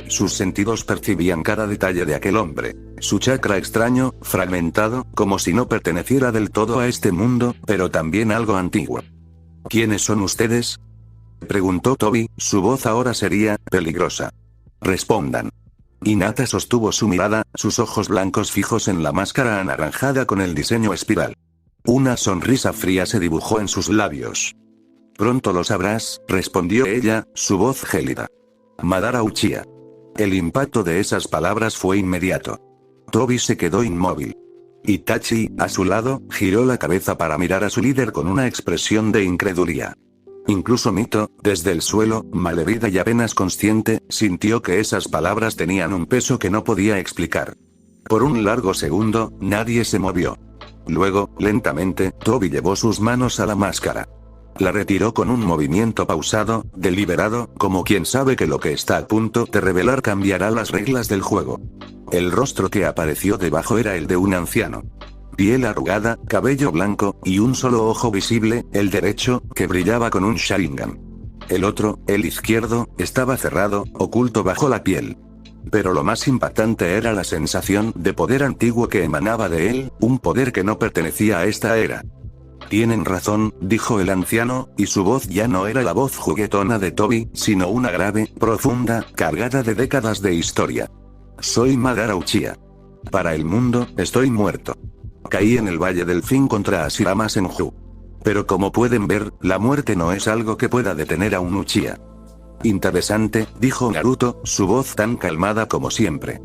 Sus sentidos percibían cada detalle de aquel hombre. Su chakra extraño, fragmentado, como si no perteneciera del todo a este mundo, pero también algo antiguo. ¿Quiénes son ustedes?, preguntó Tobi, su voz ahora sería, peligrosa. Respondan. Hinata sostuvo su mirada, sus ojos blancos fijos en la máscara anaranjada con el diseño espiral. Una sonrisa fría se dibujó en sus labios. Pronto lo sabrás, respondió ella, su voz gélida. Madara Uchiha. El impacto de esas palabras fue inmediato. Tobi se quedó inmóvil. Itachi, a su lado, giró la cabeza para mirar a su líder con una expresión de incredulidad. Incluso Mito, desde el suelo, malherida y apenas consciente, sintió que esas palabras tenían un peso que no podía explicar. Por un largo segundo, nadie se movió. Luego, lentamente, Tobi llevó sus manos a la máscara. La retiró con un movimiento pausado, deliberado, como quien sabe que lo que está a punto de revelar cambiará las reglas del juego. El rostro que apareció debajo era el de un anciano. Piel arrugada, cabello blanco, y un solo ojo visible, el derecho, que brillaba con un Sharingan. El otro, el izquierdo, estaba cerrado, oculto bajo la piel. Pero lo más impactante era la sensación de poder antiguo que emanaba de él, un poder que no pertenecía a esta era. Tienen razón, dijo el anciano, y su voz ya no era la voz juguetona de Toby, sino una grave, profunda, cargada de décadas de historia. Soy Madara Uchiha. Para el mundo, estoy muerto. Caí en el Valle del Fin contra Hashirama Senju. Pero como pueden ver, la muerte no es algo que pueda detener a un Uchiha. Interesante, dijo Naruto, su voz tan calmada como siempre.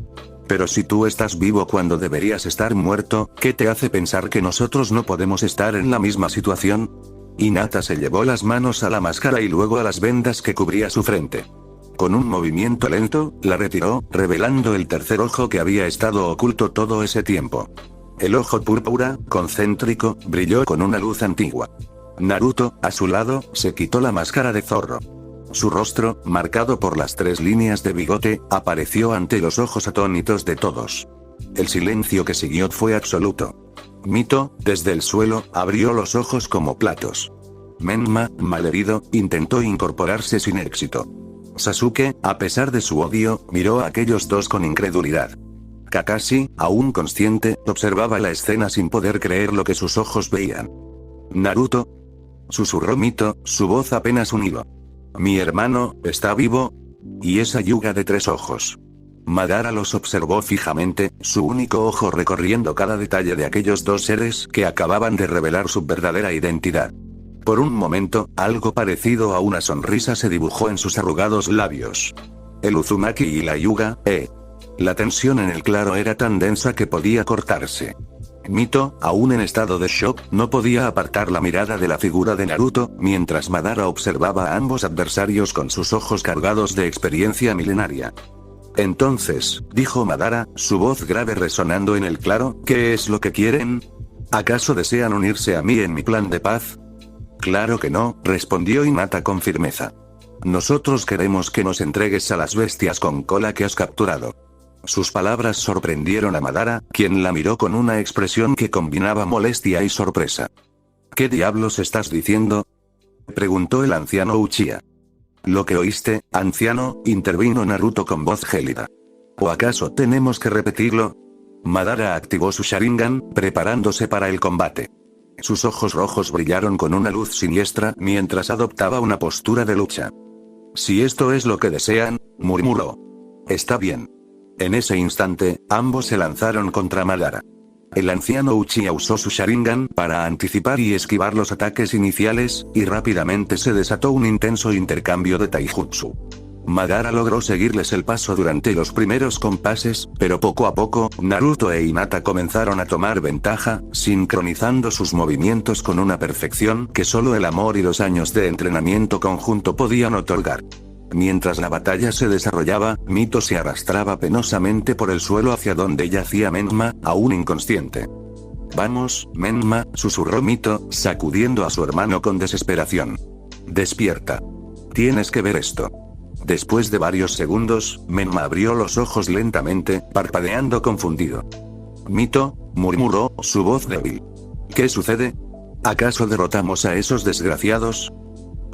Pero si tú estás vivo cuando deberías estar muerto, ¿qué te hace pensar que nosotros no podemos estar en la misma situación? Hinata se llevó las manos a la máscara y luego a las vendas que cubría su frente. Con un movimiento lento, la retiró, revelando el tercer ojo que había estado oculto todo ese tiempo. El ojo púrpura, concéntrico, brilló con una luz antigua. Naruto, a su lado, se quitó la máscara de zorro. Su rostro, marcado por las 3 líneas de bigote, apareció ante los ojos atónitos de todos. El silencio que siguió fue absoluto. Mito, desde el suelo, abrió los ojos como platos. Menma, malherido, intentó incorporarse sin éxito. Sasuke, a pesar de su odio, miró a aquellos dos con incredulidad. Kakashi, aún consciente, observaba la escena sin poder creer lo que sus ojos veían. Naruto, susurró Mito, su voz apenas un hilo. Mi hermano, ¿está vivo? ¿Y esa Hyuga de 3 ojos? Madara los observó fijamente, su único ojo recorriendo cada detalle de aquellos dos seres que acababan de revelar su verdadera identidad. Por un momento, algo parecido a una sonrisa se dibujó en sus arrugados labios. El Uzumaki y la Hyuga, La tensión en el claro era tan densa que podía cortarse. Mito, aún en estado de shock, no podía apartar la mirada de la figura de Naruto, mientras Madara observaba a ambos adversarios con sus ojos cargados de experiencia milenaria. Entonces, dijo Madara, su voz grave resonando en el claro, ¿qué es lo que quieren? ¿Acaso desean unirse a mí en mi plan de paz? Claro que no, respondió Hinata con firmeza. Nosotros queremos que nos entregues a las bestias con cola que has capturado. Sus palabras sorprendieron a Madara, quien la miró con una expresión que combinaba molestia y sorpresa. ¿Qué diablos estás diciendo? Preguntó el anciano Uchiha. Lo que oíste, anciano, intervino Naruto con voz gélida. ¿O acaso tenemos que repetirlo? Madara activó su Sharingan, preparándose para el combate. Sus ojos rojos brillaron con una luz siniestra mientras adoptaba una postura de lucha. Si esto es lo que desean, murmuró. Está bien. En ese instante, ambos se lanzaron contra Madara. El anciano Uchiha usó su Sharingan para anticipar y esquivar los ataques iniciales, y rápidamente se desató un intenso intercambio de taijutsu. Madara logró seguirles el paso durante los primeros compases, pero poco a poco, Naruto e Hinata comenzaron a tomar ventaja, sincronizando sus movimientos con una perfección que solo el amor y los años de entrenamiento conjunto podían otorgar. Mientras la batalla se desarrollaba, Mito se arrastraba penosamente por el suelo hacia donde yacía Menma, aún inconsciente. Vamos, Menma, susurró Mito, sacudiendo a su hermano con desesperación. Despierta. Tienes que ver esto. Después de varios segundos, Menma abrió los ojos lentamente, parpadeando confundido. Mito, murmuró, su voz débil. ¿Qué sucede? ¿Acaso derrotamos a esos desgraciados?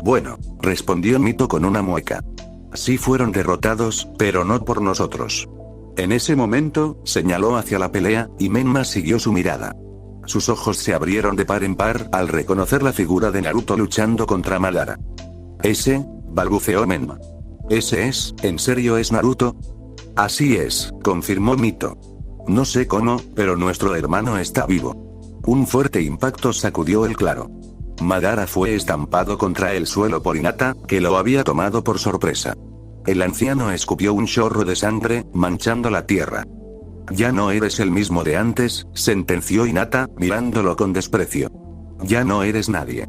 Bueno, respondió Mito con una mueca. Sí fueron derrotados, pero no por nosotros. En ese momento, señaló hacia la pelea, y Menma siguió su mirada. Sus ojos se abrieron de par en par al reconocer la figura de Naruto luchando contra Madara. Ese, balbuceó Menma. ¿Ese es, en serio es Naruto? Así es, confirmó Mito. No sé cómo, pero nuestro hermano está vivo. Un fuerte impacto sacudió el claro. Madara fue estampado contra el suelo por Hinata, que lo había tomado por sorpresa. El anciano escupió un chorro de sangre, manchando la tierra. Ya no eres el mismo de antes, sentenció Hinata, mirándolo con desprecio. Ya no eres nadie.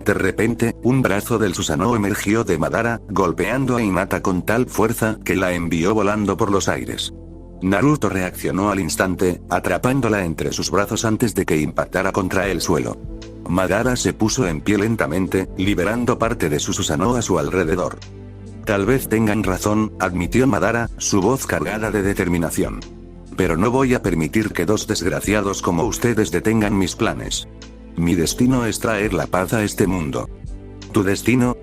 De repente, un brazo del Susanoo emergió de Madara, golpeando a Hinata con tal fuerza que la envió volando por los aires. Naruto reaccionó al instante, atrapándola entre sus brazos antes de que impactara contra el suelo. Madara se puso en pie lentamente, liberando parte de su Susanoo a su alrededor. Tal vez tengan razón, admitió Madara, su voz cargada de determinación. Pero no voy a permitir que dos desgraciados como ustedes detengan mis planes. Mi destino es traer la paz a este mundo. ¿Tu destino?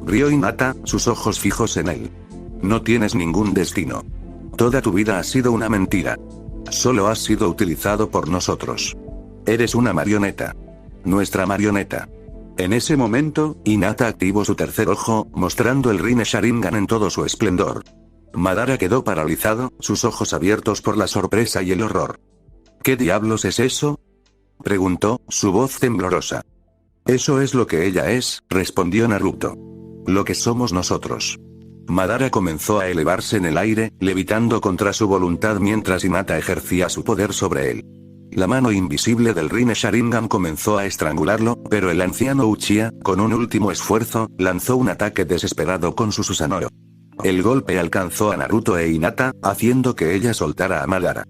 Rió Hinata, sus ojos fijos en él. No tienes ningún destino. Toda tu vida ha sido una mentira. Solo has sido utilizado por nosotros. Eres una marioneta. Nuestra marioneta. En ese momento, Hinata activó su tercer ojo, mostrando el Rinne Sharingan en todo su esplendor. Madara quedó paralizado, sus ojos abiertos por la sorpresa y el horror. ¿Qué diablos es eso? Preguntó, su voz temblorosa. Eso es lo que ella es, respondió Naruto. Lo que somos nosotros. Madara comenzó a elevarse en el aire, levitando contra su voluntad mientras Hinata ejercía su poder sobre él. La mano invisible del Rinne Sharingan comenzó a estrangularlo, pero el anciano Uchiha, con un último esfuerzo, lanzó un ataque desesperado con su Susanoo. El golpe alcanzó a Naruto e Hinata, haciendo que ella soltara a Madara.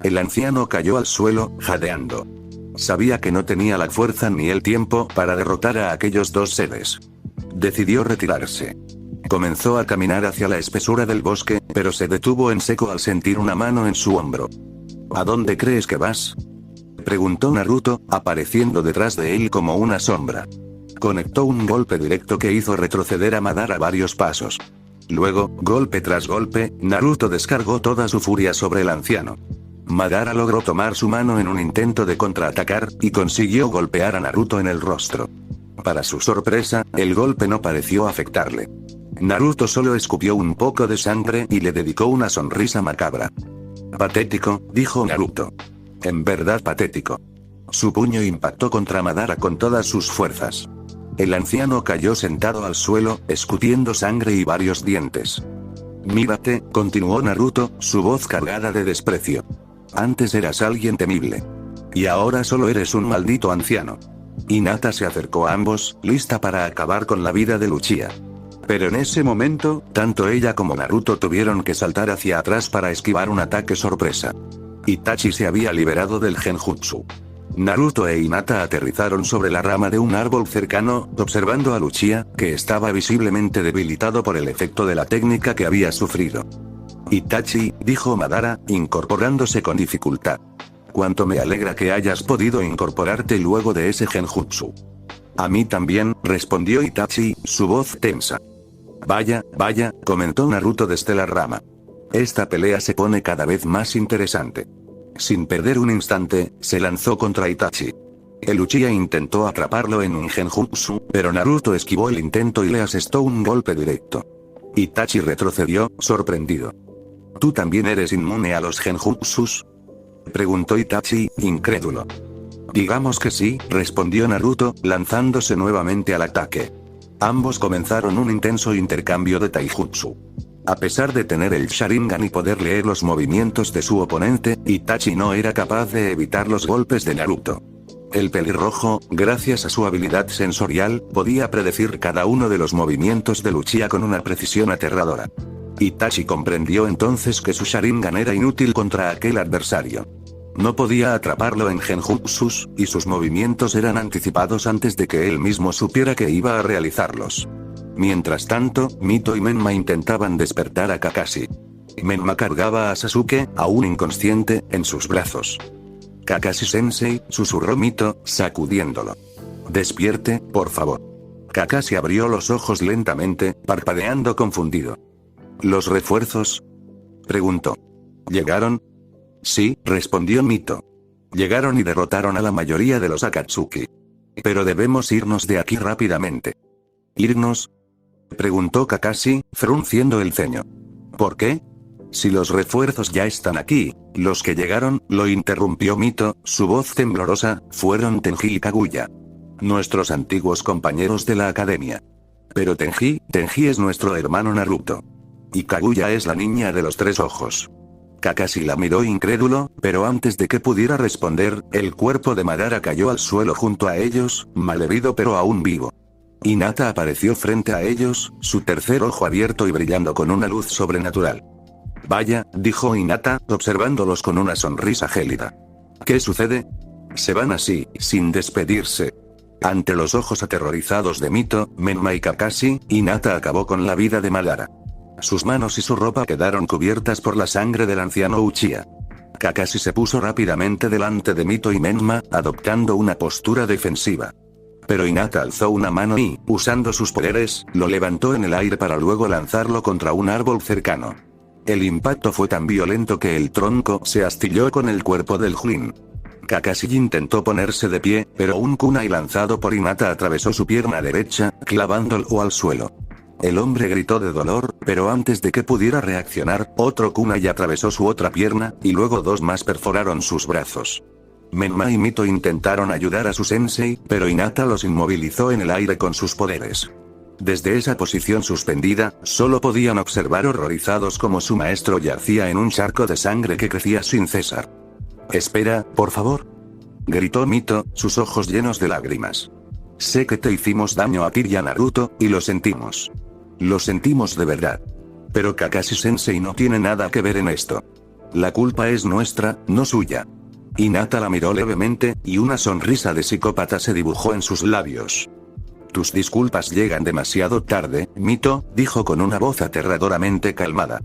El anciano cayó al suelo, jadeando. Sabía que no tenía la fuerza ni el tiempo para derrotar a aquellos dos seres. Decidió retirarse. Comenzó a caminar hacia la espesura del bosque, pero se detuvo en seco al sentir una mano en su hombro. ¿A dónde crees que vas? Preguntó Naruto, apareciendo detrás de él como una sombra. Conectó un golpe directo que hizo retroceder a Madara varios pasos. Luego, golpe tras golpe, Naruto descargó toda su furia sobre el anciano. Madara logró tomar su mano en un intento de contraatacar, y consiguió golpear a Naruto en el rostro. Para su sorpresa, el golpe no pareció afectarle. Naruto solo escupió un poco de sangre y le dedicó una sonrisa macabra. Patético, dijo Naruto. En verdad patético. Su puño impactó contra Madara con todas sus fuerzas. El anciano cayó sentado al suelo, escupiendo sangre y varios dientes. Mírate, continuó Naruto, su voz cargada de desprecio. Antes eras alguien temible. Y ahora solo eres un maldito anciano. Hinata se acercó a ambos, lista para acabar con la vida de Uchiha. Pero en ese momento, tanto ella como Naruto tuvieron que saltar hacia atrás para esquivar un ataque sorpresa. Itachi se había liberado del genjutsu. Naruto e Hinata aterrizaron sobre la rama de un árbol cercano, observando a Uchiha, que estaba visiblemente debilitado por el efecto de la técnica que había sufrido. Itachi, dijo Madara, incorporándose con dificultad. Cuánto me alegra que hayas podido incorporarte luego de ese genjutsu. A mí también, respondió Itachi, su voz tensa. Vaya, vaya, comentó Naruto desde la rama. Esta pelea se pone cada vez más interesante. Sin perder un instante, se lanzó contra Itachi. El Uchiha intentó atraparlo en un genjutsu, pero Naruto esquivó el intento y le asestó un golpe directo. Itachi retrocedió, sorprendido. ¿Tú también eres inmune a los genjutsus? Preguntó Itachi, incrédulo. Digamos que sí, respondió Naruto, lanzándose nuevamente al ataque. Ambos comenzaron un intenso intercambio de taijutsu. A pesar de tener el Sharingan y poder leer los movimientos de su oponente, Itachi no era capaz de evitar los golpes de Naruto. El pelirrojo, gracias a su habilidad sensorial, podía predecir cada uno de los movimientos de Uchiha con una precisión aterradora. Itachi comprendió entonces que su Sharingan era inútil contra aquel adversario. No podía atraparlo en genjutsus, y sus movimientos eran anticipados antes de que él mismo supiera que iba a realizarlos. Mientras tanto, Mito y Menma intentaban despertar a Kakashi. Menma cargaba a Sasuke, aún inconsciente, en sus brazos. Kakashi-sensei, susurró Mito, sacudiéndolo. Despierte, por favor. Kakashi abrió los ojos lentamente, parpadeando confundido. ¿Los refuerzos? Preguntó. ¿Llegaron? Sí, respondió Mito. Llegaron y derrotaron a la mayoría de los Akatsuki. Pero debemos irnos de aquí rápidamente. ¿Irnos? Preguntó Kakashi, frunciendo el ceño. ¿Por qué? Si los refuerzos ya están aquí, los que llegaron, lo interrumpió Mito, su voz temblorosa, fueron Tenji y Kaguya. Nuestros antiguos compañeros de la academia. Pero Tenji es nuestro hermano Naruto. Y Kaguya es la niña de los tres ojos. Kakashi la miró incrédulo, pero antes de que pudiera responder, el cuerpo de Madara cayó al suelo junto a ellos, malherido pero aún vivo. Hinata apareció frente a ellos, su tercer ojo abierto y brillando con una luz sobrenatural. Vaya, dijo Hinata, observándolos con una sonrisa gélida. ¿Qué sucede? Se van así, sin despedirse. Ante los ojos aterrorizados de Mito, Menma y Kakashi, Hinata acabó con la vida de Madara. Sus manos y su ropa quedaron cubiertas por la sangre del anciano Uchiha. Kakashi se puso rápidamente delante de Mito y Menma, adoptando una postura defensiva. Pero Hinata alzó una mano y, usando sus poderes, lo levantó en el aire para luego lanzarlo contra un árbol cercano. El impacto fue tan violento que el tronco se astilló con el cuerpo del Jin. Kakashi intentó ponerse de pie, pero un kunai lanzado por Hinata atravesó su pierna derecha, clavándolo al suelo. El hombre gritó de dolor, pero antes de que pudiera reaccionar, otro kunai atravesó su otra pierna, y luego dos más perforaron sus brazos. Menma y Mito intentaron ayudar a su sensei, pero Hinata los inmovilizó en el aire con sus poderes. Desde esa posición suspendida, solo podían observar horrorizados cómo su maestro yacía en un charco de sangre que crecía sin cesar. «Espera, por favor», gritó Mito, sus ojos llenos de lágrimas. «Sé que te hicimos daño a ti y a Naruto, y lo sentimos. Lo sentimos de verdad. Pero Kakashi-sensei no tiene nada que ver en esto. La culpa es nuestra, no suya». Hinata la miró levemente, y una sonrisa de psicópata se dibujó en sus labios. «Tus disculpas llegan demasiado tarde, Mito», dijo con una voz aterradoramente calmada.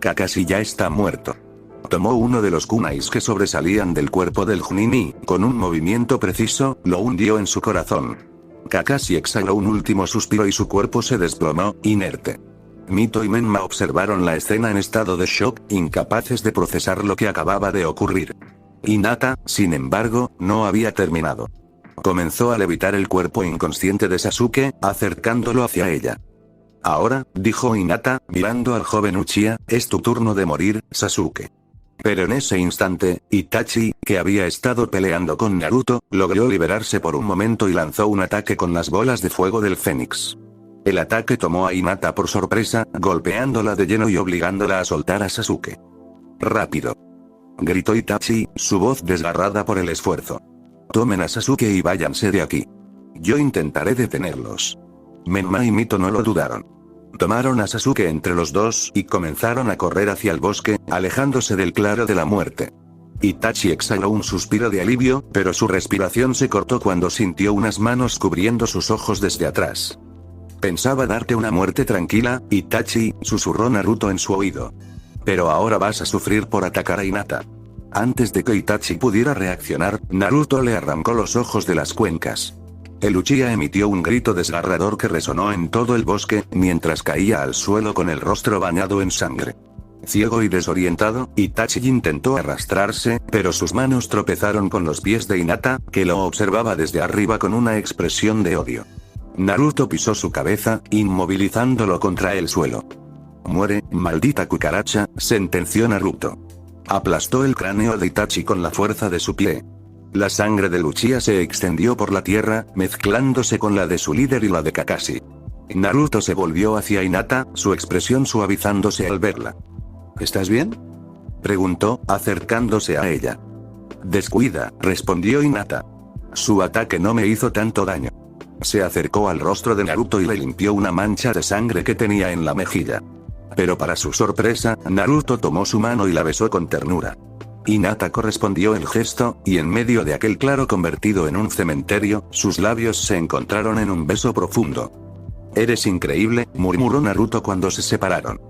«Kakashi ya está muerto». Tomó uno de los kunais que sobresalían del cuerpo del Chunin y, con un movimiento preciso, lo hundió en su corazón. Kakashi exhaló un último suspiro y su cuerpo se desplomó, inerte. Mito y Menma observaron la escena en estado de shock, incapaces de procesar lo que acababa de ocurrir. Hinata, sin embargo, no había terminado. Comenzó a levitar el cuerpo inconsciente de Sasuke, acercándolo hacia ella. «Ahora», dijo Hinata, mirando al joven Uchiha, «es tu turno de morir, Sasuke». Pero en ese instante, Itachi, que había estado peleando con Naruto, logró liberarse por un momento y lanzó un ataque con las bolas de fuego del Fénix. El ataque tomó a Hinata por sorpresa, golpeándola de lleno y obligándola a soltar a Sasuke. «Rápido», gritó Itachi, su voz desgarrada por el esfuerzo. «Tomen a Sasuke y váyanse de aquí. Yo intentaré detenerlos». Menma y Mito no lo dudaron. Tomaron a Sasuke entre los dos y comenzaron a correr hacia el bosque, alejándose del claro de la muerte. Itachi exhaló un suspiro de alivio, pero su respiración se cortó cuando sintió unas manos cubriendo sus ojos desde atrás. «Pensaba darte una muerte tranquila, Itachi», susurró Naruto en su oído. «Pero ahora vas a sufrir por atacar a Hinata». Antes de que Itachi pudiera reaccionar, Naruto le arrancó los ojos de las cuencas. El Uchiha emitió un grito desgarrador que resonó en todo el bosque, mientras caía al suelo con el rostro bañado en sangre. Ciego y desorientado, Itachi intentó arrastrarse, pero sus manos tropezaron con los pies de Hinata, que lo observaba desde arriba con una expresión de odio. Naruto pisó su cabeza, inmovilizándolo contra el suelo. «Muere, maldita cucaracha», sentenció Naruto. Aplastó el cráneo de Itachi con la fuerza de su pie. La sangre de Uchiha se extendió por la tierra, mezclándose con la de su líder y la de Kakashi. Naruto se volvió hacia Hinata, su expresión suavizándose al verla. «¿Estás bien?», preguntó, acercándose a ella. «Descuida», respondió Hinata. «Su ataque no me hizo tanto daño». Se acercó al rostro de Naruto y le limpió una mancha de sangre que tenía en la mejilla. Pero para su sorpresa, Naruto tomó su mano y la besó con ternura. Hinata correspondió el gesto, y en medio de aquel claro convertido en un cementerio, sus labios se encontraron en un beso profundo. «Eres increíble», murmuró Naruto cuando se separaron.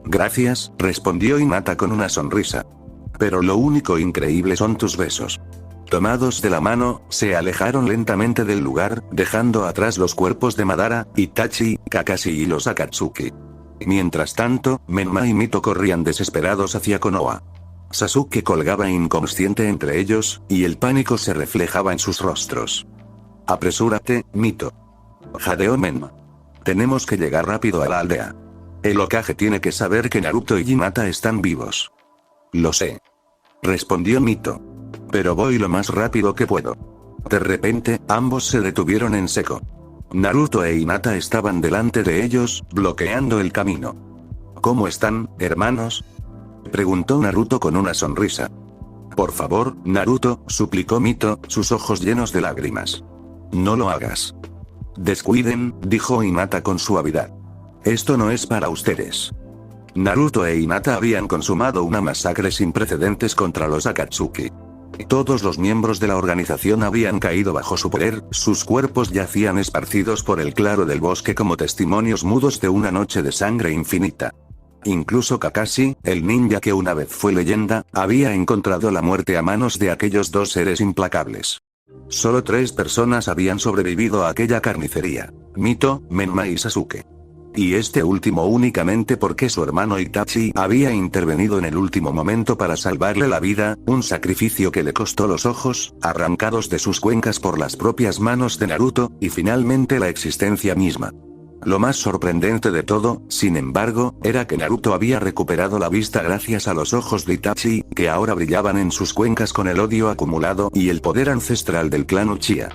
«Gracias», respondió Hinata con una sonrisa. «Pero lo único increíble son tus besos». Tomados de la mano, se alejaron lentamente del lugar, dejando atrás los cuerpos de Madara, Itachi, Kakashi y los Akatsuki. Mientras tanto, Menma y Mito corrían desesperados hacia Konoha. Sasuke colgaba inconsciente entre ellos, y el pánico se reflejaba en sus rostros. «Apresúrate, Mito», jadeó Menma. «Tenemos que llegar rápido a la aldea. El Hokage tiene que saber que Naruto y Hinata están vivos». «Lo sé», respondió Mito. «Pero voy lo más rápido que puedo». De repente, ambos se detuvieron en seco. Naruto e Hinata estaban delante de ellos, bloqueando el camino. «¿Cómo están, hermanos?», preguntó Naruto con una sonrisa. «Por favor, Naruto», suplicó Mito, sus ojos llenos de lágrimas. «No lo hagas». «Descuiden», dijo Hinata con suavidad. «Esto no es para ustedes». Naruto e Hinata habían consumado una masacre sin precedentes contra los Akatsuki. Todos los miembros de la organización habían caído bajo su poder, sus cuerpos yacían esparcidos por el claro del bosque como testimonios mudos de una noche de sangre infinita. Incluso Kakashi, el ninja que una vez fue leyenda, había encontrado la muerte a manos de aquellos dos seres implacables. Solo 3 personas habían sobrevivido a aquella carnicería: Mito, Menma y Sasuke. Y este último únicamente porque su hermano Itachi había intervenido en el último momento para salvarle la vida, un sacrificio que le costó los ojos, arrancados de sus cuencas por las propias manos de Naruto, y finalmente la existencia misma. Lo más sorprendente de todo, sin embargo, era que Naruto había recuperado la vista gracias a los ojos de Itachi, que ahora brillaban en sus cuencas con el odio acumulado y el poder ancestral del clan Uchiha.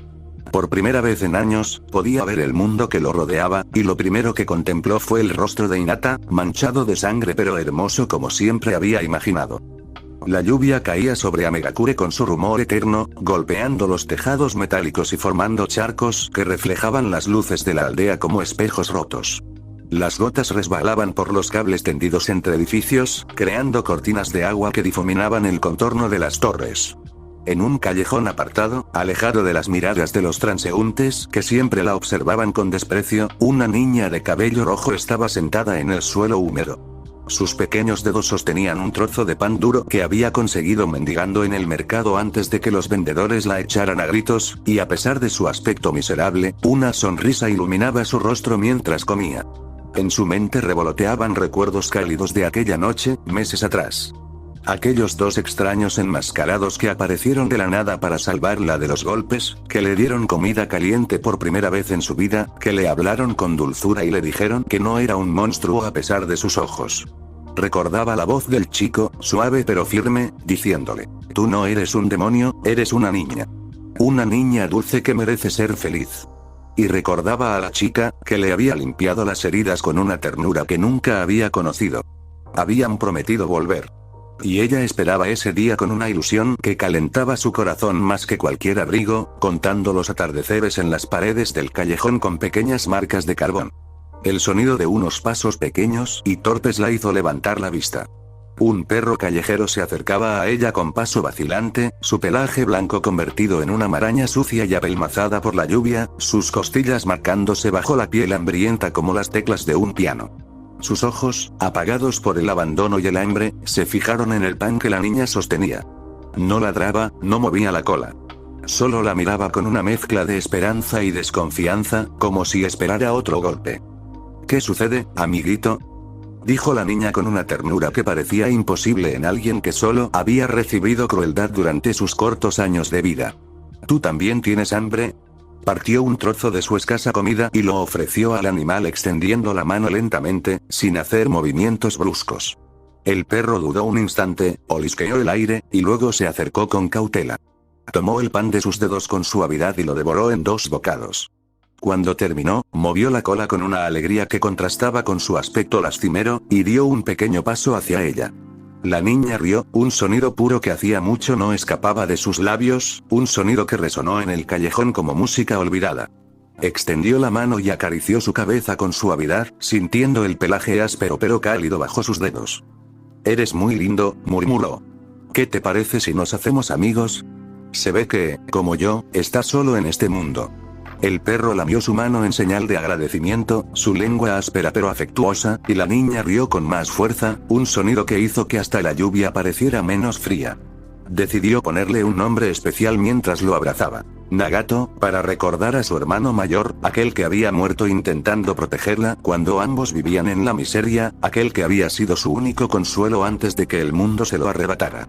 Por primera vez en años, podía ver el mundo que lo rodeaba, y lo primero que contempló fue el rostro de Hinata, manchado de sangre pero hermoso como siempre había imaginado. La lluvia caía sobre Amegakure con su rumor eterno, golpeando los tejados metálicos y formando charcos que reflejaban las luces de la aldea como espejos rotos. Las gotas resbalaban por los cables tendidos entre edificios, creando cortinas de agua que difuminaban el contorno de las torres. En un callejón apartado, alejado de las miradas de los transeúntes que siempre la observaban con desprecio, una niña de cabello rojo estaba sentada en el suelo húmedo. Sus pequeños dedos sostenían un trozo de pan duro que había conseguido mendigando en el mercado antes de que los vendedores la echaran a gritos, y a pesar de su aspecto miserable, una sonrisa iluminaba su rostro mientras comía. En su mente revoloteaban recuerdos cálidos de aquella noche, meses atrás. Aquellos 2 extraños enmascarados que aparecieron de la nada para salvarla de los golpes, que le dieron comida caliente por primera vez en su vida, que le hablaron con dulzura y le dijeron que no era un monstruo a pesar de sus ojos. Recordaba la voz del chico, suave pero firme, diciéndole: «Tú no eres un demonio, eres una niña. Una niña dulce que merece ser feliz». Y recordaba a la chica, que le había limpiado las heridas con una ternura que nunca había conocido. Habían prometido volver. Y ella esperaba ese día con una ilusión que calentaba su corazón más que cualquier abrigo, contando los atardeceres en las paredes del callejón con pequeñas marcas de carbón. El sonido de unos pasos pequeños y torpes la hizo levantar la vista. Un perro callejero se acercaba a ella con paso vacilante, su pelaje blanco convertido en una maraña sucia y apelmazada por la lluvia, sus costillas marcándose bajo la piel hambrienta como las teclas de un piano. Sus ojos, apagados por el abandono y el hambre, se fijaron en el pan que la niña sostenía. No ladraba, no movía la cola. Solo la miraba con una mezcla de esperanza y desconfianza, como si esperara otro golpe. «¿Qué sucede, amiguito?», dijo la niña con una ternura que parecía imposible en alguien que solo había recibido crueldad durante sus cortos años de vida. «¿Tú también tienes hambre?». Partió un trozo de su escasa comida y lo ofreció al animal extendiendo la mano lentamente, sin hacer movimientos bruscos. El perro dudó un instante, olisqueó el aire, y luego se acercó con cautela. Tomó el pan de sus dedos con suavidad y lo devoró en 2 bocados. Cuando terminó, movió la cola con una alegría que contrastaba con su aspecto lastimero, y dio un pequeño paso hacia ella. La niña rió, un sonido puro que hacía mucho no escapaba de sus labios, un sonido que resonó en el callejón como música olvidada. Extendió la mano y acarició su cabeza con suavidad, sintiendo el pelaje áspero pero cálido bajo sus dedos. «Eres muy lindo», murmuró. «¿Qué te parece si nos hacemos amigos? Se ve que, como yo, estás solo en este mundo». El perro lamió su mano en señal de agradecimiento, su lengua áspera pero afectuosa, y la niña rió con más fuerza, un sonido que hizo que hasta la lluvia pareciera menos fría. Decidió ponerle un nombre especial mientras lo abrazaba: Nagato, para recordar a su hermano mayor, aquel que había muerto intentando protegerla cuando ambos vivían en la miseria, aquel que había sido su único consuelo antes de que el mundo se lo arrebatara.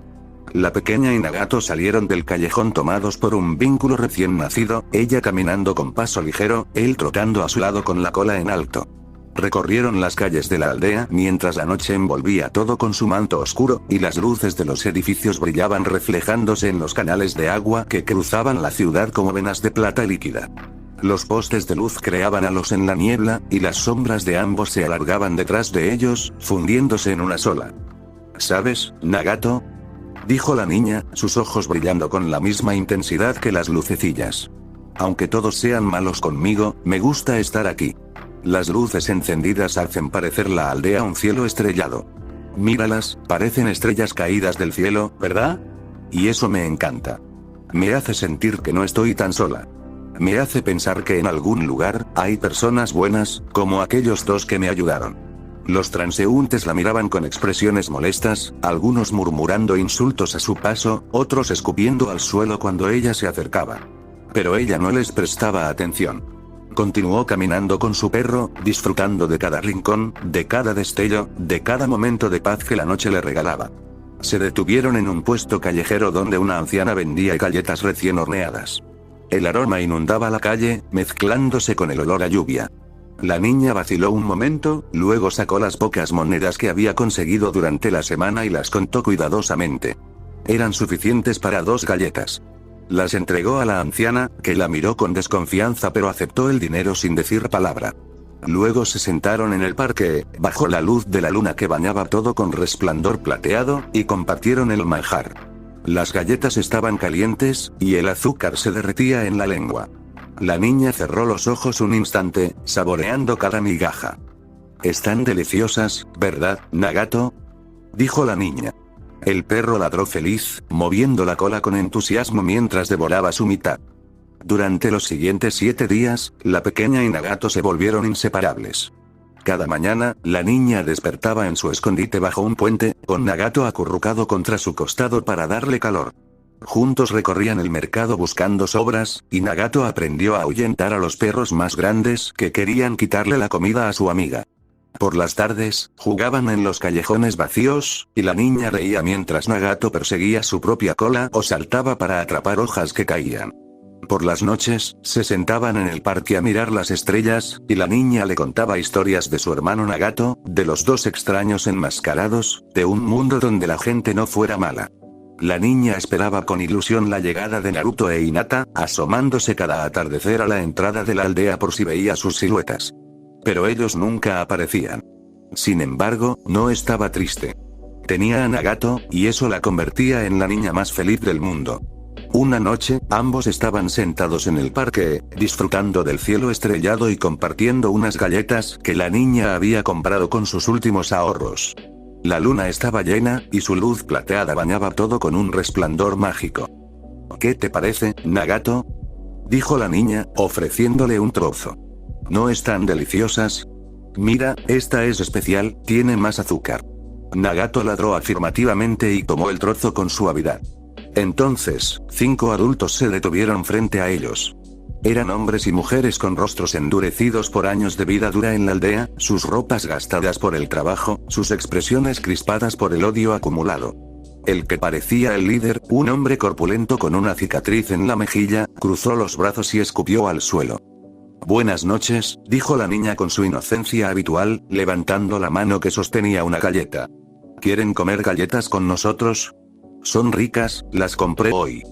La pequeña y Nagato salieron del callejón tomados por un vínculo recién nacido, ella caminando con paso ligero, él trotando a su lado con la cola en alto. Recorrieron las calles de la aldea mientras la noche envolvía todo con su manto oscuro, y las luces de los edificios brillaban reflejándose en los canales de agua que cruzaban la ciudad como venas de plata líquida. Los postes de luz creaban halos en la niebla, y las sombras de ambos se alargaban detrás de ellos, fundiéndose en una sola. «¿Sabes, Nagato?», dijo la niña, sus ojos brillando con la misma intensidad que las lucecillas. «Aunque todos sean malos conmigo, me gusta estar aquí. Las luces encendidas hacen parecer la aldea un cielo estrellado. Míralas, parecen estrellas caídas del cielo, ¿verdad? Y eso me encanta. Me hace sentir que no estoy tan sola. Me hace pensar que en algún lugar, hay personas buenas, como aquellos 2 que me ayudaron». Los transeúntes la miraban con expresiones molestas, algunos murmurando insultos a su paso, otros escupiendo al suelo cuando ella se acercaba. Pero ella no les prestaba atención. Continuó caminando con su perro, disfrutando de cada rincón, de cada destello, de cada momento de paz que la noche le regalaba. Se detuvieron en un puesto callejero donde una anciana vendía galletas recién horneadas. El aroma inundaba la calle, mezclándose con el olor a lluvia. La niña vaciló un momento, luego sacó las pocas monedas que había conseguido durante la semana y las contó cuidadosamente. Eran suficientes para 2 galletas. Las entregó a la anciana, que la miró con desconfianza pero aceptó el dinero sin decir palabra. Luego se sentaron en el parque, bajo la luz de la luna que bañaba todo con resplandor plateado, y compartieron el manjar. Las galletas estaban calientes, y el azúcar se derretía en la lengua. La niña cerró los ojos un instante, saboreando cada migaja. «Están deliciosas, ¿verdad, Nagato?», dijo la niña. El perro ladró feliz, moviendo la cola con entusiasmo mientras devoraba su mitad. Durante los siguientes 7 días, la pequeña y Nagato se volvieron inseparables. Cada mañana, la niña despertaba en su escondite bajo un puente, con Nagato acurrucado contra su costado para darle calor. Juntos recorrían el mercado buscando sobras, y Nagato aprendió a ahuyentar a los perros más grandes que querían quitarle la comida a su amiga. Por las tardes, jugaban en los callejones vacíos, y la niña reía mientras Nagato perseguía su propia cola o saltaba para atrapar hojas que caían. Por las noches, se sentaban en el parque a mirar las estrellas, y la niña le contaba historias de su hermano Nagato, de los 2 extraños enmascarados, de un mundo donde la gente no fuera mala. La niña esperaba con ilusión la llegada de Naruto e Hinata, asomándose cada atardecer a la entrada de la aldea por si veía sus siluetas. Pero ellos nunca aparecían. Sin embargo, no estaba triste. Tenía a Nagato, y eso la convertía en la niña más feliz del mundo. Una noche, ambos estaban sentados en el parque, disfrutando del cielo estrellado y compartiendo unas galletas que la niña había comprado con sus últimos ahorros. La luna estaba llena, y su luz plateada bañaba todo con un resplandor mágico. «¿Qué te parece, Nagato?», dijo la niña, ofreciéndole un trozo. «¿No están deliciosas? Mira, esta es especial, tiene más azúcar». Nagato ladró afirmativamente y tomó el trozo con suavidad. Entonces, 5 adultos se detuvieron frente a ellos. Eran hombres y mujeres con rostros endurecidos por años de vida dura en la aldea, sus ropas gastadas por el trabajo, sus expresiones crispadas por el odio acumulado. El que parecía el líder, un hombre corpulento con una cicatriz en la mejilla, cruzó los brazos y escupió al suelo. «Buenas noches», dijo la niña con su inocencia habitual, levantando la mano que sostenía una galleta. «¿Quieren comer galletas con nosotros? Son ricas, las compré hoy».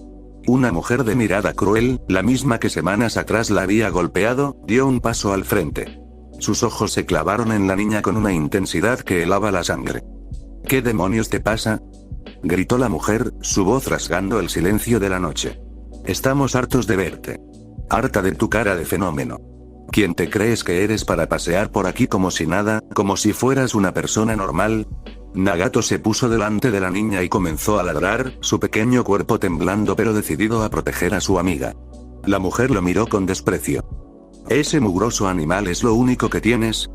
Una mujer de mirada cruel, la misma que semanas atrás la había golpeado, dio un paso al frente. Sus ojos se clavaron en la niña con una intensidad que helaba la sangre. «¿Qué demonios te pasa?», gritó la mujer, su voz rasgando el silencio de la noche. «Estamos hartos de verte. Harta de tu cara de fenómeno. ¿Quién te crees que eres para pasear por aquí como si nada, como si fueras una persona normal?» Nagato se puso delante de la niña y comenzó a ladrar, su pequeño cuerpo temblando pero decidido a proteger a su amiga. La mujer lo miró con desprecio. «¿Ese mugroso animal es lo único que tienes?»,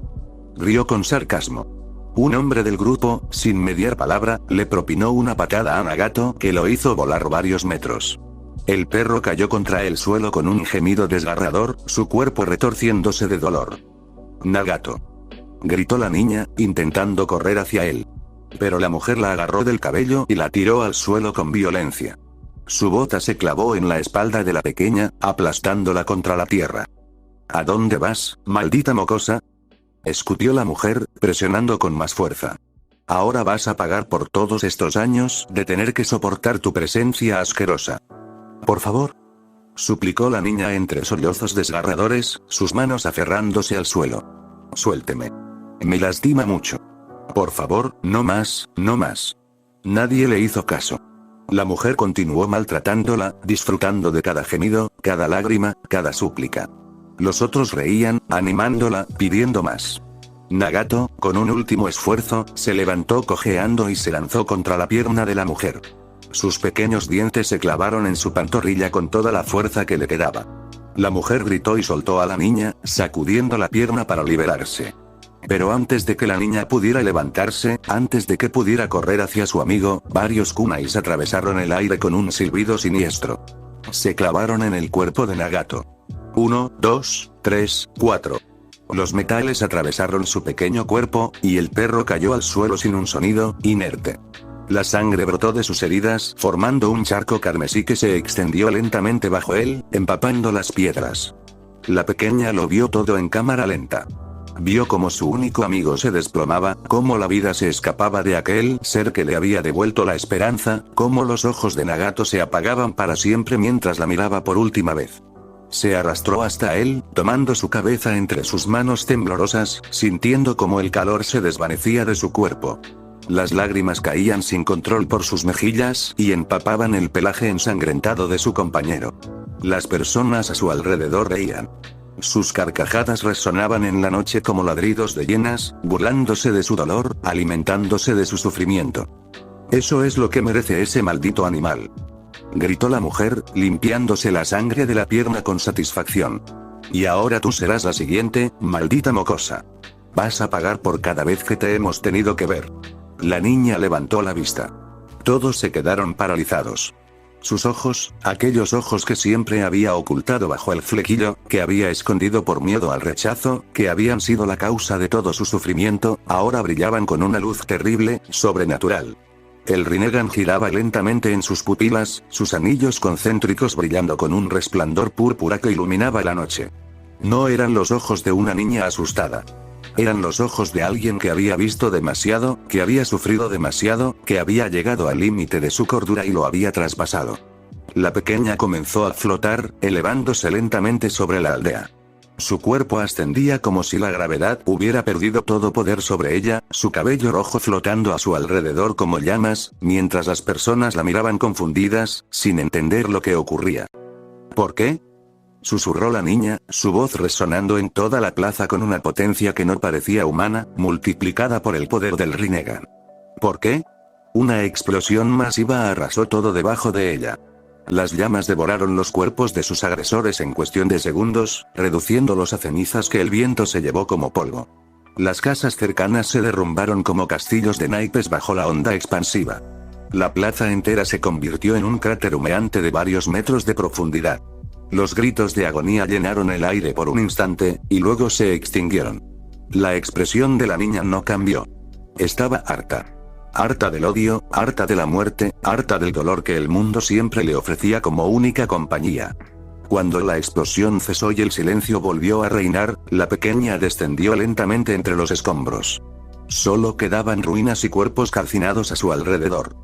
rió con sarcasmo. Un hombre del grupo, sin mediar palabra, le propinó una patada a Nagato que lo hizo volar varios metros. El perro cayó contra el suelo con un gemido desgarrador, su cuerpo retorciéndose de dolor. «Nagato», gritó la niña, intentando correr hacia él. Pero la mujer la agarró del cabello y la tiró al suelo con violencia. Su bota se clavó en la espalda de la pequeña, aplastándola contra la tierra. «¿A dónde vas, maldita mocosa?», escupió la mujer, presionando con más fuerza. «Ahora vas a pagar por todos estos años de tener que soportar tu presencia asquerosa». «Por favor», suplicó la niña entre sollozos desgarradores, sus manos aferrándose al suelo. «Suélteme. Me lastima mucho. Por favor, no más, no más». Nadie le hizo caso. La mujer continuó maltratándola, disfrutando de cada gemido, cada lágrima, cada súplica. Los otros reían, animándola, pidiendo más. Nagato, con un último esfuerzo, se levantó cojeando y se lanzó contra la pierna de la mujer. Sus pequeños dientes se clavaron en su pantorrilla con toda la fuerza que le quedaba. La mujer gritó y soltó a la niña, sacudiendo la pierna para liberarse. Pero antes de que la niña pudiera levantarse, antes de que pudiera correr hacia su amigo, varios kunais atravesaron el aire con un silbido siniestro. Se clavaron en el cuerpo de Nagato. 1, 2, 3, 4. Los metales atravesaron su pequeño cuerpo, y el perro cayó al suelo sin un sonido, inerte. La sangre brotó de sus heridas, formando un charco carmesí que se extendió lentamente bajo él, empapando las piedras. La pequeña lo vio todo en cámara lenta. Vio cómo su único amigo se desplomaba, cómo la vida se escapaba de aquel ser que le había devuelto la esperanza, cómo los ojos de Nagato se apagaban para siempre mientras la miraba por última vez. Se arrastró hasta él, tomando su cabeza entre sus manos temblorosas, sintiendo cómo el calor se desvanecía de su cuerpo. Las lágrimas caían sin control por sus mejillas, y empapaban el pelaje ensangrentado de su compañero. Las personas a su alrededor reían. Sus carcajadas resonaban en la noche como ladridos de hienas, burlándose de su dolor, alimentándose de su sufrimiento. «Eso es lo que merece ese maldito animal», gritó la mujer, limpiándose la sangre de la pierna con satisfacción. «Y ahora tú serás la siguiente, maldita mocosa. Vas a pagar por cada vez que te hemos tenido que ver». La niña levantó la vista. Todos se quedaron paralizados. Sus ojos, aquellos ojos que siempre había ocultado bajo el flequillo, que había escondido por miedo al rechazo, que habían sido la causa de todo su sufrimiento, ahora brillaban con una luz terrible, sobrenatural. El Rinnegan giraba lentamente en sus pupilas, sus anillos concéntricos brillando con un resplandor púrpura que iluminaba la noche. No eran los ojos de una niña asustada. Eran los ojos de alguien que había visto demasiado, que había sufrido demasiado, que había llegado al límite de su cordura y lo había traspasado. La pequeña comenzó a flotar, elevándose lentamente sobre la aldea. Su cuerpo ascendía como si la gravedad hubiera perdido todo poder sobre ella, su cabello rojo flotando a su alrededor como llamas, mientras las personas la miraban confundidas, sin entender lo que ocurría. ¿Por qué?, susurró la niña, su voz resonando en toda la plaza con una potencia que no parecía humana, multiplicada por el poder del Rinnegan. ¿Por qué? Una explosión masiva arrasó todo debajo de ella. Las llamas devoraron los cuerpos de sus agresores en cuestión de segundos, reduciéndolos a cenizas que el viento se llevó como polvo. Las casas cercanas se derrumbaron como castillos de naipes bajo la onda expansiva. La plaza entera se convirtió en un cráter humeante de varios metros de profundidad. Los gritos de agonía llenaron el aire por un instante, y luego se extinguieron. La expresión de la niña no cambió. Estaba harta. Harta del odio, harta de la muerte, harta del dolor que el mundo siempre le ofrecía como única compañía. Cuando la explosión cesó y el silencio volvió a reinar, la pequeña descendió lentamente entre los escombros. Solo quedaban ruinas y cuerpos calcinados a su alrededor.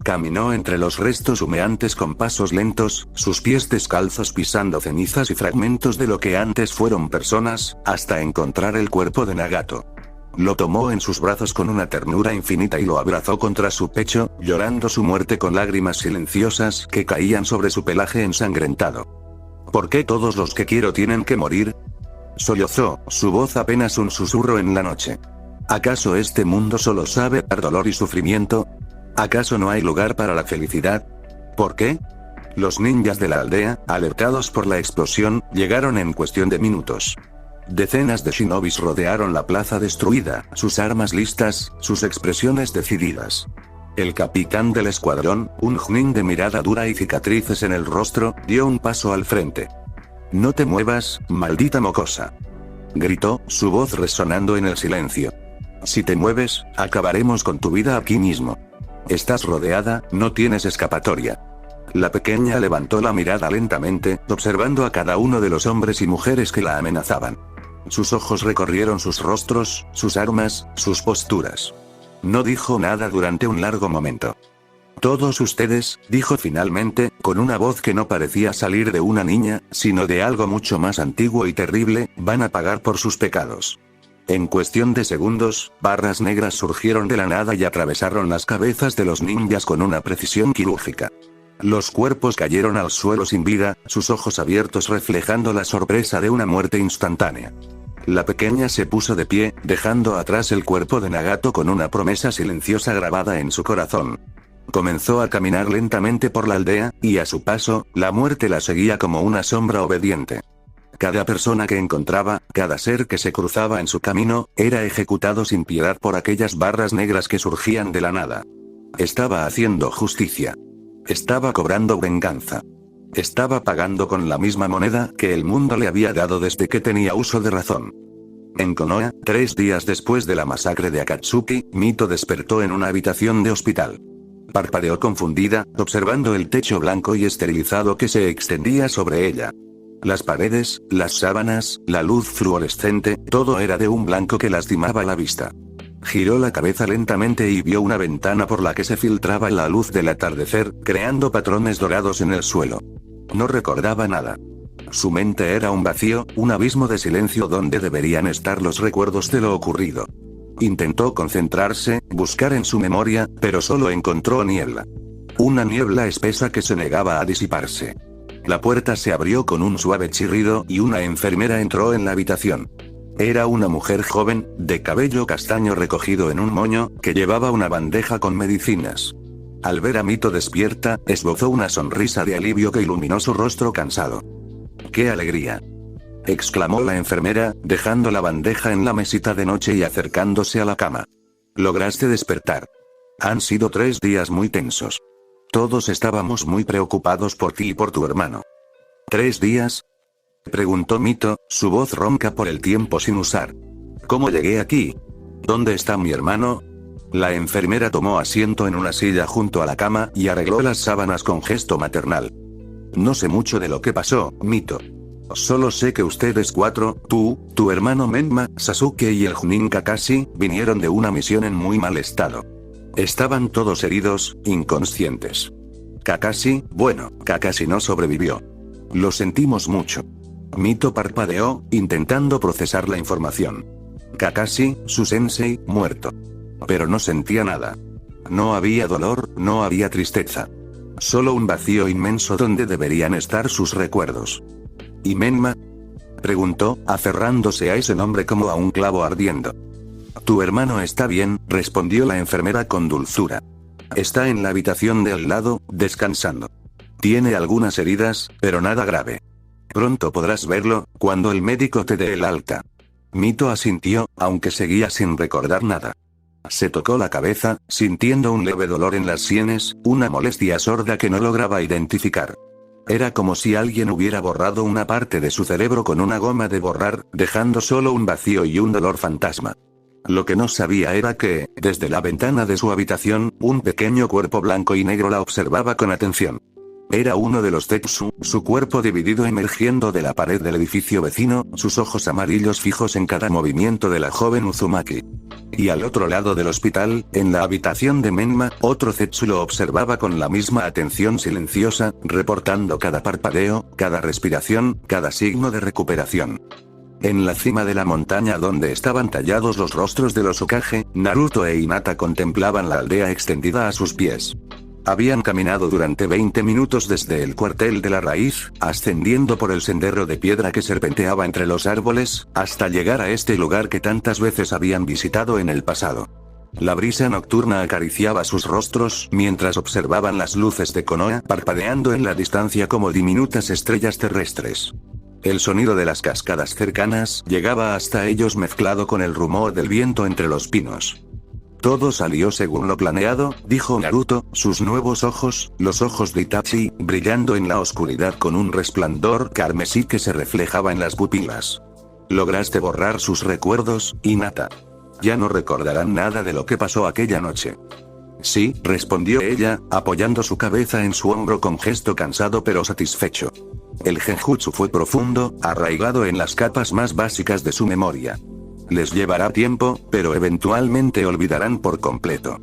Caminó entre los restos humeantes con pasos lentos, sus pies descalzos pisando cenizas y fragmentos de lo que antes fueron personas, hasta encontrar el cuerpo de Nagato. Lo tomó en sus brazos con una ternura infinita y lo abrazó contra su pecho, llorando su muerte con lágrimas silenciosas que caían sobre su pelaje ensangrentado. ¿Por qué todos los que quiero tienen que morir?, sollozó, su voz apenas un susurro en la noche. ¿Acaso este mundo solo sabe dar dolor y sufrimiento? ¿Acaso no hay lugar para la felicidad? ¿Por qué? Los ninjas de la aldea, alertados por la explosión, llegaron en cuestión de minutos. Decenas de shinobis rodearon la plaza destruida, sus armas listas, sus expresiones decididas. El capitán del escuadrón, un Chunin de mirada dura y cicatrices en el rostro, dio un paso al frente. «No te muevas, maldita mocosa», gritó, su voz resonando en el silencio. «Si te mueves, acabaremos con tu vida aquí mismo. Estás rodeada, no tienes escapatoria». La pequeña levantó la mirada lentamente, observando a cada uno de los hombres y mujeres que la amenazaban. Sus ojos recorrieron sus rostros, sus armas, sus posturas. No dijo nada durante un largo momento. «Todos ustedes», dijo finalmente, con una voz que no parecía salir de una niña, sino de algo mucho más antiguo y terrible, «van a pagar por sus pecados». En cuestión de segundos, barras negras surgieron de la nada y atravesaron las cabezas de los ninjas con una precisión quirúrgica. Los cuerpos cayeron al suelo sin vida, sus ojos abiertos reflejando la sorpresa de una muerte instantánea. La pequeña se puso de pie, dejando atrás el cuerpo de Nagato con una promesa silenciosa grabada en su corazón. Comenzó a caminar lentamente por la aldea, y a su paso, la muerte la seguía como una sombra obediente. Cada persona que encontraba, cada ser que se cruzaba en su camino, era ejecutado sin piedad por aquellas barras negras que surgían de la nada. Estaba haciendo justicia. Estaba cobrando venganza. Estaba pagando con la misma moneda que el mundo le había dado desde que tenía uso de razón. En Konoha, 3 días después de la masacre de Akatsuki, Mito despertó en una habitación de hospital. Parpadeó confundida, observando el techo blanco y esterilizado que se extendía sobre ella. Las paredes, las sábanas, la luz fluorescente, todo era de un blanco que lastimaba la vista. Giró la cabeza lentamente y vio una ventana por la que se filtraba la luz del atardecer, creando patrones dorados en el suelo. No recordaba nada. Su mente era un vacío, un abismo de silencio donde deberían estar los recuerdos de lo ocurrido. Intentó concentrarse, buscar en su memoria, pero solo encontró niebla. Una niebla espesa que se negaba a disiparse. La puerta se abrió con un suave chirrido y una enfermera entró en la habitación. Era una mujer joven, de cabello castaño recogido en un moño, que llevaba una bandeja con medicinas. Al ver a Mito despierta, esbozó una sonrisa de alivio que iluminó su rostro cansado. ¡Qué alegría!, exclamó la enfermera, dejando la bandeja en la mesita de noche y acercándose a la cama. Lograste despertar. Han sido 3 días muy tensos. Todos estábamos muy preocupados por ti y por tu hermano. ¿3 días? Preguntó Mito, su voz ronca por el tiempo sin usar. ¿Cómo llegué aquí? ¿Dónde está mi hermano? La enfermera tomó asiento en una silla junto a la cama y arregló las sábanas con gesto maternal. No sé mucho de lo que pasó, Mito. Solo sé que ustedes 4, tú, tu hermano Menma, Sasuke y el Junin Kakashi, vinieron de una misión en muy mal estado. Estaban todos heridos, inconscientes. Kakashi, bueno, Kakashi no sobrevivió. Lo sentimos mucho. Mito parpadeó, intentando procesar la información. Kakashi, su sensei, muerto. Pero no sentía nada. No había dolor, no había tristeza. Solo un vacío inmenso donde deberían estar sus recuerdos. ¿Y Menma?, preguntó, aferrándose a ese nombre como a un clavo ardiendo. Tu hermano está bien, respondió la enfermera con dulzura. Está en la habitación de al lado, descansando. Tiene algunas heridas, pero nada grave. Pronto podrás verlo, cuando el médico te dé el alta. Mito asintió, aunque seguía sin recordar nada. Se tocó la cabeza, sintiendo un leve dolor en las sienes, una molestia sorda que no lograba identificar. Era como si alguien hubiera borrado una parte de su cerebro con una goma de borrar, dejando solo un vacío y un dolor fantasma. Lo que no sabía era que, desde la ventana de su habitación, un pequeño cuerpo blanco y negro la observaba con atención. Era uno de los Zetsu, su cuerpo dividido emergiendo de la pared del edificio vecino, sus ojos amarillos fijos en cada movimiento de la joven Uzumaki. Y al otro lado del hospital, en la habitación de Menma, otro Zetsu lo observaba con la misma atención silenciosa, reportando cada parpadeo, cada respiración, cada signo de recuperación. En la cima de la montaña donde estaban tallados los rostros de los Hokage, Naruto e Hinata contemplaban la aldea extendida a sus pies. Habían caminado durante 20 minutos desde el cuartel de la raíz, ascendiendo por el sendero de piedra que serpenteaba entre los árboles, hasta llegar a este lugar que tantas veces habían visitado en el pasado. La brisa nocturna acariciaba sus rostros mientras observaban las luces de Konoha parpadeando en la distancia como diminutas estrellas terrestres. El sonido de las cascadas cercanas llegaba hasta ellos mezclado con el rumor del viento entre los pinos. Todo salió según lo planeado, dijo Naruto, sus nuevos ojos, los ojos de Itachi, brillando en la oscuridad con un resplandor carmesí que se reflejaba en las pupilas. Lograste borrar sus recuerdos, Hinata. Ya no recordarán nada de lo que pasó aquella noche. Sí, respondió ella, apoyando su cabeza en su hombro con gesto cansado pero satisfecho. El genjutsu fue profundo, arraigado en las capas más básicas de su memoria. Les llevará tiempo, pero eventualmente olvidarán por completo.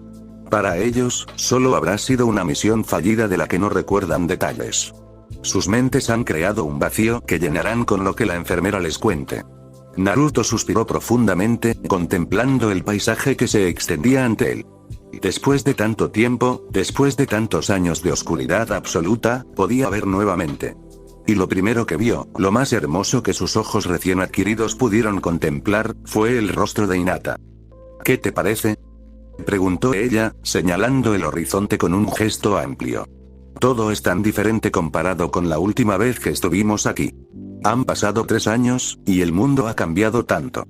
Para ellos, solo habrá sido una misión fallida de la que no recuerdan detalles. Sus mentes han creado un vacío que llenarán con lo que la enfermera les cuente. Naruto suspiró profundamente, contemplando el paisaje que se extendía ante él. Después de tanto tiempo, después de tantos años de oscuridad absoluta, podía ver nuevamente. Y lo primero que vio, lo más hermoso que sus ojos recién adquiridos pudieron contemplar, fue el rostro de Hinata. ¿Qué te parece?, preguntó ella, señalando el horizonte con un gesto amplio. Todo es tan diferente comparado con la última vez que estuvimos aquí. Han pasado 3 años, y el mundo ha cambiado tanto.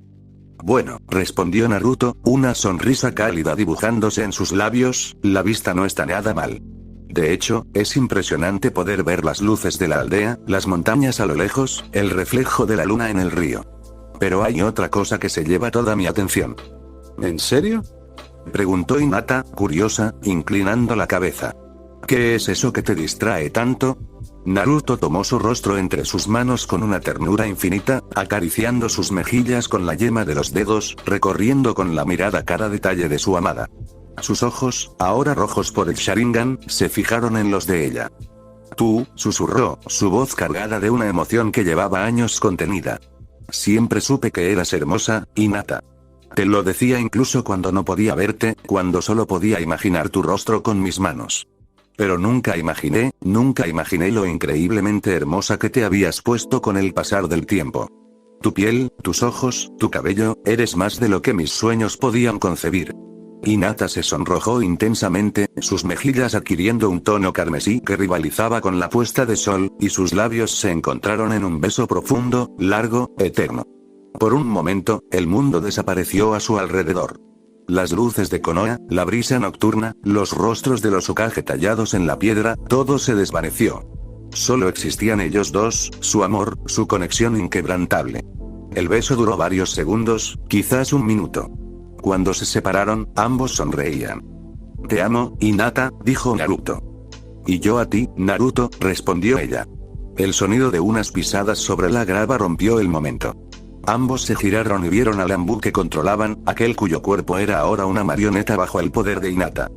Bueno, respondió Naruto, una sonrisa cálida dibujándose en sus labios, la vista no está nada mal. De hecho, es impresionante poder ver las luces de la aldea, las montañas a lo lejos, el reflejo de la luna en el río. Pero hay otra cosa que se lleva toda mi atención. ¿En serio?, preguntó Hinata, curiosa, inclinando la cabeza. ¿Qué es eso que te distrae tanto? Naruto tomó su rostro entre sus manos con una ternura infinita, acariciando sus mejillas con la yema de los dedos, recorriendo con la mirada cada detalle de su amada. Sus ojos, ahora rojos por el Sharingan, se fijaron en los de ella. Tú, susurró, su voz cargada de una emoción que llevaba años contenida. Siempre supe que eras hermosa, Hinata. Te lo decía incluso cuando no podía verte, cuando solo podía imaginar tu rostro con mis manos. Pero nunca imaginé lo increíblemente hermosa que te habías puesto con el pasar del tiempo. Tu piel, tus ojos, tu cabello, eres más de lo que mis sueños podían concebir. Hinata se sonrojó intensamente, sus mejillas adquiriendo un tono carmesí que rivalizaba con la puesta de sol, y sus labios se encontraron en un beso profundo, largo, eterno. Por un momento, el mundo desapareció a su alrededor. Las luces de Konoha, la brisa nocturna, los rostros de los Hokage tallados en la piedra, todo se desvaneció. Solo existían ellos dos, su amor, su conexión inquebrantable. El beso duró varios segundos, quizás un minuto. Cuando se separaron, ambos sonreían. Te amo, Hinata, dijo Naruto. Y yo a ti, Naruto, respondió ella. El sonido de unas pisadas sobre la grava rompió el momento. Ambos se giraron y vieron al Anbu que controlaban, aquel cuyo cuerpo era ahora una marioneta bajo el poder de Hinata.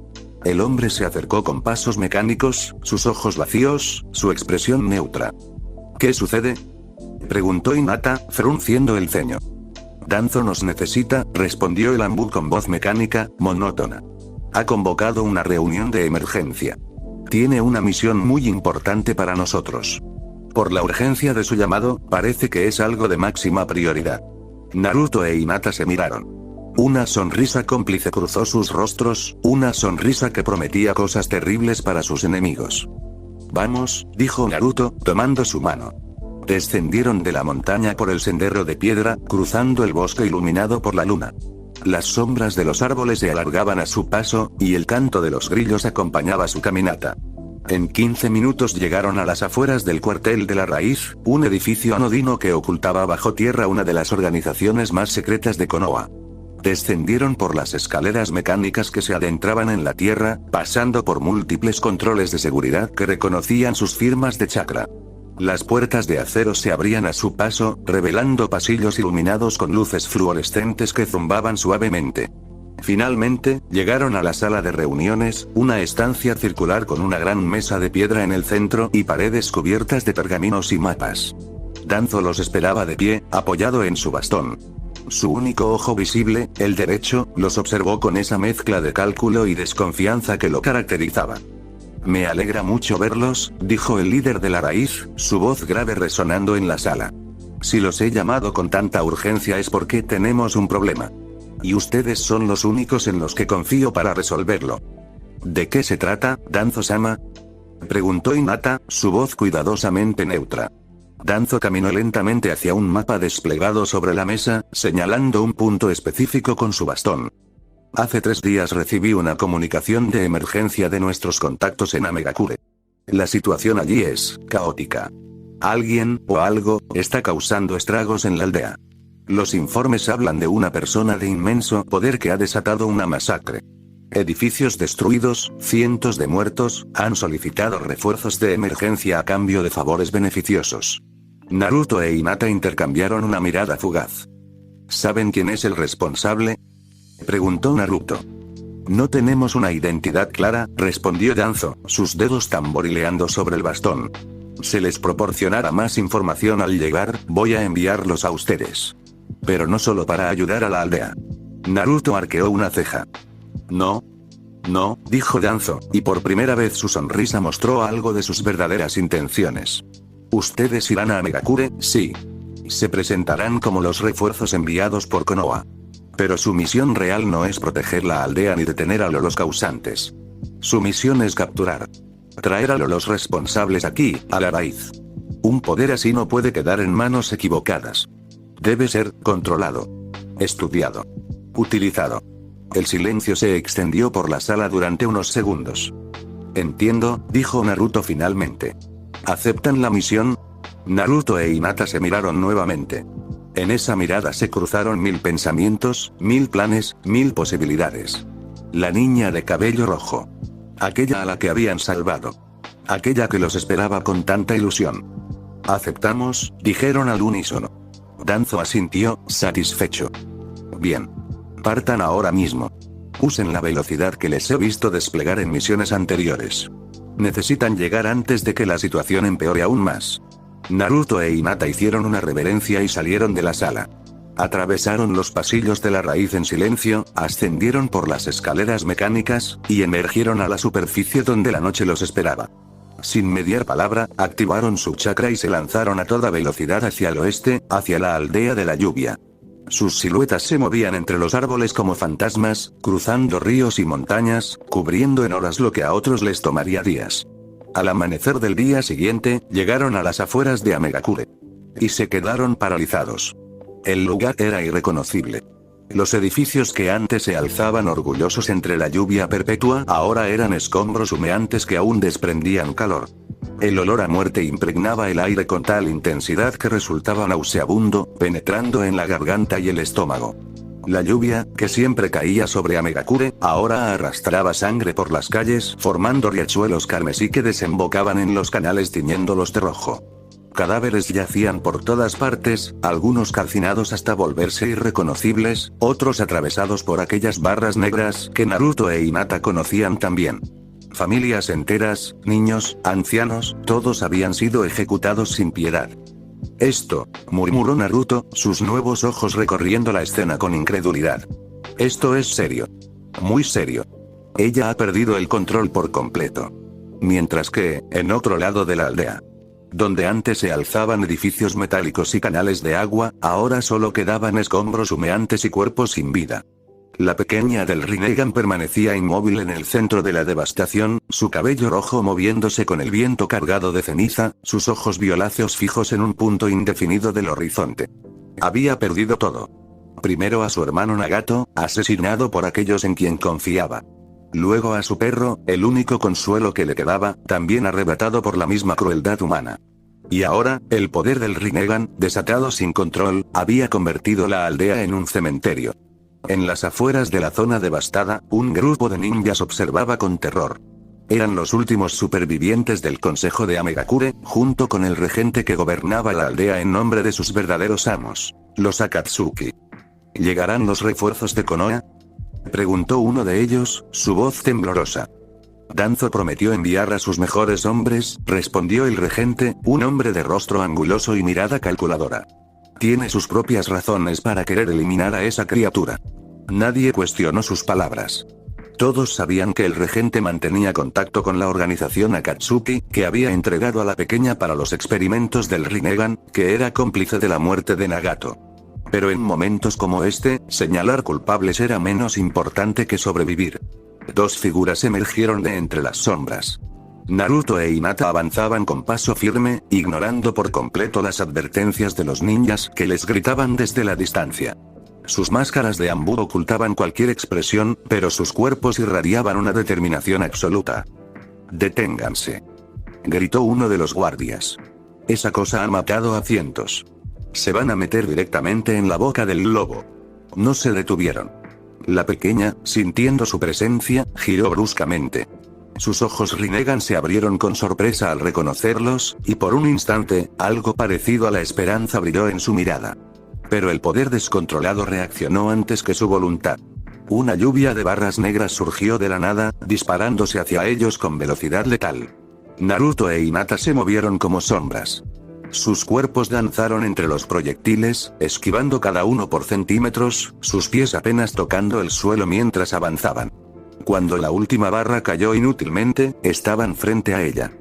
El hombre se acercó con pasos mecánicos, sus ojos vacíos, su expresión neutra. ¿Qué sucede?, preguntó Hinata, frunciendo el ceño. Danzo nos necesita, respondió el Anbu con voz mecánica, monótona. Ha convocado una reunión de emergencia. Tiene una misión muy importante para nosotros. Por la urgencia de su llamado, parece que es algo de máxima prioridad. Naruto e Hinata se miraron. Una sonrisa cómplice cruzó sus rostros, una sonrisa que prometía cosas terribles para sus enemigos. Vamos, dijo Naruto, tomando su mano. Descendieron de la montaña por el sendero de piedra, cruzando el bosque iluminado por la luna. Las sombras de los árboles se alargaban a su paso, y el canto de los grillos acompañaba su caminata. En 15 minutos llegaron a las afueras del cuartel de la Raíz, un edificio anodino que ocultaba bajo tierra una de las organizaciones más secretas de Konoha. Descendieron por las escaleras mecánicas que se adentraban en la tierra, pasando por múltiples controles de seguridad que reconocían sus firmas de chakra. Las puertas de acero se abrían a su paso, revelando pasillos iluminados con luces fluorescentes que zumbaban suavemente. Finalmente, llegaron a la sala de reuniones, una estancia circular con una gran mesa de piedra en el centro y paredes cubiertas de pergaminos y mapas. Danzo los esperaba de pie, apoyado en su bastón. Su único ojo visible, el derecho, los observó con esa mezcla de cálculo y desconfianza que lo caracterizaba. Me alegra mucho verlos, dijo el líder de la Raíz, su voz grave resonando en la sala. Si los he llamado con tanta urgencia es porque tenemos un problema. Y ustedes son los únicos en los que confío para resolverlo. ¿De qué se trata, Danzo-sama?, preguntó Hinata, su voz cuidadosamente neutra. Danzo caminó lentamente hacia un mapa desplegado sobre la mesa, señalando un punto específico con su bastón. Hace 3 días recibí una comunicación de emergencia de nuestros contactos en Amegakure. La situación allí es caótica. Alguien, o algo, está causando estragos en la aldea. Los informes hablan de una persona de inmenso poder que ha desatado una masacre. Edificios destruidos, cientos de muertos, han solicitado refuerzos de emergencia a cambio de favores beneficiosos. Naruto e Hinata intercambiaron una mirada fugaz. ¿Saben quién es el responsable?, preguntó Naruto. No tenemos una identidad clara, respondió Danzo, sus dedos tamborileando sobre el bastón. Se les proporcionará más información al llegar, voy a enviarlos a ustedes. Pero no solo para ayudar a la aldea. Naruto arqueó una ceja. No, dijo Danzo, y por primera vez su sonrisa mostró algo de sus verdaderas intenciones. Ustedes irán a Amegakure, sí. Se presentarán como los refuerzos enviados por Konoha. Pero su misión real no es proteger la aldea ni detener a los causantes. Su misión es capturar. Traer a los responsables aquí, a la Raíz. Un poder así no puede quedar en manos equivocadas. Debe ser controlado, estudiado, utilizado. El silencio se extendió por la sala durante unos segundos. Entiendo, dijo Naruto finalmente. ¿Aceptan la misión? Naruto e Hinata se miraron nuevamente. En esa mirada se cruzaron 1000 pensamientos, 1000 planes, 1000 posibilidades. La niña de cabello rojo. Aquella a la que habían salvado. Aquella que los esperaba con tanta ilusión. Aceptamos, dijeron al unísono. Danzo asintió, satisfecho. Bien. Partan ahora mismo. Usen la velocidad que les he visto desplegar en misiones anteriores. Necesitan llegar antes de que la situación empeore aún más. Naruto e Hinata hicieron una reverencia y salieron de la sala. Atravesaron los pasillos de la raíz en silencio, ascendieron por las escaleras mecánicas, y emergieron a la superficie donde la noche los esperaba. Sin mediar palabra, activaron su chakra y se lanzaron a toda velocidad hacia el oeste, hacia la aldea de la lluvia. Sus siluetas se movían entre los árboles como fantasmas, cruzando ríos y montañas, cubriendo en horas lo que a otros les tomaría días. Al amanecer del día siguiente, llegaron a las afueras de Amegakure. Y se quedaron paralizados. El lugar era irreconocible. Los edificios que antes se alzaban orgullosos entre la lluvia perpetua ahora eran escombros humeantes que aún desprendían calor. El olor a muerte impregnaba el aire con tal intensidad que resultaba nauseabundo, penetrando en la garganta y el estómago. La lluvia, que siempre caía sobre Amegakure, ahora arrastraba sangre por las calles, formando riachuelos carmesí que desembocaban en los canales tiñéndolos de rojo. Cadáveres yacían por todas partes, algunos calcinados hasta volverse irreconocibles, otros atravesados por aquellas barras negras que Naruto e Hinata conocían también. Familias enteras, niños, ancianos, todos habían sido ejecutados sin piedad. Esto, murmuró Naruto, sus nuevos ojos recorriendo la escena con incredulidad. Esto es serio. Muy serio. Ella ha perdido el control por completo. Mientras que, en otro lado de la aldea, donde antes se alzaban edificios metálicos y canales de agua, ahora solo quedaban escombros humeantes y cuerpos sin vida. La pequeña del Rinnegan permanecía inmóvil en el centro de la devastación, su cabello rojo moviéndose con el viento cargado de ceniza, sus ojos violáceos fijos en un punto indefinido del horizonte. Había perdido todo. Primero a su hermano Nagato, asesinado por aquellos en quien confiaba. Luego a su perro, el único consuelo que le quedaba, también arrebatado por la misma crueldad humana. Y ahora, el poder del Rinnegan, desatado sin control, había convertido la aldea en un cementerio. En las afueras de la zona devastada, un grupo de ninjas observaba con terror. Eran los últimos supervivientes del Consejo de Amegakure, junto con el regente que gobernaba la aldea en nombre de sus verdaderos amos, los Akatsuki. ¿Llegarán los refuerzos de Konoha?, preguntó uno de ellos, su voz temblorosa. Danzo prometió enviar a sus mejores hombres, respondió el regente, un hombre de rostro anguloso y mirada calculadora. Tiene sus propias razones para querer eliminar a esa criatura. Nadie cuestionó sus palabras. Todos sabían que el regente mantenía contacto con la organización Akatsuki, que había entregado a la pequeña para los experimentos del Rinnegan, que era cómplice de la muerte de Nagato. Pero en momentos como este, señalar culpables era menos importante que sobrevivir. Dos figuras emergieron de entre las sombras. Naruto e Hinata avanzaban con paso firme, ignorando por completo las advertencias de los ninjas que les gritaban desde la distancia. Sus máscaras de ambú ocultaban cualquier expresión, pero sus cuerpos irradiaban una determinación absoluta. «Deténganse», gritó uno de los guardias. «Esa cosa ha matado a cientos. Se van a meter directamente en la boca del lobo». No se detuvieron. La pequeña, sintiendo su presencia, giró bruscamente. Sus ojos Rinnegan se abrieron con sorpresa al reconocerlos, y por un instante, algo parecido a la esperanza brilló en su mirada. Pero el poder descontrolado reaccionó antes que su voluntad. Una lluvia de barras negras surgió de la nada, disparándose hacia ellos con velocidad letal. Naruto e Hinata se movieron como sombras. Sus cuerpos danzaron entre los proyectiles, esquivando cada uno por centímetros, sus pies apenas tocando el suelo mientras avanzaban. Cuando la última barra cayó inútilmente, estaban frente a ella.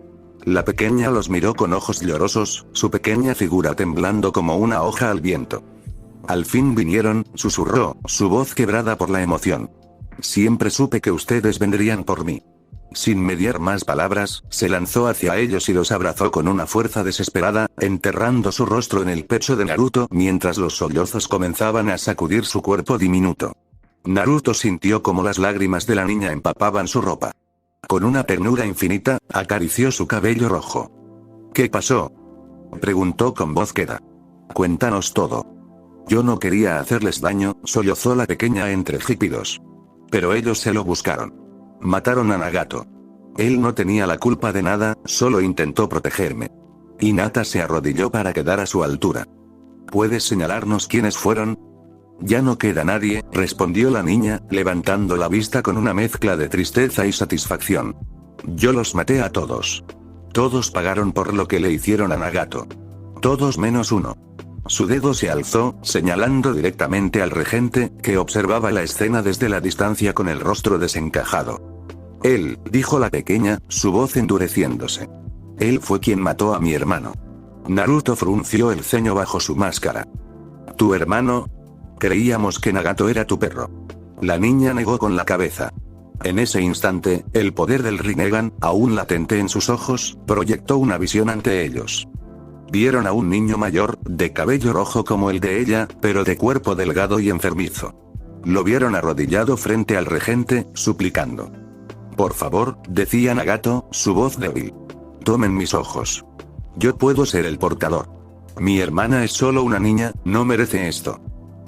La pequeña los miró con ojos llorosos, su pequeña figura temblando como una hoja al viento. «Al fin vinieron», susurró, su voz quebrada por la emoción. «Siempre supe que ustedes vendrían por mí. Sin mediar más palabras, se lanzó hacia ellos y los abrazó con una fuerza desesperada, enterrando su rostro en el pecho de Naruto mientras los sollozos comenzaban a sacudir su cuerpo diminuto. Naruto sintió como las lágrimas de la niña empapaban su ropa. Con una ternura infinita, acarició su cabello rojo. ¿Qué pasó?, preguntó con voz queda. Cuéntanos todo. Yo no quería hacerles daño, sollozó la pequeña entre gípidos. Pero ellos se lo buscaron. Mataron a Nagato. Él no tenía la culpa de nada, solo intentó protegerme. Hinata se arrodilló para quedar a su altura. ¿Puedes señalarnos quiénes fueron? Ya no queda nadie, respondió la niña, levantando la vista con una mezcla de tristeza y satisfacción. Yo los maté a todos. Todos pagaron por lo que le hicieron a Nagato. Todos menos uno. Su dedo se alzó, señalando directamente al regente, que observaba la escena desde la distancia con el rostro desencajado. Él, dijo la pequeña, su voz endureciéndose. Él fue quien mató a mi hermano. Naruto frunció el ceño bajo su máscara. ¿Tu hermano? Creíamos que Nagato era tu perro. La niña negó con la cabeza. En ese instante, el poder del Rinnegan, aún latente en sus ojos, proyectó una visión ante ellos. Vieron a un niño mayor, de cabello rojo como el de ella, pero de cuerpo delgado y enfermizo. Lo vieron arrodillado frente al regente, suplicando. Por favor, decía Nagato, su voz débil. Tomen mis ojos. Yo puedo ser el portador. Mi hermana es solo una niña, no merece esto.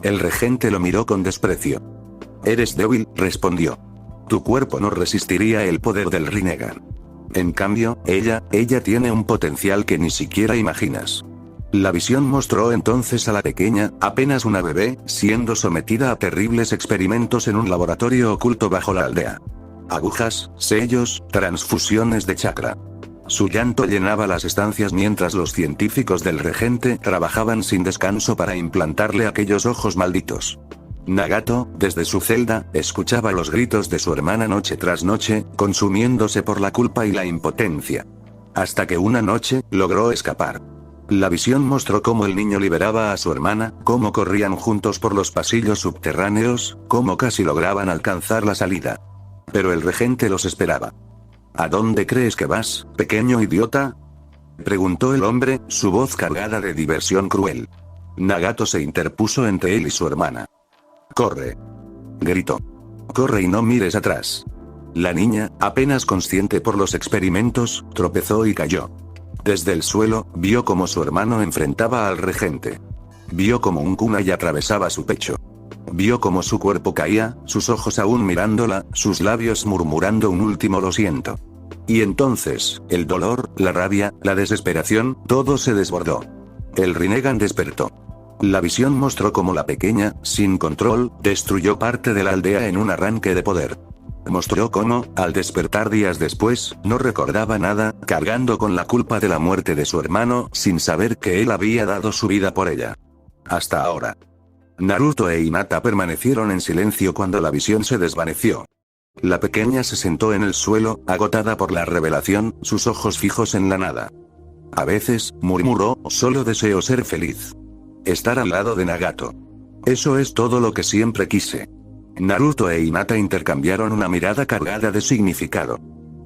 El regente lo miró con desprecio. Eres débil, respondió. Tu cuerpo no resistiría el poder del Rinnegan. En cambio, ella tiene un potencial que ni siquiera imaginas. La visión mostró entonces a la pequeña, apenas una bebé, siendo sometida a terribles experimentos en un laboratorio oculto bajo la aldea. Agujas, sellos, transfusiones de chakra. Su llanto llenaba las estancias mientras los científicos del regente trabajaban sin descanso para implantarle aquellos ojos malditos. Nagato, desde su celda, escuchaba los gritos de su hermana noche tras noche, consumiéndose por la culpa y la impotencia. Hasta que una noche, logró escapar. La visión mostró cómo el niño liberaba a su hermana, cómo corrían juntos por los pasillos subterráneos, cómo casi lograban alcanzar la salida. Pero el regente los esperaba. ¿A dónde crees que vas, pequeño idiota?, preguntó el hombre, su voz cargada de diversión cruel. Nagato se interpuso entre él y su hermana. «Corre», gritó. «Corre y no mires atrás». La niña, apenas consciente por los experimentos, tropezó y cayó. Desde el suelo, vio cómo su hermano enfrentaba al regente. Vio cómo un kunai atravesaba su pecho. Vio cómo su cuerpo caía, sus ojos aún mirándola, sus labios murmurando un último lo siento. Y entonces, el dolor, la rabia, la desesperación, todo se desbordó. El Rinnegan despertó. La visión mostró cómo la pequeña, sin control, destruyó parte de la aldea en un arranque de poder. Mostró cómo, al despertar días después, no recordaba nada, cargando con la culpa de la muerte de su hermano, sin saber que él había dado su vida por ella. Hasta ahora. Naruto e Hinata permanecieron en silencio cuando la visión se desvaneció. La pequeña se sentó en el suelo, agotada por la revelación, sus ojos fijos en la nada. A veces, murmuró, solo deseo ser feliz. Estar al lado de Nagato. Eso es todo lo que siempre quise. Naruto e Hinata intercambiaron una mirada cargada de significado.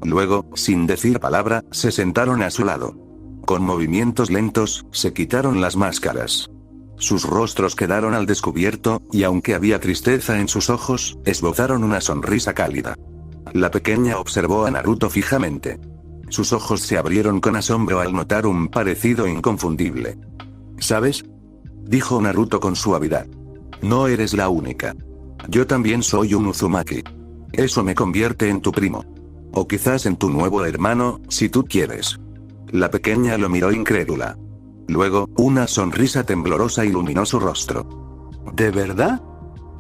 Luego, sin decir palabra, se sentaron a su lado. Con movimientos lentos, se quitaron las máscaras. Sus rostros quedaron al descubierto, y aunque había tristeza en sus ojos, esbozaron una sonrisa cálida. La pequeña observó a Naruto fijamente. Sus ojos se abrieron con asombro al notar un parecido inconfundible. ¿Sabes?, dijo Naruto con suavidad. No eres la única. Yo también soy un Uzumaki. Eso me convierte en tu primo. O quizás en tu nuevo hermano, si tú quieres. La pequeña lo miró incrédula. Luego, una sonrisa temblorosa iluminó su rostro. ¿De verdad?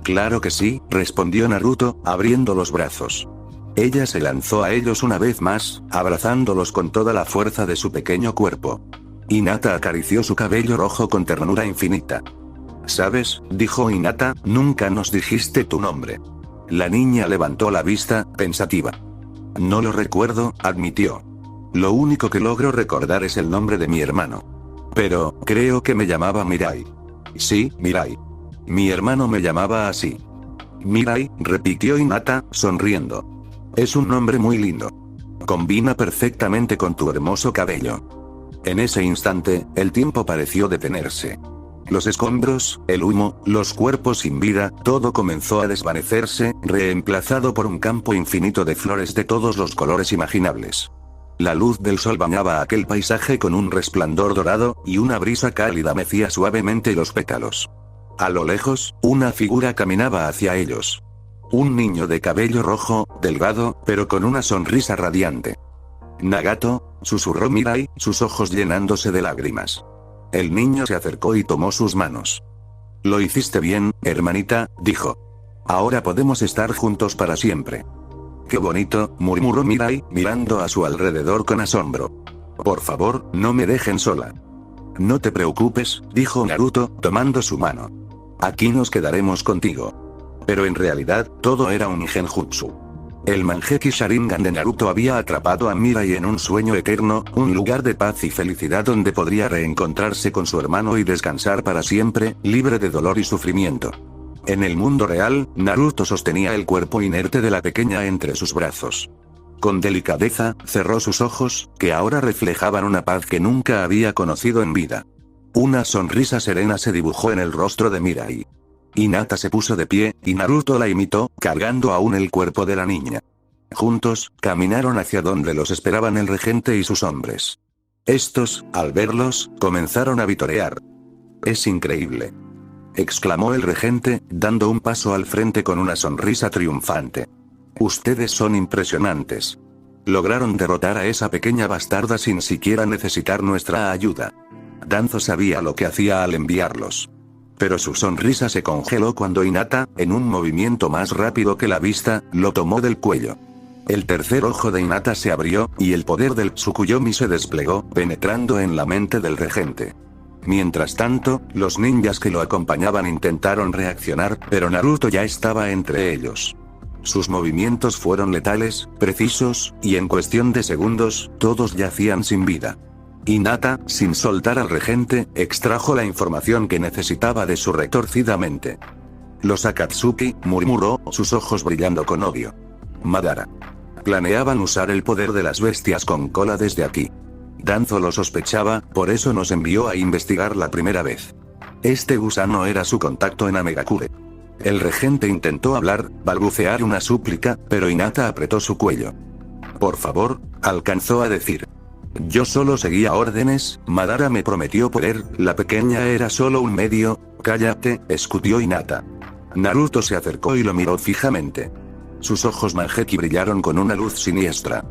Claro que sí, respondió Naruto, abriendo los brazos. Ella se lanzó a ellos una vez más, abrazándolos con toda la fuerza de su pequeño cuerpo. Hinata acarició su cabello rojo con ternura infinita. ¿Sabes?, dijo Hinata, nunca nos dijiste tu nombre. La niña levantó la vista, pensativa. No lo recuerdo, admitió. Lo único que logro recordar es el nombre de mi hermano. Pero, creo que me llamaba Mirai. Sí, Mirai. Mi hermano me llamaba así. Mirai, repitió Hinata, sonriendo. Es un nombre muy lindo. Combina perfectamente con tu hermoso cabello. En ese instante, el tiempo pareció detenerse. Los escombros, el humo, los cuerpos sin vida, todo comenzó a desvanecerse, reemplazado por un campo infinito de flores de todos los colores imaginables. La luz del sol bañaba aquel paisaje con un resplandor dorado, y una brisa cálida mecía suavemente los pétalos. A lo lejos, una figura caminaba hacia ellos. Un niño de cabello rojo, delgado, pero con una sonrisa radiante. «Nagato», susurró Mirai, sus ojos llenándose de lágrimas. El niño se acercó y tomó sus manos. «Lo hiciste bien, hermanita», dijo. «Ahora podemos estar juntos para siempre». «Qué bonito», murmuró Mirai, mirando a su alrededor con asombro. «Por favor, no me dejen sola». «No te preocupes», dijo Naruto, tomando su mano. «Aquí nos quedaremos contigo». Pero en realidad, todo era un genjutsu. El Mangekyou Sharingan de Naruto había atrapado a Mirai en un sueño eterno, un lugar de paz y felicidad donde podría reencontrarse con su hermano y descansar para siempre, libre de dolor y sufrimiento. En el mundo real, Naruto sostenía el cuerpo inerte de la pequeña entre sus brazos. Con delicadeza, cerró sus ojos, que ahora reflejaban una paz que nunca había conocido en vida. Una sonrisa serena se dibujó en el rostro de Mirai. Hinata se puso de pie, y Naruto la imitó, cargando aún el cuerpo de la niña. Juntos, caminaron hacia donde los esperaban el regente y sus hombres. Estos, al verlos, comenzaron a vitorear. «Es increíble», exclamó el regente, dando un paso al frente con una sonrisa triunfante. «Ustedes son impresionantes. Lograron derrotar a esa pequeña bastarda sin siquiera necesitar nuestra ayuda». Danzo sabía lo que hacía al enviarlos. Pero su sonrisa se congeló cuando Hinata, en un movimiento más rápido que la vista, lo tomó del cuello. El tercer ojo de Hinata se abrió, y el poder del Tsukuyomi se desplegó, penetrando en la mente del regente. Mientras tanto, los ninjas que lo acompañaban intentaron reaccionar, pero Naruto ya estaba entre ellos. Sus movimientos fueron letales, precisos, y en cuestión de segundos, todos yacían sin vida. Hinata, sin soltar al regente, extrajo la información que necesitaba de su retorcida mente. «Los Akatsuki», murmuró, sus ojos brillando con odio. «Madara. Planeaban usar el poder de las bestias con cola desde aquí. Danzo lo sospechaba, por eso nos envió a investigar la primera vez. Este gusano era su contacto en Amegakure». El regente intentó hablar, balbucear una súplica, pero Hinata apretó su cuello. «Por favor», alcanzó a decir. «Yo solo seguía órdenes, Madara me prometió poder, la pequeña era solo un medio». «Cállate», escutió Hinata. Naruto se acercó y lo miró fijamente. Sus ojos Mangekyou brillaron con una luz siniestra.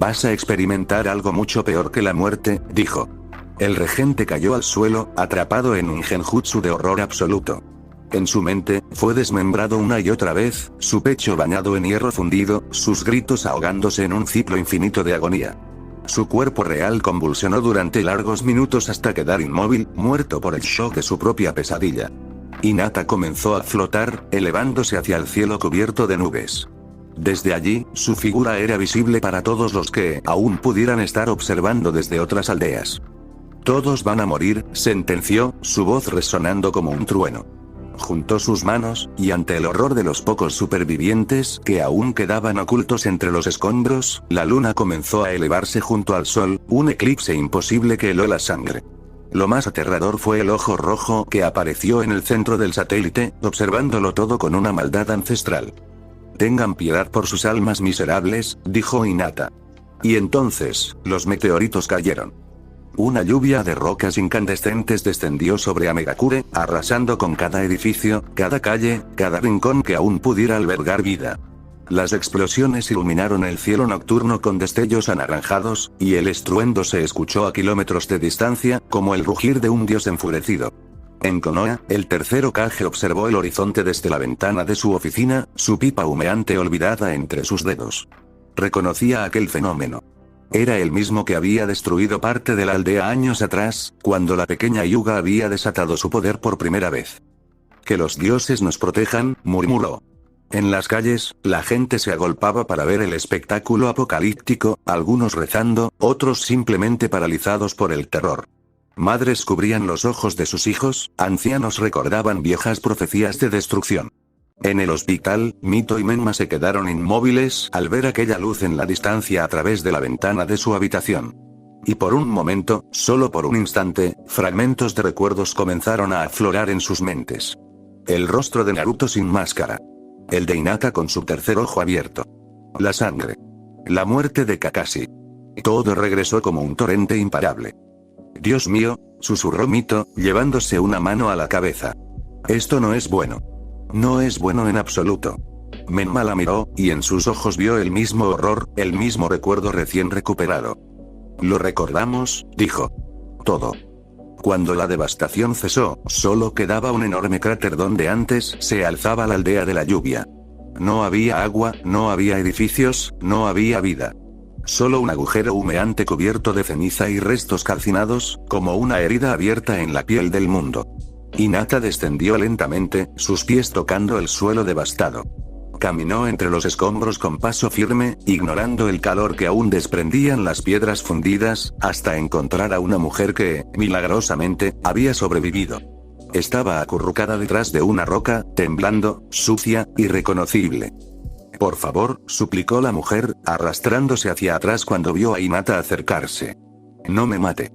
«Vas a experimentar algo mucho peor que la muerte», dijo. El regente cayó al suelo, atrapado en un genjutsu de horror absoluto. En su mente, fue desmembrado una y otra vez, su pecho bañado en hierro fundido, sus gritos ahogándose en un ciclo infinito de agonía. Su cuerpo real convulsionó durante largos minutos hasta quedar inmóvil, muerto por el shock de su propia pesadilla. Hinata comenzó a flotar, elevándose hacia el cielo cubierto de nubes. Desde allí, su figura era visible para todos los que aún pudieran estar observando desde otras aldeas. «Todos van a morir», sentenció, su voz resonando como un trueno. Juntó sus manos, y ante el horror de los pocos supervivientes que aún quedaban ocultos entre los escombros, la luna comenzó a elevarse junto al sol, un eclipse imposible que heló la sangre. Lo más aterrador fue el ojo rojo que apareció en el centro del satélite, observándolo todo con una maldad ancestral. «Tengan piedad por sus almas miserables», dijo Hinata. Y entonces, los meteoritos cayeron. Una lluvia de rocas incandescentes descendió sobre Amegakure, arrasando con cada edificio, cada calle, cada rincón que aún pudiera albergar vida. Las explosiones iluminaron el cielo nocturno con destellos anaranjados, y el estruendo se escuchó a kilómetros de distancia, como el rugir de un dios enfurecido. En Konoha, el tercer Hokage observó el horizonte desde la ventana de su oficina, su pipa humeante olvidada entre sus dedos. Reconocía aquel fenómeno. Era el mismo que había destruido parte de la aldea años atrás, cuando la pequeña Hyuga había desatado su poder por primera vez. «Que los dioses nos protejan», murmuró. En las calles, la gente se agolpaba para ver el espectáculo apocalíptico, algunos rezando, otros simplemente paralizados por el terror. Madres cubrían los ojos de sus hijos, ancianos recordaban viejas profecías de destrucción. En el hospital, Mito y Menma se quedaron inmóviles al ver aquella luz en la distancia a través de la ventana de su habitación. Y por un momento, solo por un instante, fragmentos de recuerdos comenzaron a aflorar en sus mentes. El rostro de Naruto sin máscara. El de Hinata con su tercer ojo abierto. La sangre. La muerte de Kakashi. Todo regresó como un torrente imparable. Dios mío, susurró Mito, llevándose una mano a la cabeza. Esto no es bueno. No es bueno en absoluto. Menma la miró, y en sus ojos vio el mismo horror, el mismo recuerdo recién recuperado. Lo recordamos, dijo. Todo. Cuando la devastación cesó, solo quedaba un enorme cráter donde antes se alzaba la aldea de la lluvia. No había agua, no había edificios, no había vida. Solo un agujero humeante cubierto de ceniza y restos calcinados, como una herida abierta en la piel del mundo. Hinata descendió lentamente, sus pies tocando el suelo devastado. Caminó entre los escombros con paso firme, ignorando el calor que aún desprendían las piedras fundidas, hasta encontrar a una mujer que, milagrosamente, había sobrevivido. Estaba acurrucada detrás de una roca, temblando, sucia, irreconocible. Por favor, suplicó la mujer, arrastrándose hacia atrás cuando vio a Hinata acercarse. No me mate.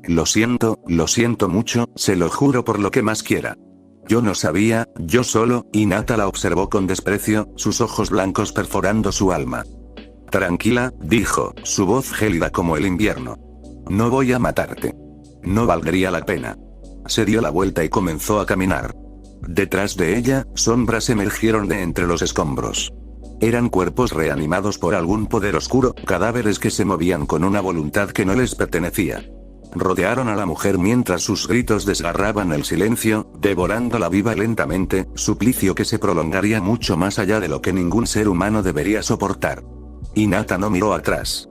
Lo siento mucho, se lo juro por lo que más quiera. Yo no sabía, yo solo. Hinata la observó con desprecio, sus ojos blancos perforando su alma. Tranquila, dijo, su voz gélida como el invierno. No voy a matarte. No valdría la pena. Se dio la vuelta y comenzó a caminar. Detrás de ella, sombras emergieron de entre los escombros. Eran cuerpos reanimados por algún poder oscuro, cadáveres que se movían con una voluntad que no les pertenecía. Rodearon a la mujer mientras sus gritos desgarraban el silencio, devorándola viva lentamente, suplicio que se prolongaría mucho más allá de lo que ningún ser humano debería soportar. Hinata no miró atrás.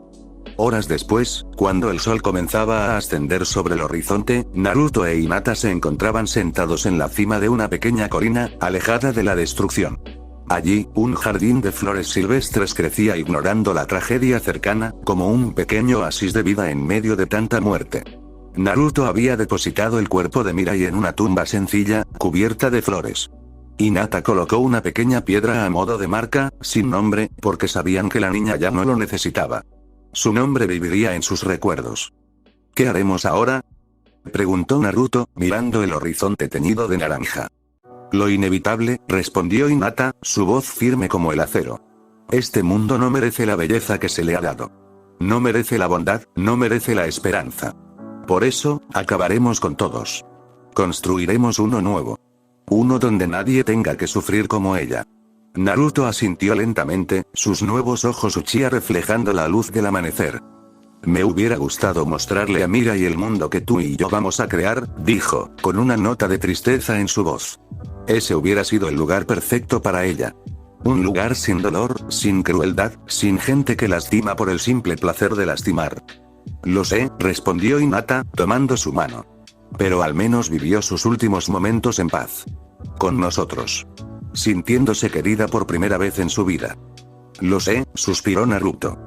Horas después, cuando el sol comenzaba a ascender sobre el horizonte, Naruto e Hinata se encontraban sentados en la cima de una pequeña colina, alejada de la destrucción. Allí, un jardín de flores silvestres crecía ignorando la tragedia cercana, como un pequeño oasis de vida en medio de tanta muerte. Naruto había depositado el cuerpo de Mirai en una tumba sencilla, cubierta de flores. Hinata colocó una pequeña piedra a modo de marca, sin nombre, porque sabían que la niña ya no lo necesitaba. Su nombre viviría en sus recuerdos. ¿Qué haremos ahora?, preguntó Naruto, mirando el horizonte teñido de naranja. Lo inevitable, respondió Hinata, su voz firme como el acero. Este mundo no merece la belleza que se le ha dado. No merece la bondad, no merece la esperanza. Por eso, acabaremos con todos. Construiremos uno nuevo. Uno donde nadie tenga que sufrir como ella. Naruto asintió lentamente, sus nuevos ojos Uchiha reflejando la luz del amanecer. Me hubiera gustado mostrarle a Mirai el mundo que tú y yo vamos a crear, dijo, con una nota de tristeza en su voz. Ese hubiera sido el lugar perfecto para ella. Un lugar sin dolor, sin crueldad, sin gente que lastima por el simple placer de lastimar. Lo sé, respondió Hinata, tomando su mano. Pero al menos vivió sus últimos momentos en paz. Con nosotros. Sintiéndose querida por primera vez en su vida. Lo sé, suspiró Naruto.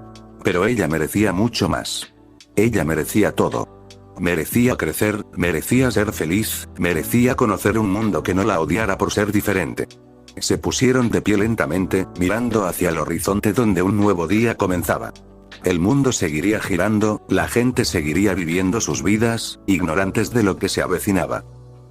Pero ella merecía mucho más. Ella merecía todo. Merecía crecer, merecía ser feliz, merecía conocer un mundo que no la odiara por ser diferente. Se pusieron de pie lentamente, mirando hacia el horizonte donde un nuevo día comenzaba. El mundo seguiría girando, la gente seguiría viviendo sus vidas, ignorantes de lo que se avecinaba.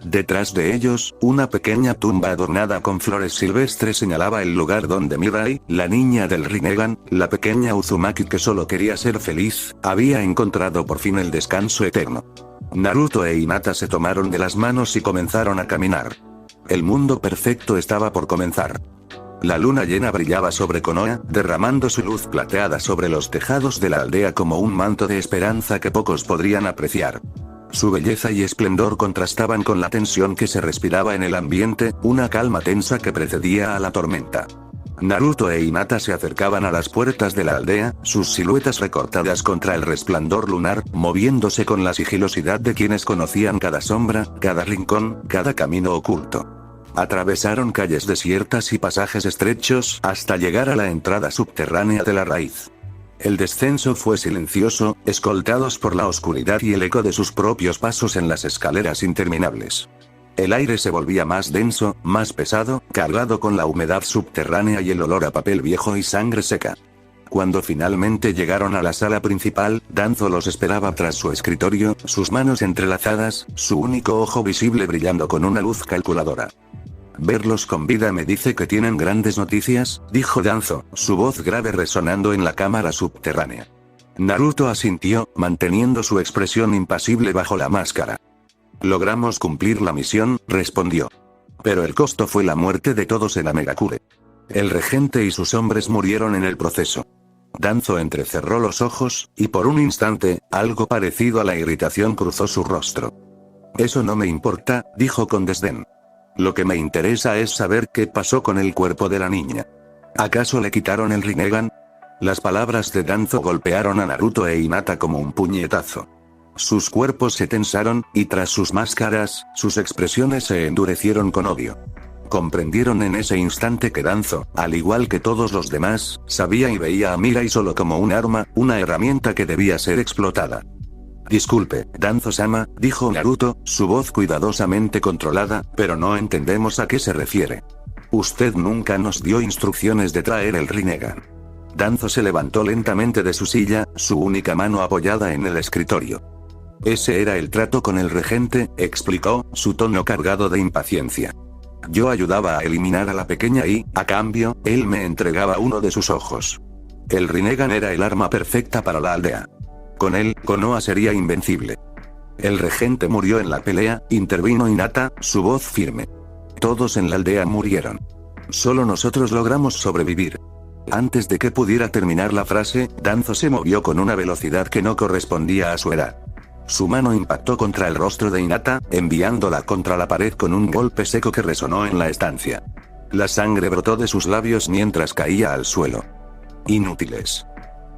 Detrás de ellos, una pequeña tumba adornada con flores silvestres señalaba el lugar donde Mirai, la niña del Rinnegan, la pequeña Uzumaki que solo quería ser feliz, había encontrado por fin el descanso eterno. Naruto e Hinata se tomaron de las manos y comenzaron a caminar. El mundo perfecto estaba por comenzar. La luna llena brillaba sobre Konoha, derramando su luz plateada sobre los tejados de la aldea como un manto de esperanza que pocos podrían apreciar. Su belleza y esplendor contrastaban con la tensión que se respiraba en el ambiente, una calma tensa que precedía a la tormenta. Naruto e Hinata se acercaban a las puertas de la aldea, sus siluetas recortadas contra el resplandor lunar, moviéndose con la sigilosidad de quienes conocían cada sombra, cada rincón, cada camino oculto. Atravesaron calles desiertas y pasajes estrechos, hasta llegar a la entrada subterránea de la raíz. El descenso fue silencioso, escoltados por la oscuridad y el eco de sus propios pasos en las escaleras interminables. El aire se volvía más denso, más pesado, cargado con la humedad subterránea y el olor a papel viejo y sangre seca. Cuando finalmente llegaron a la sala principal, Danzo los esperaba tras su escritorio, sus manos entrelazadas, su único ojo visible brillando con una luz calculadora. Verlos con vida me dice que tienen grandes noticias, dijo Danzo, su voz grave resonando en la cámara subterránea. Naruto asintió, manteniendo su expresión impasible bajo la máscara. Logramos cumplir la misión, respondió. Pero el costo fue la muerte de todos en Amegakure. El regente y sus hombres murieron en el proceso. Danzo entrecerró los ojos, y por un instante, algo parecido a la irritación cruzó su rostro. Eso no me importa, dijo con desdén. Lo que me interesa es saber qué pasó con el cuerpo de la niña. ¿Acaso le quitaron el Rinnegan? Las palabras de Danzo golpearon a Naruto e Hinata como un puñetazo. Sus cuerpos se tensaron, y tras sus máscaras, sus expresiones se endurecieron con odio. Comprendieron en ese instante que Danzo, al igual que todos los demás, sabía y veía a Mirai solo como un arma, una herramienta que debía ser explotada. Disculpe, Danzo-sama, dijo Naruto, su voz cuidadosamente controlada, pero no entendemos a qué se refiere. Usted nunca nos dio instrucciones de traer el Rinnegan. Danzo se levantó lentamente de su silla, su única mano apoyada en el escritorio. Ese era el trato con el regente, explicó, su tono cargado de impaciencia. Yo ayudaba a eliminar a la pequeña y, a cambio, él me entregaba uno de sus ojos. El Rinnegan era el arma perfecta para la aldea. Con él, Konoha sería invencible. El regente murió en la pelea, intervino Hinata, su voz firme. Todos en la aldea murieron. Solo nosotros logramos sobrevivir. Antes de que pudiera terminar la frase, Danzo se movió con una velocidad que no correspondía a su edad. Su mano impactó contra el rostro de Hinata, enviándola contra la pared con un golpe seco que resonó en la estancia. La sangre brotó de sus labios mientras caía al suelo. Inútiles.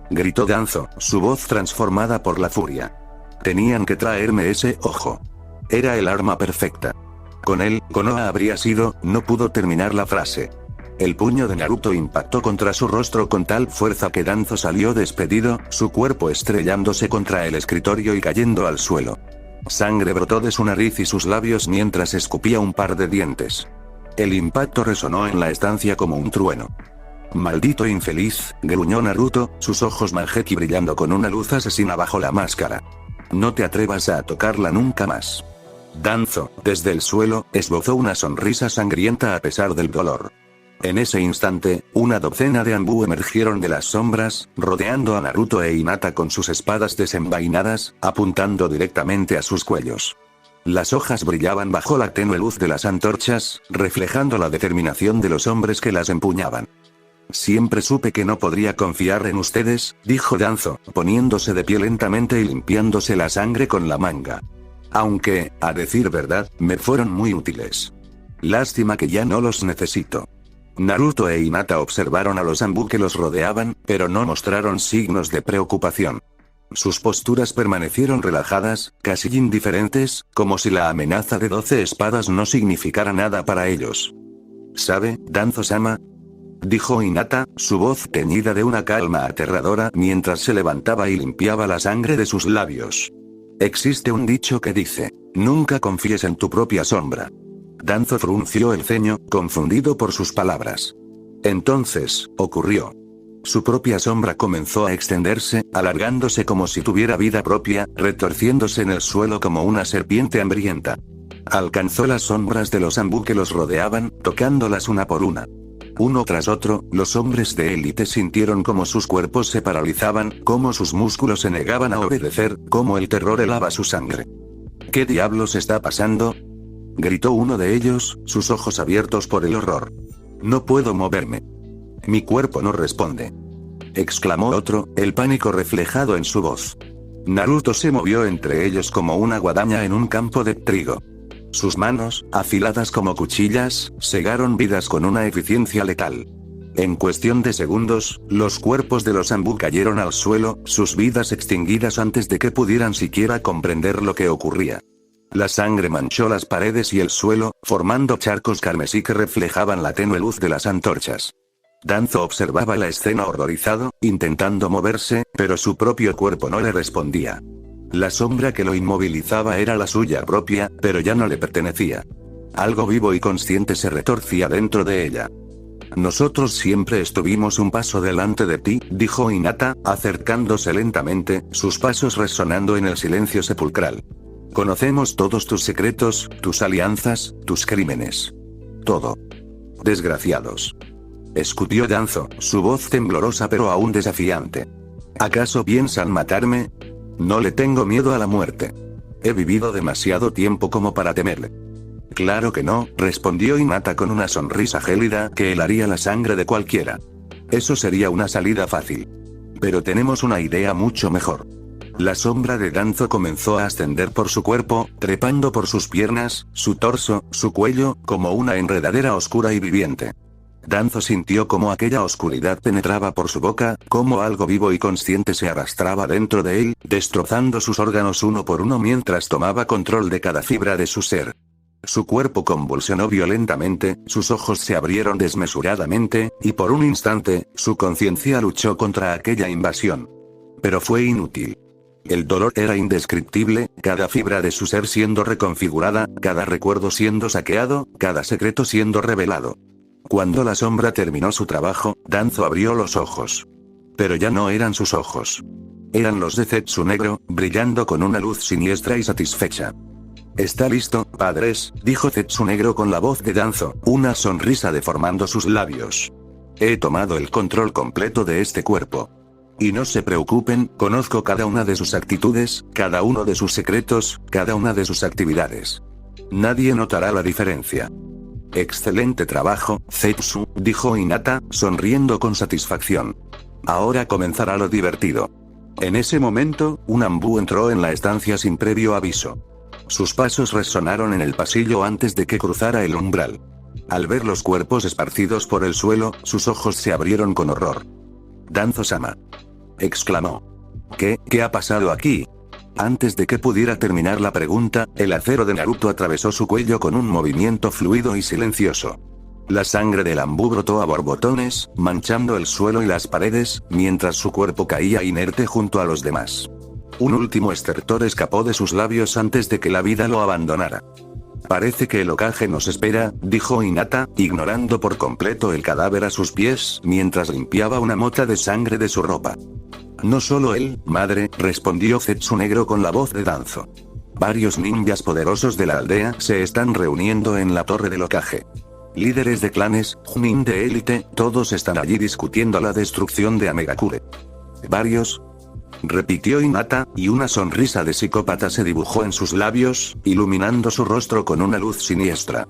Gritó Danzo, su voz transformada por la furia. Tenían que traerme ese ojo. Era el arma perfecta. Con él, Konoha habría sido, no pudo terminar la frase. El puño de Naruto impactó contra su rostro con tal fuerza que Danzo salió despedido, su cuerpo estrellándose contra el escritorio y cayendo al suelo. Sangre brotó de su nariz y sus labios mientras escupía un par de dientes. El impacto resonó en la estancia como un trueno. Maldito infeliz, gruñó Naruto, sus ojos Manjeki brillando con una luz asesina bajo la máscara. No te atrevas a tocarla nunca más. Danzo, desde el suelo, esbozó una sonrisa sangrienta a pesar del dolor. En ese instante, una docena de Anbu emergieron de las sombras, rodeando a Naruto e Hinata con sus espadas desenvainadas, apuntando directamente a sus cuellos. Las hojas brillaban bajo la tenue luz de las antorchas, reflejando la determinación de los hombres que las empuñaban. Siempre supe que no podría confiar en ustedes, dijo Danzo, poniéndose de pie lentamente y limpiándose la sangre con la manga. Aunque, a decir verdad, me fueron muy útiles. Lástima que ya no los necesito. Naruto e Hinata observaron a los Anbu que los rodeaban, pero no mostraron signos de preocupación. Sus posturas permanecieron relajadas, casi indiferentes, como si la amenaza de 12 espadas no significara nada para ellos. ¿Sabe, Danzo-sama?, dijo Hinata, su voz teñida de una calma aterradora mientras se levantaba y limpiaba la sangre de sus labios. Existe un dicho que dice, nunca confíes en tu propia sombra. Danzo frunció el ceño, confundido por sus palabras. Entonces, ocurrió. Su propia sombra comenzó a extenderse, alargándose como si tuviera vida propia, retorciéndose en el suelo como una serpiente hambrienta. Alcanzó las sombras de los Anbu que los rodeaban, tocándolas una por una. Uno tras otro, los hombres de élite sintieron como sus cuerpos se paralizaban, como sus músculos se negaban a obedecer, como el terror helaba su sangre. ¿Qué diablos está pasando?, gritó uno de ellos, sus ojos abiertos por el horror. No puedo moverme. Mi cuerpo no responde, exclamó otro, el pánico reflejado en su voz. Naruto se movió entre ellos como una guadaña en un campo de trigo. Sus manos, afiladas como cuchillas, segaron vidas con una eficiencia letal. En cuestión de segundos, los cuerpos de los Anbu cayeron al suelo, sus vidas extinguidas antes de que pudieran siquiera comprender lo que ocurría. La sangre manchó las paredes y el suelo, formando charcos carmesí que reflejaban la tenue luz de las antorchas. Danzo observaba la escena horrorizado, intentando moverse, pero su propio cuerpo no le respondía. La sombra que lo inmovilizaba era la suya propia, pero ya no le pertenecía. Algo vivo y consciente se retorcía dentro de ella. Nosotros siempre estuvimos un paso delante de ti, dijo Hinata, acercándose lentamente, sus pasos resonando en el silencio sepulcral. Conocemos todos tus secretos, tus alianzas, tus crímenes. Todo. Desgraciados. Escutió Danzo, su voz temblorosa pero aún desafiante. ¿Acaso piensan matarme? No le tengo miedo a la muerte. He vivido demasiado tiempo como para temerle. Claro que no, respondió Hinata con una sonrisa gélida que helaría la sangre de cualquiera. Eso sería una salida fácil. Pero tenemos una idea mucho mejor. La sombra de Danzo comenzó a ascender por su cuerpo, trepando por sus piernas, su torso, su cuello, como una enredadera oscura y viviente. Danzo sintió cómo aquella oscuridad penetraba por su boca, cómo algo vivo y consciente se arrastraba dentro de él, destrozando sus órganos uno por uno mientras tomaba control de cada fibra de su ser. Su cuerpo convulsionó violentamente, sus ojos se abrieron desmesuradamente, y por un instante, su conciencia luchó contra aquella invasión. Pero fue inútil. El dolor era indescriptible, cada fibra de su ser siendo reconfigurada, cada recuerdo siendo saqueado, cada secreto siendo revelado. Cuando la sombra terminó su trabajo, Danzo abrió los ojos. Pero ya no eran sus ojos. Eran los de Zetsu Negro, brillando con una luz siniestra y satisfecha. «Está listo, padres», dijo Zetsu Negro con la voz de Danzo, una sonrisa deformando sus labios. «He tomado el control completo de este cuerpo. Y no se preocupen, conozco cada una de sus actitudes, cada uno de sus secretos, cada una de sus actividades. Nadie notará la diferencia». «Excelente trabajo, Zetsu», dijo Hinata, sonriendo con satisfacción. «Ahora comenzará lo divertido». En ese momento, un ambú entró en la estancia sin previo aviso. Sus pasos resonaron en el pasillo antes de que cruzara el umbral. Al ver los cuerpos esparcidos por el suelo, sus ojos se abrieron con horror. «Danzo-sama», exclamó. ¿Qué ha pasado aquí?» Antes de que pudiera terminar la pregunta, el acero de Naruto atravesó su cuello con un movimiento fluido y silencioso. La sangre del ambú brotó a borbotones, manchando el suelo y las paredes, mientras su cuerpo caía inerte junto a los demás. Un último estertor escapó de sus labios antes de que la vida lo abandonara. «Parece que el Hokage nos espera», dijo Hinata, ignorando por completo el cadáver a sus pies, mientras limpiaba una mota de sangre de su ropa. «No solo él, madre», respondió Zetsu Negro con la voz de Danzo. «Varios ninjas poderosos de la aldea se están reuniendo en la torre del Hokage. Líderes de clanes, Chunin de élite, todos están allí discutiendo la destrucción de Amegakure». «¿Varios?», repitió Hinata, y una sonrisa de psicópata se dibujó en sus labios, iluminando su rostro con una luz siniestra.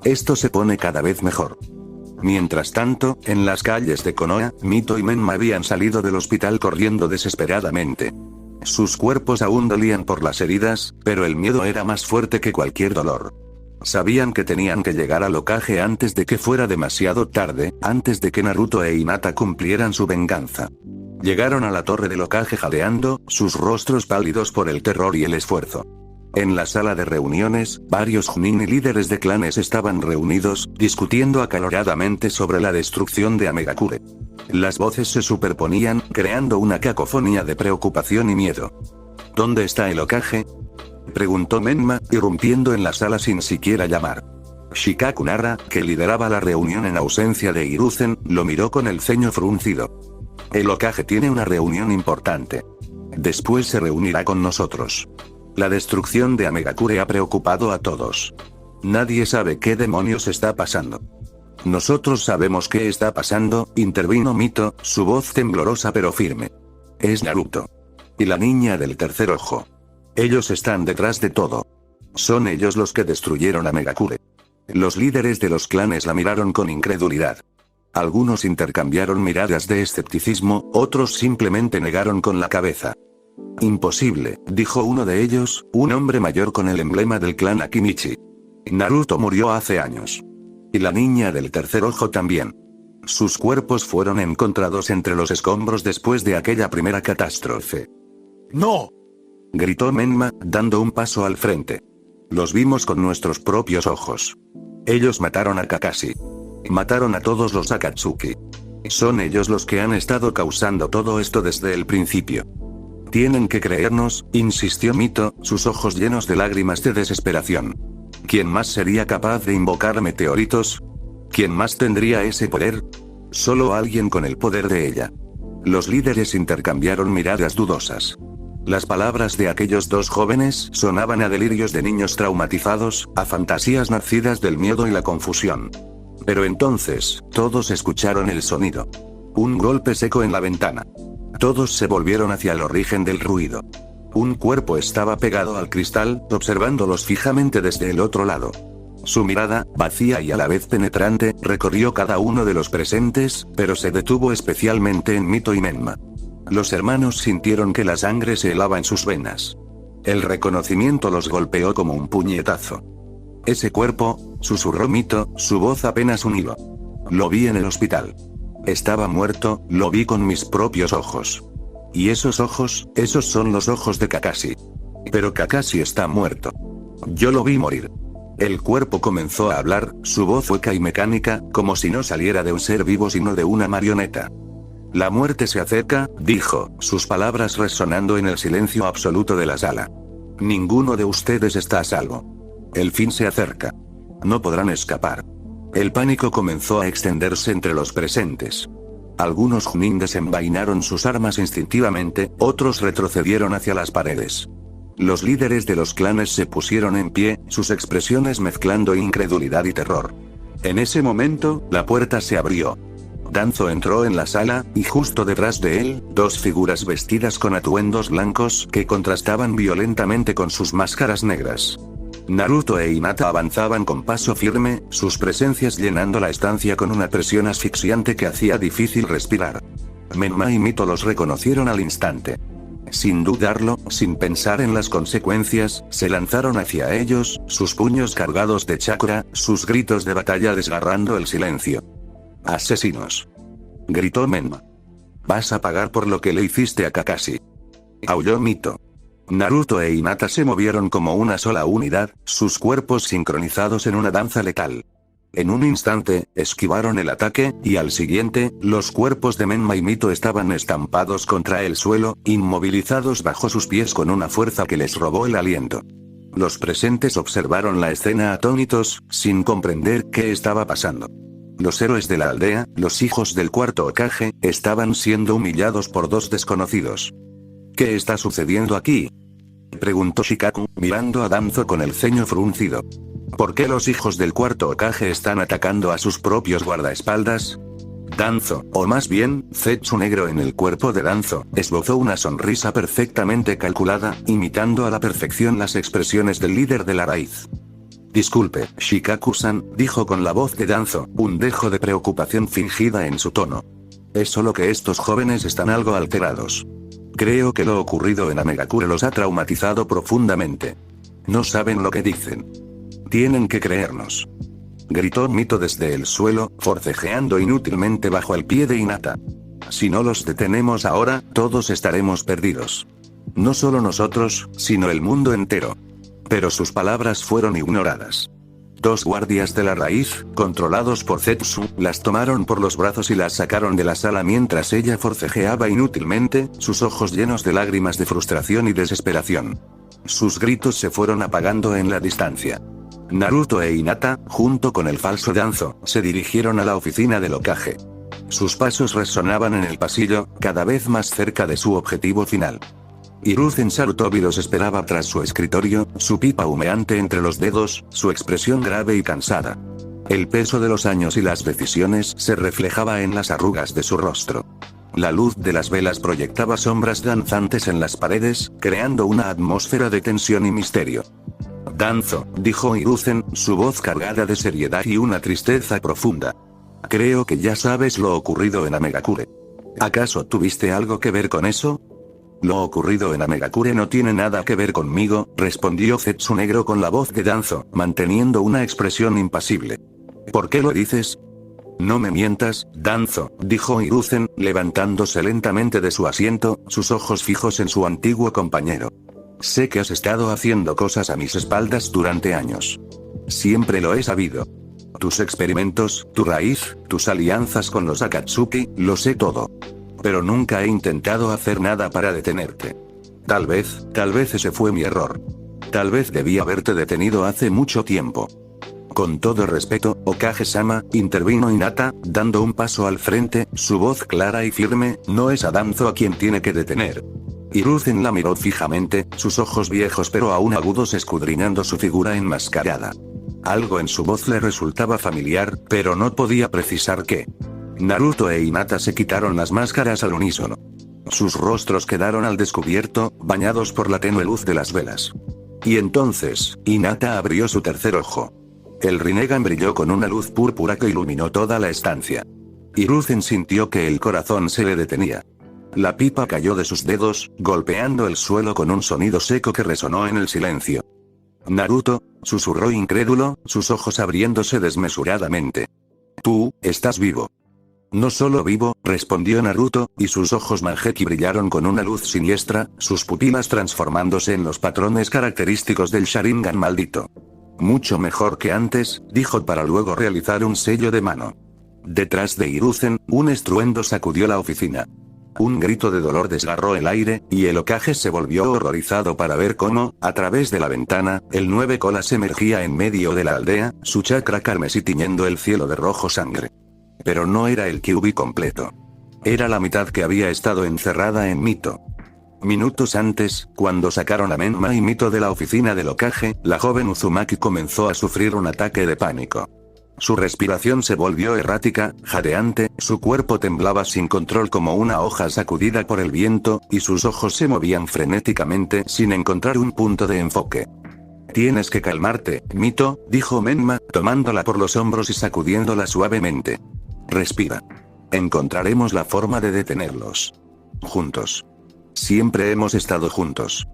«Esto se pone cada vez mejor». Mientras tanto, en las calles de Konoha, Mito y Menma habían salido del hospital corriendo desesperadamente. Sus cuerpos aún dolían por las heridas, pero el miedo era más fuerte que cualquier dolor. Sabían que tenían que llegar al Hokage antes de que fuera demasiado tarde, antes de que Naruto e Hinata cumplieran su venganza. Llegaron a la torre del Hokage jadeando, sus rostros pálidos por el terror y el esfuerzo. En la sala de reuniones, varios Chunin y líderes de clanes estaban reunidos, discutiendo acaloradamente sobre la destrucción de Amegakure. Las voces se superponían, creando una cacofonía de preocupación y miedo. «¿Dónde está el Hokage?», preguntó Menma, irrumpiendo en la sala sin siquiera llamar. Shikaku Nara, que lideraba la reunión en ausencia de Hiruzen, lo miró con el ceño fruncido. «El Hokage tiene una reunión importante. Después se reunirá con nosotros. La destrucción de Amegakure ha preocupado a todos. Nadie sabe qué demonios está pasando». «Nosotros sabemos qué está pasando», intervino Mito, su voz temblorosa pero firme. «Es Naruto. Y la niña del tercer ojo. Ellos están detrás de todo. Son ellos los que destruyeron a Amegakure». Los líderes de los clanes la miraron con incredulidad. Algunos intercambiaron miradas de escepticismo, otros simplemente negaron con la cabeza. «Imposible», dijo uno de ellos, un hombre mayor con el emblema del clan Akimichi. «Naruto murió hace años. Y la niña del tercer ojo también. Sus cuerpos fueron encontrados entre los escombros después de aquella primera catástrofe». ¡No!, gritó Menma, dando un paso al frente. «Los vimos con nuestros propios ojos. Ellos mataron a Kakashi. Mataron a todos los Akatsuki. Son ellos los que han estado causando todo esto desde el principio». «Tienen que creernos», insistió Mito, sus ojos llenos de lágrimas de desesperación. ¿Quién más sería capaz de invocar meteoritos? ¿Quién más tendría ese poder? Solo alguien con el poder de ella. Los líderes intercambiaron miradas dudosas. Las palabras de aquellos dos jóvenes sonaban a delirios de niños traumatizados, a fantasías nacidas del miedo y la confusión. Pero entonces, todos escucharon el sonido. Un golpe seco en la ventana. Todos se volvieron hacia el origen del ruido. Un cuerpo estaba pegado al cristal, observándolos fijamente desde el otro lado. Su mirada, vacía y a la vez penetrante, recorrió cada uno de los presentes, pero se detuvo especialmente en Mito y Menma. Los hermanos sintieron que la sangre se helaba en sus venas. El reconocimiento los golpeó como un puñetazo. Ese cuerpo, susurró Mito, su voz apenas un hilo. Lo vi en el hospital. Estaba muerto, lo vi con mis propios ojos. Y esos ojos, esos son los ojos de Kakashi. Pero Kakashi está muerto. Yo lo vi morir. El cuerpo comenzó a hablar, su voz hueca y mecánica, como si no saliera de un ser vivo sino de una marioneta. La muerte se acerca, dijo, sus palabras resonando en el silencio absoluto de la sala. Ninguno de ustedes está a salvo. El fin se acerca. No podrán escapar. El pánico comenzó a extenderse entre los presentes. Algunos Chunin desenvainaron sus armas instintivamente, otros retrocedieron hacia las paredes. Los líderes de los clanes se pusieron en pie, sus expresiones mezclando incredulidad y terror. En ese momento, la puerta se abrió. Danzo entró en la sala, y justo detrás de él, dos figuras vestidas con atuendos blancos que contrastaban violentamente con sus máscaras negras. Naruto e Hinata avanzaban con paso firme, sus presencias llenando la estancia con una presión asfixiante que hacía difícil respirar. Menma y Mito los reconocieron al instante. Sin dudarlo, sin pensar en las consecuencias, se lanzaron hacia ellos, sus puños cargados de chakra, sus gritos de batalla desgarrando el silencio. «¡Asesinos!», gritó Menma. «Vas a pagar por lo que le hiciste a Kakashi», aulló Mito. Naruto e Hinata se movieron como una sola unidad, sus cuerpos sincronizados en una danza letal. En un instante, esquivaron el ataque, y al siguiente, los cuerpos de Menma y Mito estaban estampados contra el suelo, inmovilizados bajo sus pies con una fuerza que les robó el aliento. Los presentes observaron la escena atónitos, sin comprender qué estaba pasando. Los héroes de la aldea, los hijos del cuarto Hokage, estaban siendo humillados por dos desconocidos. ¿Qué está sucediendo aquí?, preguntó Shikaku, mirando a Danzo con el ceño fruncido. ¿Por qué los hijos del cuarto Hokage están atacando a sus propios guardaespaldas? Danzo, o más bien, Zetsu negro en el cuerpo de Danzo, esbozó una sonrisa perfectamente calculada, imitando a la perfección las expresiones del líder de la raíz. Disculpe, Shikaku-san, dijo con la voz de Danzo, un dejo de preocupación fingida en su tono. Es solo que estos jóvenes están algo alterados. Creo que lo ocurrido en Amegakure los ha traumatizado profundamente. No saben lo que dicen. Tienen que creernos. Gritó Mito desde el suelo, forcejeando inútilmente bajo el pie de Hinata. Si no los detenemos ahora, todos estaremos perdidos. No solo nosotros, sino el mundo entero. Pero sus palabras fueron ignoradas. Dos guardias de la raíz, controlados por Zetsu, las tomaron por los brazos y las sacaron de la sala mientras ella forcejeaba inútilmente, sus ojos llenos de lágrimas de frustración y desesperación. Sus gritos se fueron apagando en la distancia. Naruto e Hinata, junto con el falso Danzo, se dirigieron a la oficina del Hokage. Sus pasos resonaban en el pasillo, cada vez más cerca de su objetivo final. Hiruzen Sarutobi los esperaba tras su escritorio, su pipa humeante entre los dedos, su expresión grave y cansada. El peso de los años y las decisiones se reflejaba en las arrugas de su rostro. La luz de las velas proyectaba sombras danzantes en las paredes, creando una atmósfera de tensión y misterio. Danzo, dijo Hiruzen, su voz cargada de seriedad y una tristeza profunda. Creo que ya sabes lo ocurrido en Amegakure. ¿Acaso tuviste algo que ver con eso? Lo ocurrido en Amegakure no tiene nada que ver conmigo, respondió Zetsu negro con la voz de Danzo, manteniendo una expresión impasible. ¿Por qué lo dices? No me mientas, Danzo, dijo Hiruzen, levantándose lentamente de su asiento, sus ojos fijos en su antiguo compañero. Sé que has estado haciendo cosas a mis espaldas durante años. Siempre lo he sabido. Tus experimentos, tu raíz, tus alianzas con los Akatsuki, lo sé todo. Pero nunca he intentado hacer nada para detenerte. Tal vez ese fue mi error. Tal vez debí haberte detenido hace mucho tiempo. Con todo respeto, Okage-sama, intervino Hinata, dando un paso al frente, su voz clara y firme, no es a Danzo a quien tiene que detener. Hiruzen la miró fijamente, sus ojos viejos pero aún agudos escudriñando su figura enmascarada. Algo en su voz le resultaba familiar, pero no podía precisar qué. Naruto e Hinata se quitaron las máscaras al unísono. Sus rostros quedaron al descubierto, bañados por la tenue luz de las velas. Y entonces, Hinata abrió su tercer ojo. El Rinnegan brilló con una luz púrpura que iluminó toda la estancia. Hiruzen sintió que el corazón se le detenía. La pipa cayó de sus dedos, golpeando el suelo con un sonido seco que resonó en el silencio. Naruto, susurró incrédulo, sus ojos abriéndose desmesuradamente. Tú, estás vivo. No solo vivo, respondió Naruto, y sus ojos Mangekyou brillaron con una luz siniestra, sus pupilas transformándose en los patrones característicos del Sharingan maldito. Mucho mejor que antes, dijo para luego realizar un sello de mano. Detrás de Hiruzen, un estruendo sacudió la oficina. Un grito de dolor desgarró el aire, y el Hokage se volvió horrorizado para ver cómo, a través de la ventana, el 9 colas emergía en medio de la aldea, su chakra carmesí tiñendo el cielo de rojo sangre. Pero no era el Kyuubi completo. Era la mitad que había estado encerrada en Mito. Minutos antes, cuando sacaron a Menma y Mito de la oficina del Hokage, la joven Uzumaki comenzó a sufrir un ataque de pánico. Su respiración se volvió errática, jadeante, su cuerpo temblaba sin control como una hoja sacudida por el viento, y sus ojos se movían frenéticamente sin encontrar un punto de enfoque. Tienes que calmarte, Mito, dijo Menma, tomándola por los hombros y sacudiéndola suavemente. Respira. Encontraremos la forma de detenerlos. Juntos. Siempre hemos estado juntos.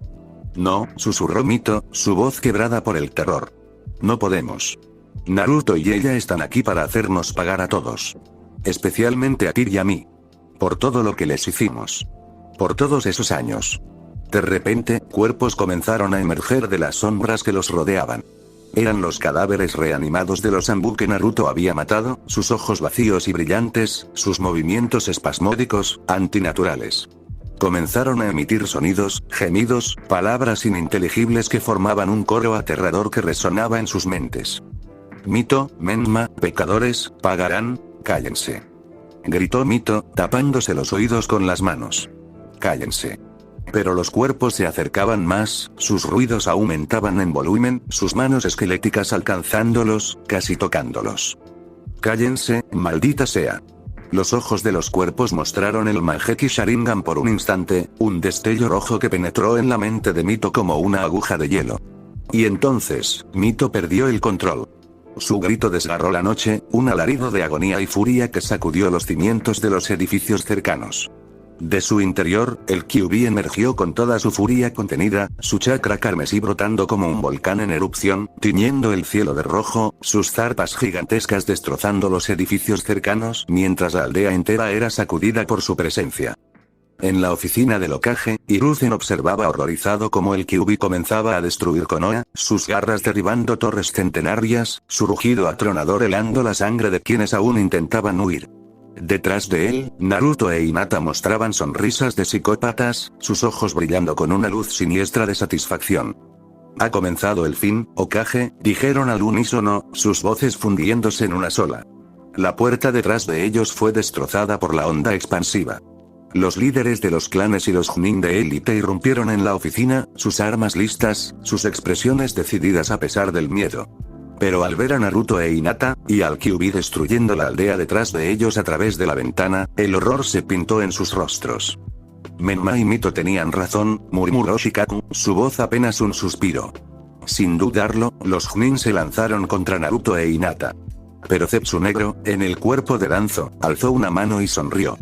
No, susurró Mito, su voz quebrada por el terror. No podemos. Naruto y ella están aquí para hacernos pagar a todos. Especialmente a ti y a mí. Por todo lo que les hicimos. Por todos esos años. De repente, cuerpos comenzaron a emerger de las sombras que los rodeaban. Eran los cadáveres reanimados de los Anbu que Naruto había matado, sus ojos vacíos y brillantes, sus movimientos espasmódicos, antinaturales. Comenzaron a emitir sonidos, gemidos, palabras ininteligibles que formaban un coro aterrador que resonaba en sus mentes. Mito, Menma, pecadores, pagarán, cállense. Gritó Mito, tapándose los oídos con las manos. Cállense. Pero los cuerpos se acercaban más, sus ruidos aumentaban en volumen, sus manos esqueléticas alcanzándolos, casi tocándolos. Cállense, maldita sea. Los ojos de los cuerpos mostraron el Mangekyou Sharingan por un instante, un destello rojo que penetró en la mente de Mito como una aguja de hielo. Y entonces, Mito perdió el control. Su grito desgarró la noche, un alarido de agonía y furia que sacudió los cimientos de los edificios cercanos. De su interior, el Kyuubi emergió con toda su furia contenida, su chakra carmesí brotando como un volcán en erupción, tiñendo el cielo de rojo, sus zarpas gigantescas destrozando los edificios cercanos, mientras la aldea entera era sacudida por su presencia. En la oficina del Hokage, Hiruzen observaba horrorizado cómo el Kyuubi comenzaba a destruir Konoha, sus garras derribando torres centenarias, su rugido atronador helando la sangre de quienes aún intentaban huir. Detrás de él, Naruto e Hinata mostraban sonrisas de psicópatas, sus ojos brillando con una luz siniestra de satisfacción. Ha comenzado el fin, Hokage, dijeron al unísono, sus voces fundiéndose en una sola. La puerta detrás de ellos fue destrozada por la onda expansiva. Los líderes de los clanes y los Chunin de élite irrumpieron en la oficina, sus armas listas, sus expresiones decididas a pesar del miedo. Pero al ver a Naruto e Hinata, y al Kyuubi destruyendo la aldea detrás de ellos a través de la ventana, el horror se pintó en sus rostros. Menma y Mito tenían razón, murmuró Shikaku, su voz apenas un suspiro. Sin dudarlo, los Chunin se lanzaron contra Naruto e Hinata. Pero Zetsu Negro, en el cuerpo de Danzo, alzó una mano y sonrió.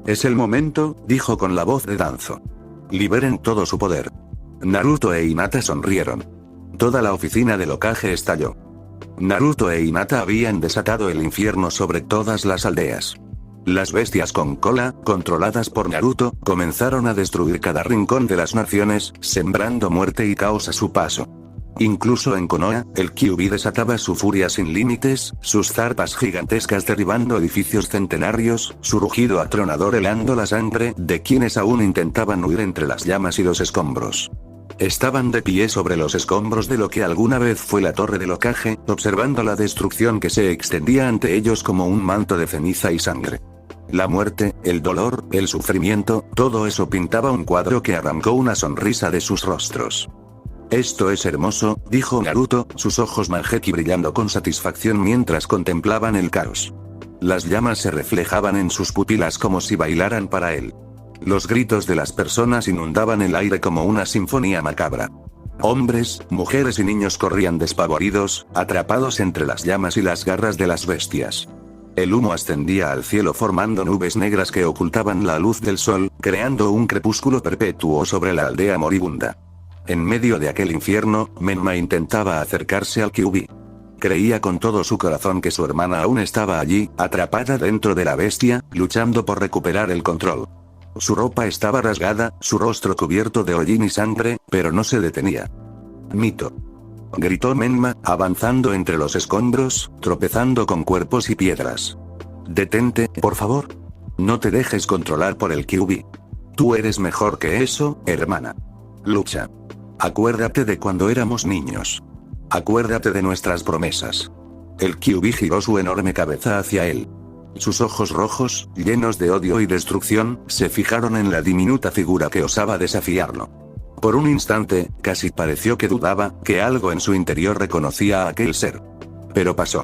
Es el momento, dijo con la voz de Danzo. Liberen todo su poder. Naruto e Hinata sonrieron. Toda la oficina del Hokage estalló. Naruto e Hinata habían desatado el infierno sobre todas las aldeas. Las bestias con cola, controladas por Naruto, comenzaron a destruir cada rincón de las naciones, sembrando muerte y caos a su paso. Incluso en Konoha, el Kyuubi desataba su furia sin límites, sus zarpas gigantescas derribando edificios centenarios, su rugido atronador helando la sangre de quienes aún intentaban huir entre las llamas y los escombros. Estaban de pie sobre los escombros de lo que alguna vez fue la torre del Hokage, observando la destrucción que se extendía ante ellos como un manto de ceniza y sangre. La muerte, el dolor, el sufrimiento, todo eso pintaba un cuadro que arrancó una sonrisa de sus rostros. Esto es hermoso, dijo Naruto, sus ojos Manjeki brillando con satisfacción mientras contemplaban el caos. Las llamas se reflejaban en sus pupilas como si bailaran para él. Los gritos de las personas inundaban el aire como una sinfonía macabra. Hombres, mujeres y niños corrían despavoridos, atrapados entre las llamas y las garras de las bestias. El humo ascendía al cielo formando nubes negras que ocultaban la luz del sol, creando un crepúsculo perpetuo sobre la aldea moribunda. En medio de aquel infierno, Menma intentaba acercarse al Kyuubi. Creía con todo su corazón que su hermana aún estaba allí, atrapada dentro de la bestia, luchando por recuperar el control. Su ropa estaba rasgada, su rostro cubierto de hollín y sangre, pero no se detenía. «Mito», gritó Menma, avanzando entre los escombros, tropezando con cuerpos y piedras. «Detente, por favor. No te dejes controlar por el Kyuubi. Tú eres mejor que eso, hermana. Lucha. Acuérdate de cuando éramos niños. Acuérdate de nuestras promesas». El Kyuubi giró su enorme cabeza hacia él. Sus ojos rojos, llenos de odio y destrucción, se fijaron en la diminuta figura que osaba desafiarlo. Por un instante, casi pareció que dudaba, que algo en su interior reconocía a aquel ser. Pero pasó.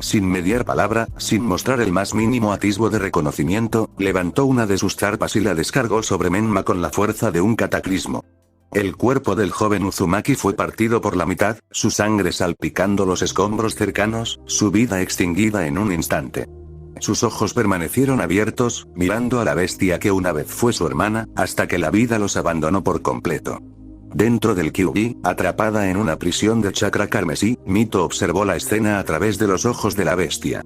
Sin mediar palabra, sin mostrar el más mínimo atisbo de reconocimiento, levantó una de sus zarpas y la descargó sobre Menma con la fuerza de un cataclismo. El cuerpo del joven Uzumaki fue partido por la mitad, su sangre salpicando los escombros cercanos, su vida extinguida en un instante. Sus ojos permanecieron abiertos, mirando a la bestia que una vez fue su hermana, hasta que la vida los abandonó por completo. Dentro del Kyuubi, atrapada en una prisión de chakra carmesí, Mito observó la escena a través de los ojos de la bestia.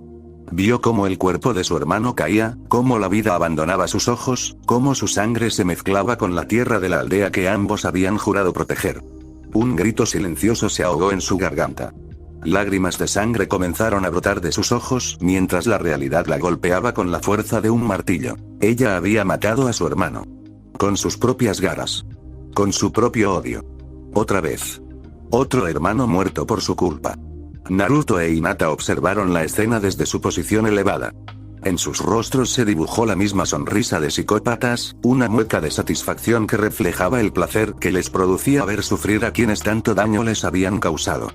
Vio cómo el cuerpo de su hermano caía, cómo la vida abandonaba sus ojos, cómo su sangre se mezclaba con la tierra de la aldea que ambos habían jurado proteger. Un grito silencioso se ahogó en su garganta. Lágrimas de sangre comenzaron a brotar de sus ojos, mientras la realidad la golpeaba con la fuerza de un martillo. Ella había matado a su hermano. Con sus propias garras. Con su propio odio. Otra vez. Otro hermano muerto por su culpa. Naruto e Hinata observaron la escena desde su posición elevada. En sus rostros se dibujó la misma sonrisa de psicópatas, una mueca de satisfacción que reflejaba el placer que les producía ver sufrir a quienes tanto daño les habían causado.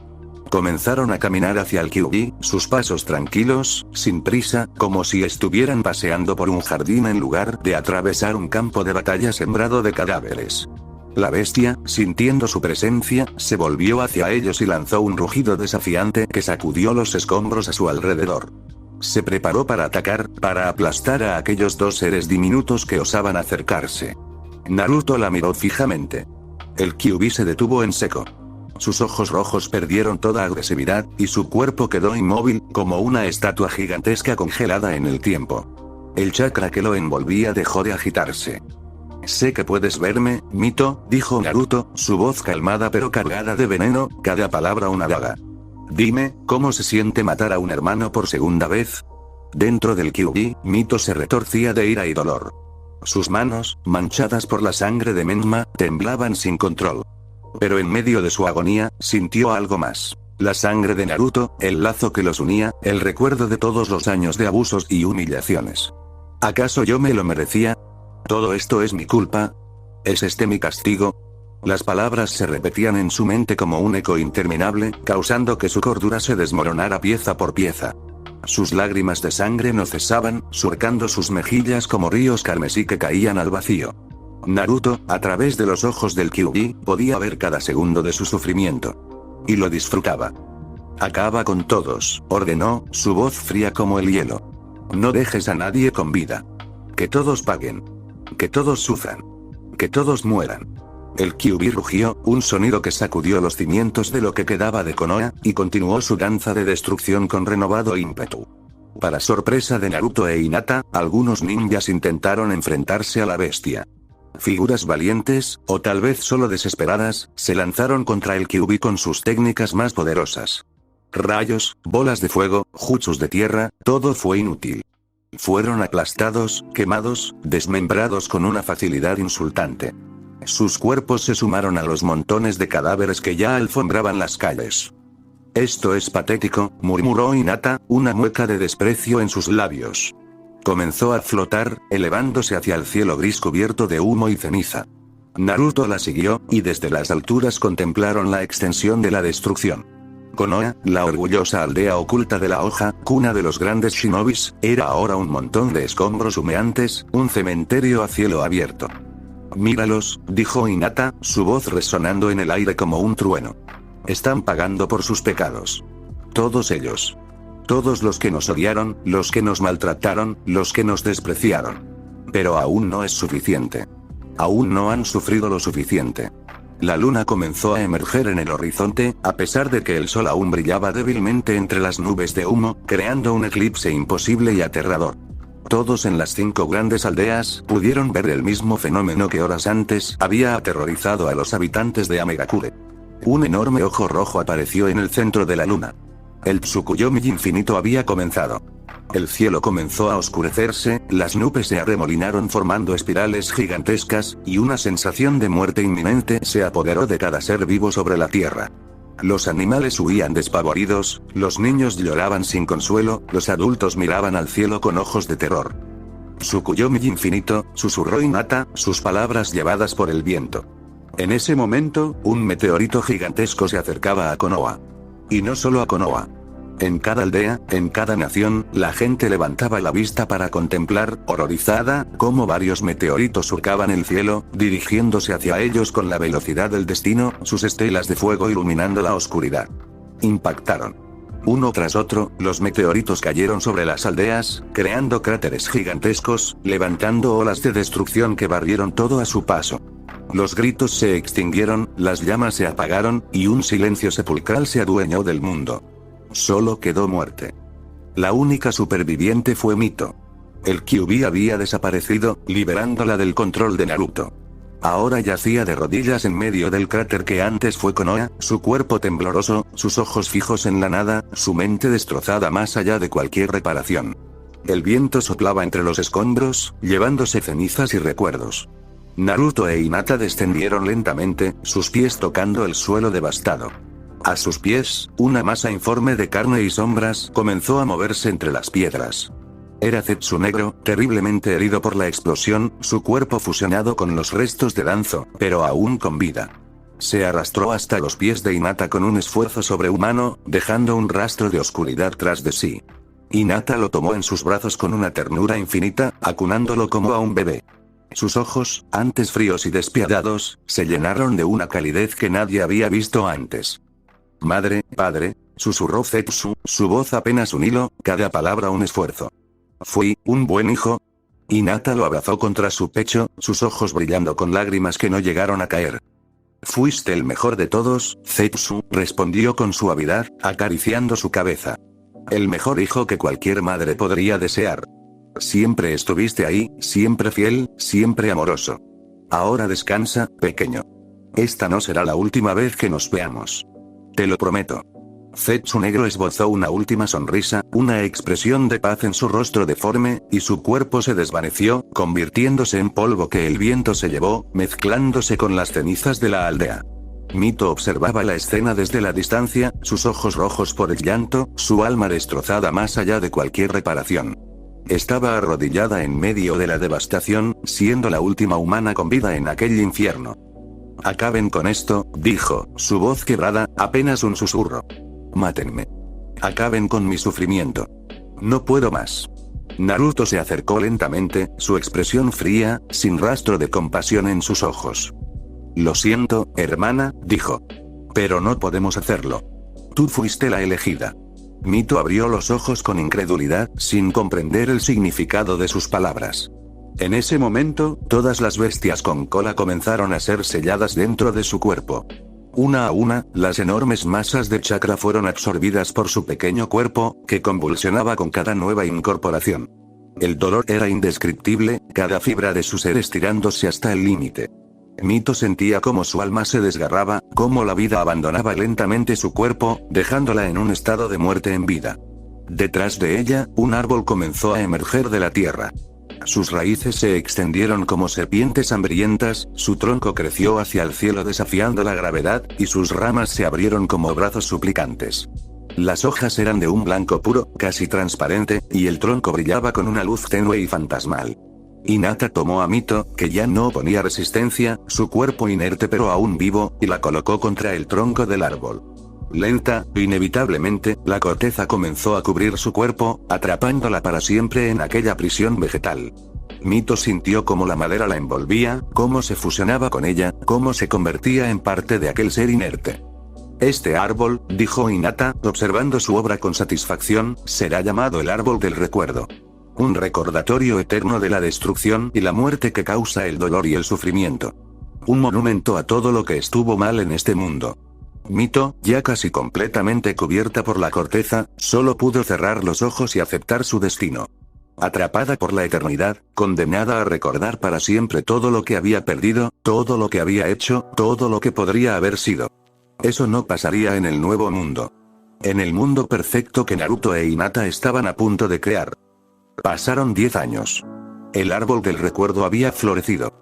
Comenzaron a caminar hacia el Kyuubi, sus pasos tranquilos, sin prisa, como si estuvieran paseando por un jardín en lugar de atravesar un campo de batalla sembrado de cadáveres. La bestia, sintiendo su presencia, se volvió hacia ellos y lanzó un rugido desafiante que sacudió los escombros a su alrededor. Se preparó para atacar, para aplastar a aquellos dos seres diminutos que osaban acercarse. Naruto la miró fijamente. El Kyuubi se detuvo en seco. Sus ojos rojos perdieron toda agresividad, y su cuerpo quedó inmóvil, como una estatua gigantesca congelada en el tiempo. El chakra que lo envolvía dejó de agitarse. «Sé que puedes verme, Mito», dijo Naruto, su voz calmada pero cargada de veneno, cada palabra una daga. «Dime, ¿cómo se siente matar a un hermano por segunda vez?» Dentro del Kyuubi, Mito se retorcía de ira y dolor. Sus manos, manchadas por la sangre de Menma, temblaban sin control. Pero en medio de su agonía, sintió algo más. La sangre de Naruto, el lazo que los unía, el recuerdo de todos los años de abusos y humillaciones. ¿Acaso yo me lo merecía? ¿Todo esto es mi culpa? ¿Es este mi castigo? Las palabras se repetían en su mente como un eco interminable, causando que su cordura se desmoronara pieza por pieza. Sus lágrimas de sangre no cesaban, surcando sus mejillas como ríos carmesí que caían al vacío. Naruto, a través de los ojos del Kyuubi, podía ver cada segundo de su sufrimiento. Y lo disfrutaba. «Acaba con todos», ordenó, su voz fría como el hielo. «No dejes a nadie con vida. Que todos paguen. Que todos sufran. Que todos mueran». El Kyuubi rugió, un sonido que sacudió los cimientos de lo que quedaba de Konoha, y continuó su danza de destrucción con renovado ímpetu. Para sorpresa de Naruto e Hinata, algunos ninjas intentaron enfrentarse a la bestia. Figuras valientes, o tal vez solo desesperadas, se lanzaron contra el Kyuubi con sus técnicas más poderosas. Rayos, bolas de fuego, jutsus de tierra, todo fue inútil. Fueron aplastados, quemados, desmembrados con una facilidad insultante. Sus cuerpos se sumaron a los montones de cadáveres que ya alfombraban las calles. Esto es patético, murmuró Hinata, una mueca de desprecio en sus labios. Comenzó a flotar, elevándose hacia el cielo gris cubierto de humo y ceniza. Naruto la siguió, y desde las alturas contemplaron la extensión de la destrucción. Konoha, la orgullosa aldea oculta de la hoja, cuna de los grandes shinobis, era ahora un montón de escombros humeantes, un cementerio a cielo abierto. Míralos, dijo Hinata, su voz resonando en el aire como un trueno. Están pagando por sus pecados. Todos ellos. Todos los que nos odiaron, los que nos maltrataron, los que nos despreciaron. Pero aún no es suficiente. Aún no han sufrido lo suficiente. La luna comenzó a emerger en el horizonte, a pesar de que el sol aún brillaba débilmente entre las nubes de humo, creando un eclipse imposible y aterrador. Todos en las 5 grandes aldeas pudieron ver el mismo fenómeno que horas antes había aterrorizado a los habitantes de Amegakure. Un enorme ojo rojo apareció en el centro de la luna. El Tsukuyomi infinito había comenzado. El cielo comenzó a oscurecerse, las nubes se arremolinaron formando espirales gigantescas, y una sensación de muerte inminente se apoderó de cada ser vivo sobre la tierra. Los animales huían despavoridos, los niños lloraban sin consuelo, los adultos miraban al cielo con ojos de terror. Tsukuyomi infinito, susurró Hinata, sus palabras llevadas por el viento. En ese momento, un meteorito gigantesco se acercaba a Konoha. Y no solo a Konoha. En cada aldea, en cada nación, la gente levantaba la vista para contemplar, horrorizada, cómo varios meteoritos surcaban el cielo, dirigiéndose hacia ellos con la velocidad del destino, sus estelas de fuego iluminando la oscuridad. Impactaron. Uno tras otro, los meteoritos cayeron sobre las aldeas, creando cráteres gigantescos, levantando olas de destrucción que barrieron todo a su paso. Los gritos se extinguieron, las llamas se apagaron, y un silencio sepulcral se adueñó del mundo. Solo quedó muerte. La única superviviente fue Mito. El Kyuubi había desaparecido, liberándola del control de Naruto. Ahora yacía de rodillas en medio del cráter que antes fue Konoha, su cuerpo tembloroso, sus ojos fijos en la nada, su mente destrozada más allá de cualquier reparación. El viento soplaba entre los escombros, llevándose cenizas y recuerdos. Naruto e Hinata descendieron lentamente, sus pies tocando el suelo devastado. A sus pies, una masa informe de carne y sombras comenzó a moverse entre las piedras. Era Zetsu negro, terriblemente herido por la explosión, su cuerpo fusionado con los restos de Danzo, pero aún con vida. Se arrastró hasta los pies de Hinata con un esfuerzo sobrehumano, dejando un rastro de oscuridad tras de sí. Hinata lo tomó en sus brazos con una ternura infinita, acunándolo como a un bebé. Sus ojos, antes fríos y despiadados, se llenaron de una calidez que nadie había visto antes. Madre, padre, susurró Zetsu, su voz apenas un hilo, cada palabra un esfuerzo. ¿Fui un buen hijo? Hinata lo abrazó contra su pecho, sus ojos brillando con lágrimas que no llegaron a caer. Fuiste el mejor de todos, Zetsu, respondió con suavidad, acariciando su cabeza. El mejor hijo que cualquier madre podría desear. Siempre estuviste ahí, siempre fiel, siempre amoroso. Ahora descansa, pequeño. Esta no será la última vez que nos veamos. Te lo prometo. Zetsu negro esbozó una última sonrisa, una expresión de paz en su rostro deforme, y su cuerpo se desvaneció, convirtiéndose en polvo que el viento se llevó, mezclándose con las cenizas de la aldea. Mito observaba la escena desde la distancia, sus ojos rojos por el llanto, su alma destrozada más allá de cualquier reparación. Estaba arrodillada en medio de la devastación, siendo la última humana con vida en aquel infierno. Acaben con esto, dijo, su voz quebrada, apenas un susurro. Mátenme. Acaben con mi sufrimiento. No puedo más. Naruto se acercó lentamente, su expresión fría, sin rastro de compasión en sus ojos. Lo siento, hermana, dijo. Pero no podemos hacerlo. Tú fuiste la elegida. Mito abrió los ojos con incredulidad, sin comprender el significado de sus palabras. En ese momento, todas las bestias con cola comenzaron a ser selladas dentro de su cuerpo. Una a una, las enormes masas de chakra fueron absorbidas por su pequeño cuerpo, que convulsionaba con cada nueva incorporación. El dolor era indescriptible, cada fibra de su ser estirándose hasta el límite. Mito sentía cómo su alma se desgarraba, cómo la vida abandonaba lentamente su cuerpo, dejándola en un estado de muerte en vida. Detrás de ella, un árbol comenzó a emerger de la tierra. Sus raíces se extendieron como serpientes hambrientas, su tronco creció hacia el cielo desafiando la gravedad, y sus ramas se abrieron como brazos suplicantes. Las hojas eran de un blanco puro, casi transparente, y el tronco brillaba con una luz tenue y fantasmal. Hinata tomó a Mito, que ya no oponía resistencia, su cuerpo inerte pero aún vivo, y la colocó contra el tronco del árbol. Lenta, inevitablemente, la corteza comenzó a cubrir su cuerpo, atrapándola para siempre en aquella prisión vegetal. Mito sintió cómo la madera la envolvía, cómo se fusionaba con ella, cómo se convertía en parte de aquel ser inerte. Este árbol, dijo Hinata, observando su obra con satisfacción, será llamado el árbol del recuerdo. Un recordatorio eterno de la destrucción y la muerte que causa el dolor y el sufrimiento. Un monumento a todo lo que estuvo mal en este mundo. Mito, ya casi completamente cubierta por la corteza, solo pudo cerrar los ojos y aceptar su destino. Atrapada por la eternidad, condenada a recordar para siempre todo lo que había perdido, todo lo que había hecho, todo lo que podría haber sido. Eso no pasaría en el nuevo mundo. En el mundo perfecto que Naruto e Hinata estaban a punto de crear. Pasaron 10 años. El árbol del recuerdo había florecido.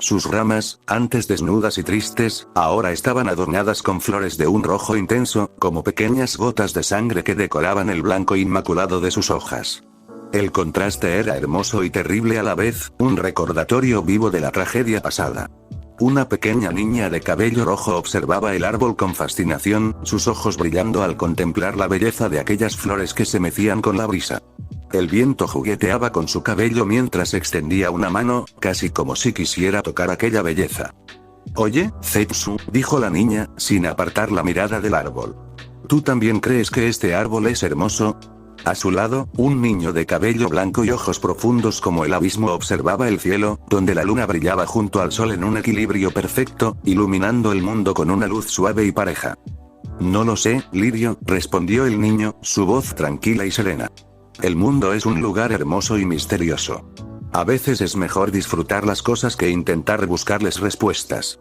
Sus ramas, antes desnudas y tristes, ahora estaban adornadas con flores de un rojo intenso, como pequeñas gotas de sangre que decoraban el blanco inmaculado de sus hojas. El contraste era hermoso y terrible a la vez, un recordatorio vivo de la tragedia pasada. Una pequeña niña de cabello rojo observaba el árbol con fascinación, sus ojos brillando al contemplar la belleza de aquellas flores que se mecían con la brisa. El viento jugueteaba con su cabello mientras extendía una mano, casi como si quisiera tocar aquella belleza. «Oye, Zetsu», dijo la niña, sin apartar la mirada del árbol. «¿Tú también crees que este árbol es hermoso?» A su lado, un niño de cabello blanco y ojos profundos como el abismo observaba el cielo, donde la luna brillaba junto al sol en un equilibrio perfecto, iluminando el mundo con una luz suave y pareja. «No lo sé, Lirio», respondió el niño, su voz tranquila y serena. «El mundo es un lugar hermoso y misterioso. A veces es mejor disfrutar las cosas que intentar buscarles respuestas.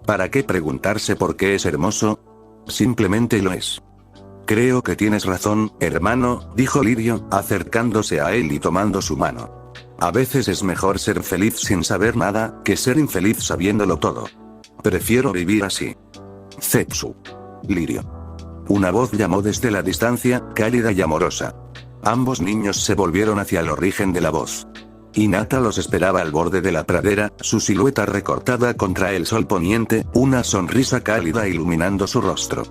¿Para qué preguntarse por qué es hermoso? Simplemente lo es». «Creo que tienes razón, hermano», dijo Lirio, acercándose a él y tomando su mano. «A veces es mejor ser feliz sin saber nada, que ser infeliz sabiéndolo todo. Prefiero vivir así». «Zetsu». «Lirio». Una voz llamó desde la distancia, cálida y amorosa. Ambos niños se volvieron hacia el origen de la voz. Hinata los esperaba al borde de la pradera, su silueta recortada contra el sol poniente, una sonrisa cálida iluminando su rostro.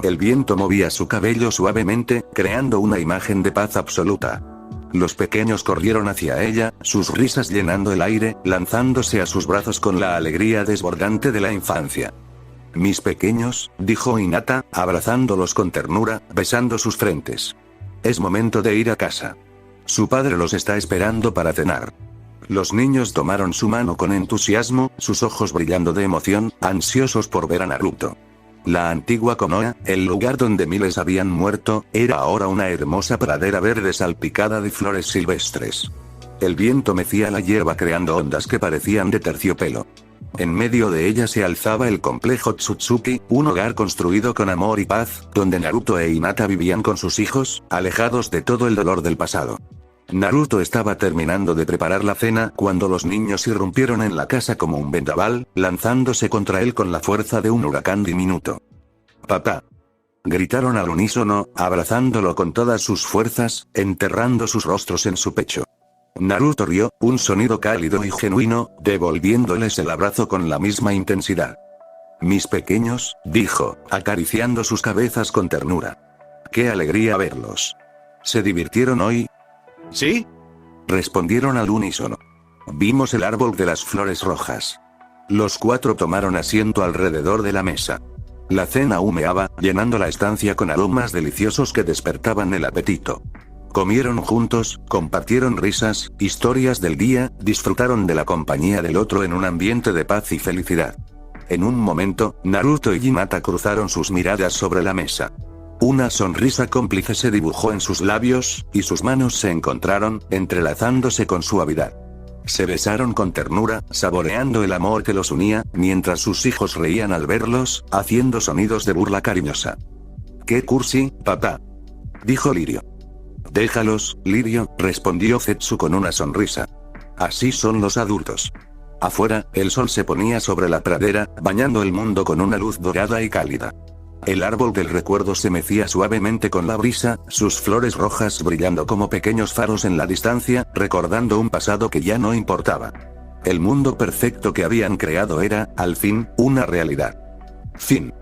El viento movía su cabello suavemente, creando una imagen de paz absoluta. Los pequeños corrieron hacia ella, sus risas llenando el aire, lanzándose a sus brazos con la alegría desbordante de la infancia. «Mis pequeños», dijo Hinata, abrazándolos con ternura, besando sus frentes. «Es momento de ir a casa. Su padre los está esperando para cenar». Los niños tomaron su mano con entusiasmo, sus ojos brillando de emoción, ansiosos por ver a Naruto. La antigua Konoha, el lugar donde miles habían muerto, era ahora una hermosa pradera verde salpicada de flores silvestres. El viento mecía la hierba creando ondas que parecían de terciopelo. En medio de ella se alzaba el complejo Tsutsuki, un hogar construido con amor y paz, donde Naruto e Hinata vivían con sus hijos, alejados de todo el dolor del pasado. Naruto estaba terminando de preparar la cena cuando los niños irrumpieron en la casa como un vendaval, lanzándose contra él con la fuerza de un huracán diminuto. «Papá», gritaron al unísono, abrazándolo con todas sus fuerzas, enterrando sus rostros en su pecho. Naruto rió, un sonido cálido y genuino, devolviéndoles el abrazo con la misma intensidad. «Mis pequeños», dijo, acariciando sus cabezas con ternura. «Qué alegría verlos. ¿Se divirtieron hoy?» «Sí», respondieron al unísono. «Vimos el árbol de las flores rojas». Los cuatro tomaron asiento alrededor de la mesa. La cena humeaba, llenando la estancia con aromas deliciosos que despertaban el apetito. Comieron juntos, compartieron risas, historias del día, disfrutaron de la compañía del otro en un ambiente de paz y felicidad. En un momento, Naruto y Hinata cruzaron sus miradas sobre la mesa. Una sonrisa cómplice se dibujó en sus labios, y sus manos se encontraron, entrelazándose con suavidad. Se besaron con ternura, saboreando el amor que los unía, mientras sus hijos reían al verlos, haciendo sonidos de burla cariñosa. «¡Qué cursi, papá!», dijo Lirio. «Déjalos, Lirio», respondió Zetsu con una sonrisa. Así son los adultos. Afuera, el sol se ponía sobre la pradera, bañando el mundo con una luz dorada y cálida. El árbol del recuerdo se mecía suavemente con la brisa, sus flores rojas brillando como pequeños faros en la distancia, recordando un pasado que ya no importaba. El mundo perfecto que habían creado era, al fin, una realidad. Fin.